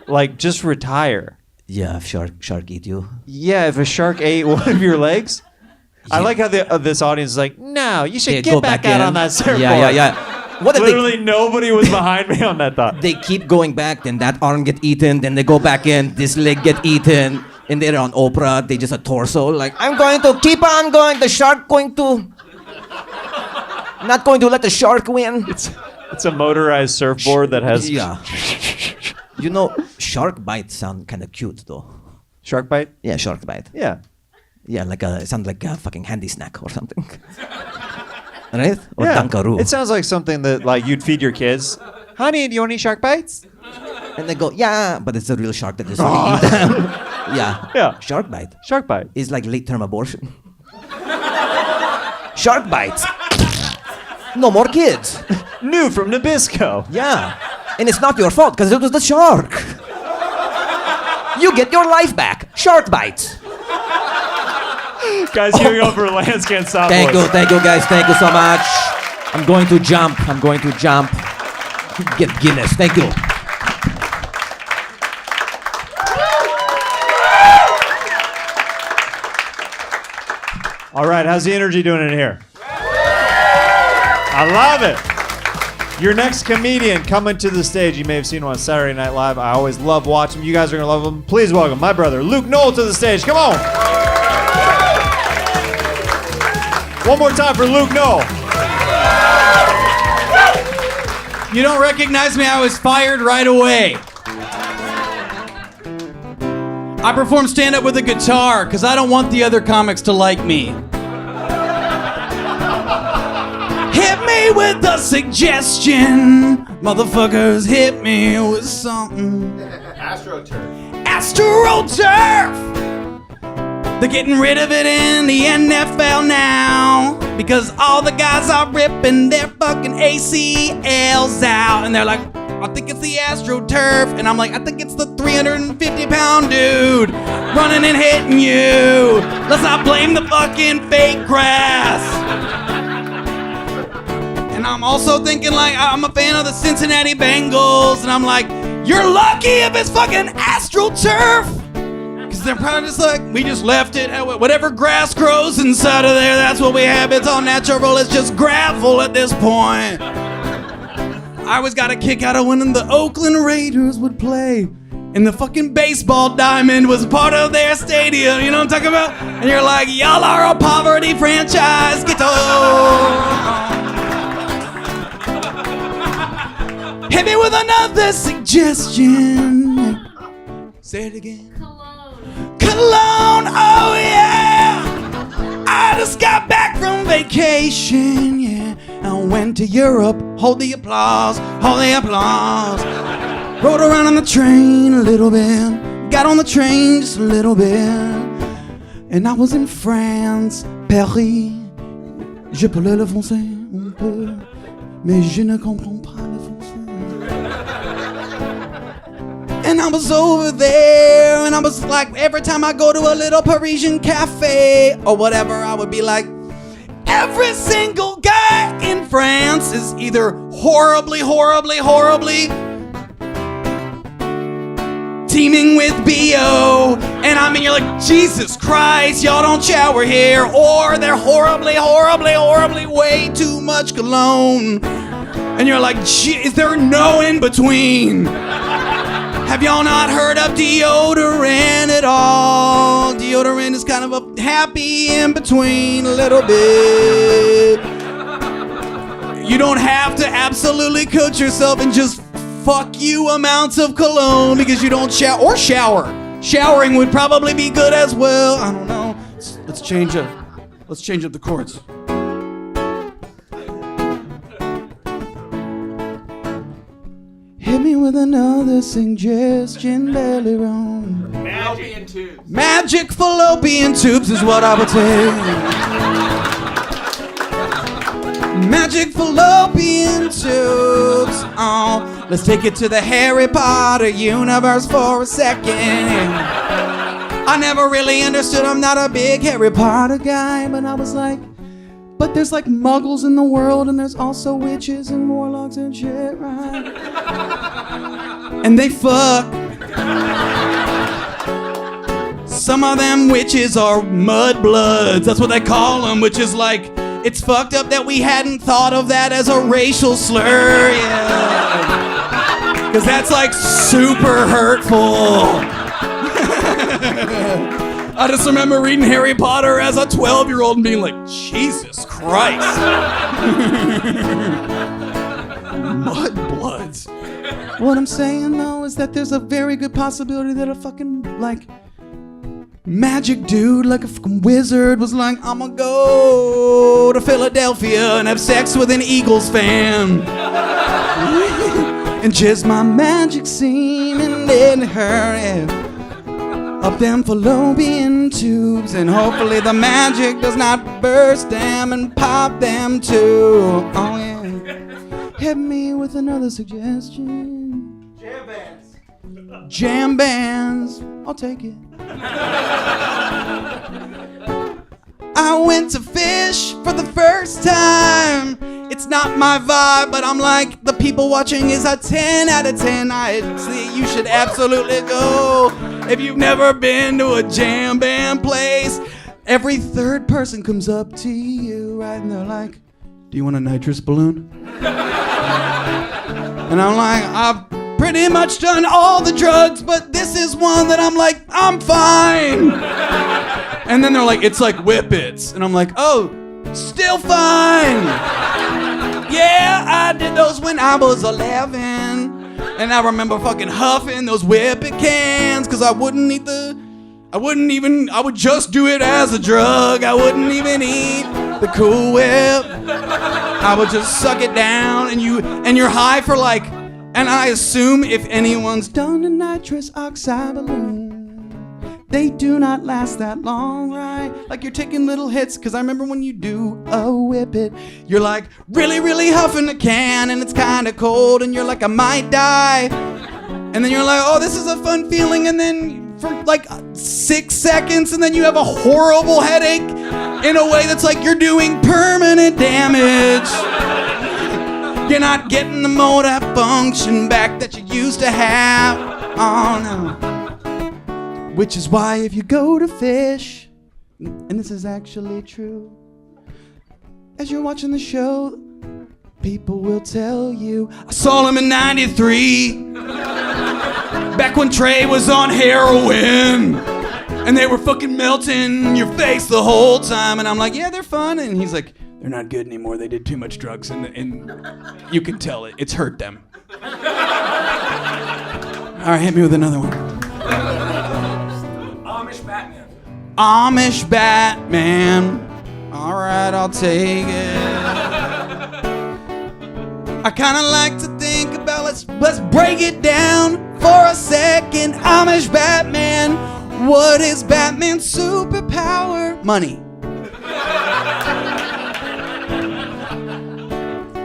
Like, just retire. Yeah, if shark eat you. Yeah, if a shark ate one of your legs. Yeah. I like how this audience is like, no, you should get back out on that surfboard. Yeah. What Literally nobody was behind me on that thought. They keep going back, then that arm get eaten, then they go back in, this leg get eaten, and they're on Oprah, they just a torso, like, I'm going to keep on going, the shark going to... Not going to let the shark win. It's a motorized surfboard that has... Yeah. Shark bite sound kind of cute, though. Shark bite? Yeah, shark bite. Yeah. Yeah, it sounds like a fucking handy snack or something. Right? Or yeah. Dunkaroo. It sounds like something that like you'd feed your kids. Honey, do you want any shark bites? And they go, yeah, but it's a real shark that just really eat them. Yeah. Shark bite. Shark bite. Is like late-term abortion. Shark bites. No more kids. New from Nabisco. Yeah. And it's not your fault because it was the shark. You get your life back. Shark bites. Guys, here we go for Lance Can't Stop. Thank you guys. Thank you so much. I'm going to jump. Get Guinness. Thank you. All right, how's the energy doing in here? I love it. Your next comedian coming to the stage. You may have seen him on Saturday Night Live. I always love watching him. You guys are going to love him. Please welcome my brother, Luke Knoll, to the stage. Come on. One more time for Luke Knoll. You don't recognize me? I was fired right away. I perform stand-up with a guitar because I don't want the other comics to like me. Hit me with a suggestion. Motherfuckers, hit me with something. AstroTurf. They're getting rid of it in the NFL now because all the guys are ripping their fucking ACLs out. And they're like, I think it's the AstroTurf. And I'm like, I think it's the 350-pound dude running and hitting you. Let's not blame the fucking fake grass. And I'm also thinking like, I'm a fan of the Cincinnati Bengals, and I'm like, you're lucky if it's fucking AstroTurf. Cause they're probably just like, we just left it. Whatever grass grows inside of there, that's what we have. It's all natural, it's just gravel at this point. I always got a kick out of when the Oakland Raiders would play. And the fucking baseball diamond was part of their stadium, you know what I'm talking about? And you're like, y'all are a poverty franchise, get Hit me with another suggestion. Say it again. Cologne, oh yeah. I just got back from vacation, yeah. I went to Europe, hold the applause, hold the applause. Rode around on the train a little bit, got on the train just a little bit. And I was in France, Paris. Je parle le français un peu, mais je ne comprends pas le français. And I was over there, and I was like, every time I go to a little Parisian cafe or whatever, I would be like, every single guy in France is either horribly teeming with BO. And I mean, you're like, Jesus Christ, y'all don't shower here. Or they're horribly way too much cologne. And you're like, is there no in between? Have y'all not heard of deodorant at all? Deodorant is kind of a happy in between a little bit. You don't have to absolutely coat yourself and just fuck you amounts of cologne because you don't shower. Or shower. Showering would probably be good as well. I don't know. Let's change up the chords. Hit me with another suggestion, belly room. Fallopian tubes. Magic fallopian tubes is what I would take. Magic fallopian tubes. Oh, let's take it to the Harry Potter universe for a second. I never really understood, I'm not a big Harry Potter guy, but I was like, but there's like muggles in the world, and there's also witches and warlocks and shit, right? And they fuck. Some of them witches are mudbloods, that's what they call them, which is like, it's fucked up that we hadn't thought of that as a racial slur, yeah. Cause that's like super hurtful. I just remember reading Harry Potter as a 12-year-old and being like, Jesus Christ. Mudbloods. What I'm saying though is that there's a very good possibility that a fucking like magic dude, like a fucking wizard, was like, I'ma go to Philadelphia and have sex with an Eagles fan. And just my magic semen in her head. Up them fallopian tubes, and hopefully the magic does not burst them and pop them too. Oh yeah. Hit me with another suggestion. Jam bands. Jam bands. I'll take it. I went to fish for the first time. It's not my vibe, but I'm like, the people watching is a 10 out of 10. You should absolutely go. If you've never been to a jam band place, every third person comes up to you, right? And they're like, do you want a nitrous balloon? And I'm like, I've pretty much done all the drugs, but this is one that I'm like, I'm fine. And then they're like, it's like Whippets. And I'm like, oh, still fine. Yeah, I did those when I was 11. And I remember fucking huffing those Whippet cans, cause I would just do it as a drug. I wouldn't even eat the Cool Whip. I would just suck it down, and you're high for like, and I assume if anyone's done a nitrous oxide balloon, they do not last that long, right? Like you're taking little hits, cause I remember when you do a Whippet, you're like really huffing the can, and it's kinda cold, and you're like, I might die. And then you're like, oh, this is a fun feeling, and then for like 6 seconds, and then you have a horrible headache in a way that's like you're doing permanent damage. You're not getting the motor function back that you used to have. Oh no. Which is why if you go to fish, and this is actually true, as you're watching the show, people will tell you, I saw him in 93, back when Trey was on heroin, and they were fucking melting your face the whole time. And I'm like, yeah, they're fun. And he's like, they're not good anymore. They did too much drugs, and you can tell it's hurt them. All right, hit me with another one. Amish Batman. Amish Batman. All right, I'll take it. I kind of like to think about, let's break it down for a second. Amish Batman. What is Batman's superpower? Money.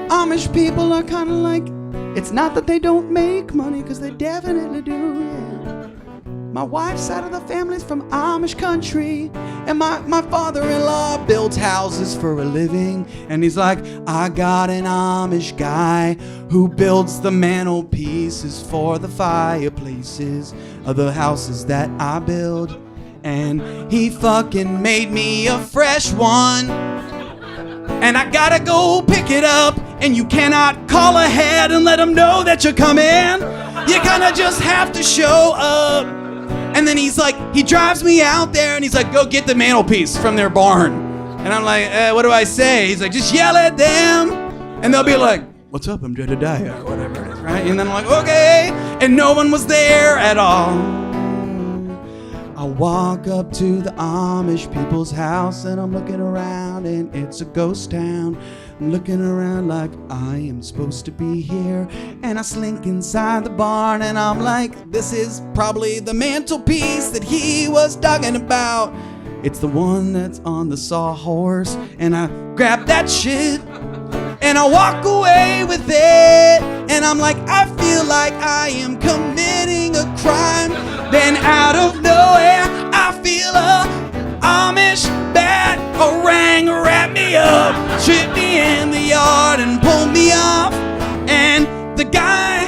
Amish people are kind of like, it's not that they don't make money, because they definitely do, yeah. My wife's side of the family's from Amish country, and my father-in-law builds houses for a living, and he's like, I got an Amish guy who builds the mantelpieces for the fireplaces of the houses that I build, and he fucking made me a fresh one, and I gotta go pick it up, and you cannot call ahead and let them know that you're coming. You kinda just have to show up. And then he's like, he drives me out there and he's like, go get the mantelpiece from their barn. And I'm like, what do I say? He's like, just yell at them. And they'll be like, what's up, I'm Jedediah, or whatever it is, right? And then I'm like, okay. And no one was there at all. I walk up to the Amish people's house and I'm looking around and it's a ghost town. I'm looking around like I am supposed to be here, and I slink inside the barn and I'm like, this is probably the mantelpiece that he was talking about. It's the one that's on the sawhorse, and I grab that shit and I walk away with it, and I'm like, I feel like I am committing a crime. Then out of nowhere I feel a Amish bat orang wrap me up, trip me in the yard and pull me off. And the guy,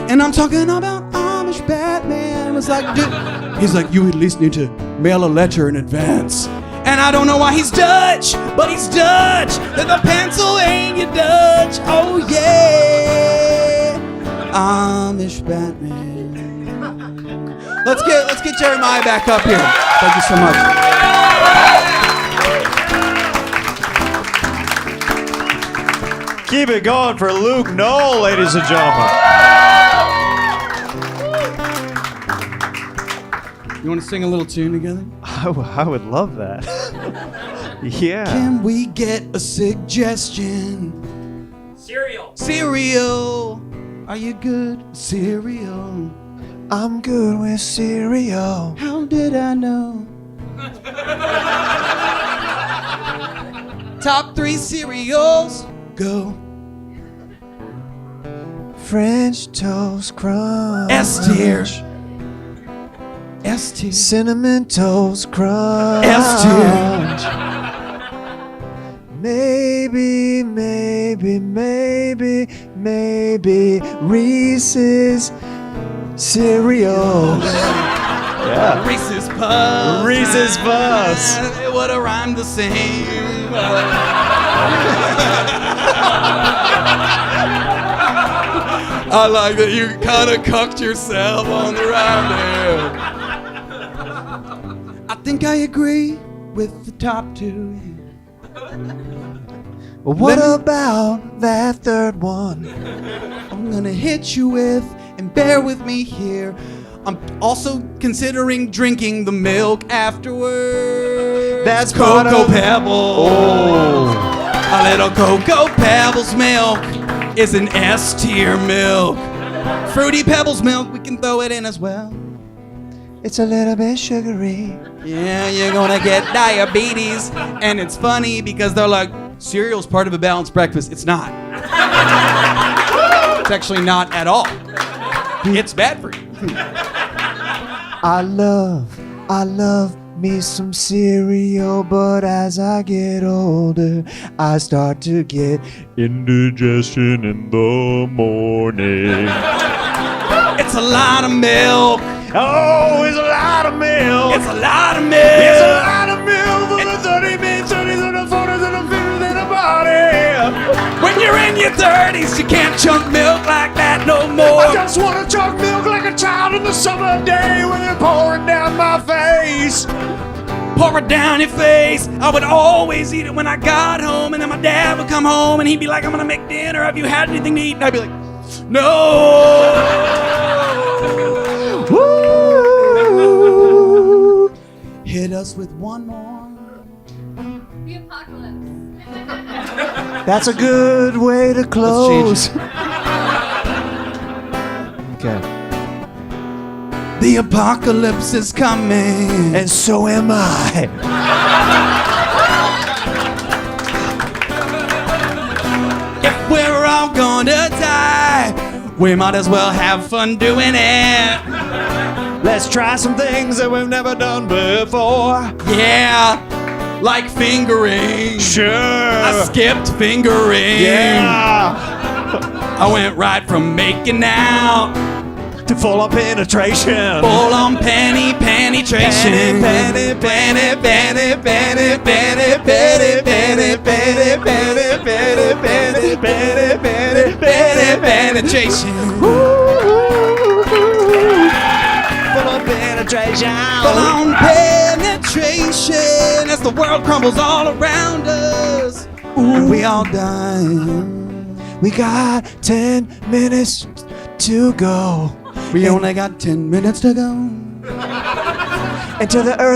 and I'm talking about Amish Batman, was like, dude, he's like, you at least need to mail a letter in advance. And I don't know why he's Dutch, but he's Dutch. They're the Pennsylvania Dutch. Oh yeah, Amish Batman. Let's get Jeremiah back up here. Thank you so much. Keep it going for Luke Knoll, ladies and gentlemen. You want to sing a little tune together? I would love that. Yeah. Can we get a suggestion? Cereal. Are you good? Cereal. I'm good with cereal. How did I know? Top 3 cereals. Go. French Toast Crunch. S tier. S tier. Cinnamon Toast Crunch. S tier. Maybe Reese's cereal. Yeah. Reese's Puffs. Reese's Puffs. It would have rhymed the same. I like that you kind of cucked yourself on the rhyme there. I think I agree with the top 2. What about that third one? I'm gonna hit you with, and bear with me here, I'm also considering drinking the milk afterwards. That's Cocoa Pebbles. Oh. A little Cocoa Pebbles milk is an S tier milk. Fruity Pebbles milk, we can throw it in as well. It's a little bit sugary. Yeah, you're gonna get diabetes. And it's funny because they're like, cereal's part of a balanced breakfast. It's not. It's actually not at all. It's bad for you. I love me some cereal, but as I get older, I start to get indigestion in the morning. It's a lot of milk. Oh, it's a lot of milk. It's a lot of milk. It's a lot of milk for the 30 minutes, 30s, and the 40s, and the 50s, and the body. When you're in your 30s, you can't chunk milk like that no more. I just want to chug milk like a child in the summer day when they're pouring down my face. Pour it down your face. I would always eat it when I got home, and then my dad would come home and he'd be like, I'm gonna make dinner. Have you had anything to eat? And I'd be like, no. Woo. Hit us with one more. The apocalypse. That's a good way to close. Okay. The apocalypse is coming. And so am I. If we're all gonna die, we might as well have fun doing it. Let's try some things that we've never done before. Yeah, like fingering. Sure. I skipped fingering. Yeah. I went right from making out to full on penetration. Full on penetration. Penetration. Full on penetration. Full on penetration as the world crumbles all around us. Ooh, we all die. We got 10 minutes to go. We only got 10 minutes to go. Until the earth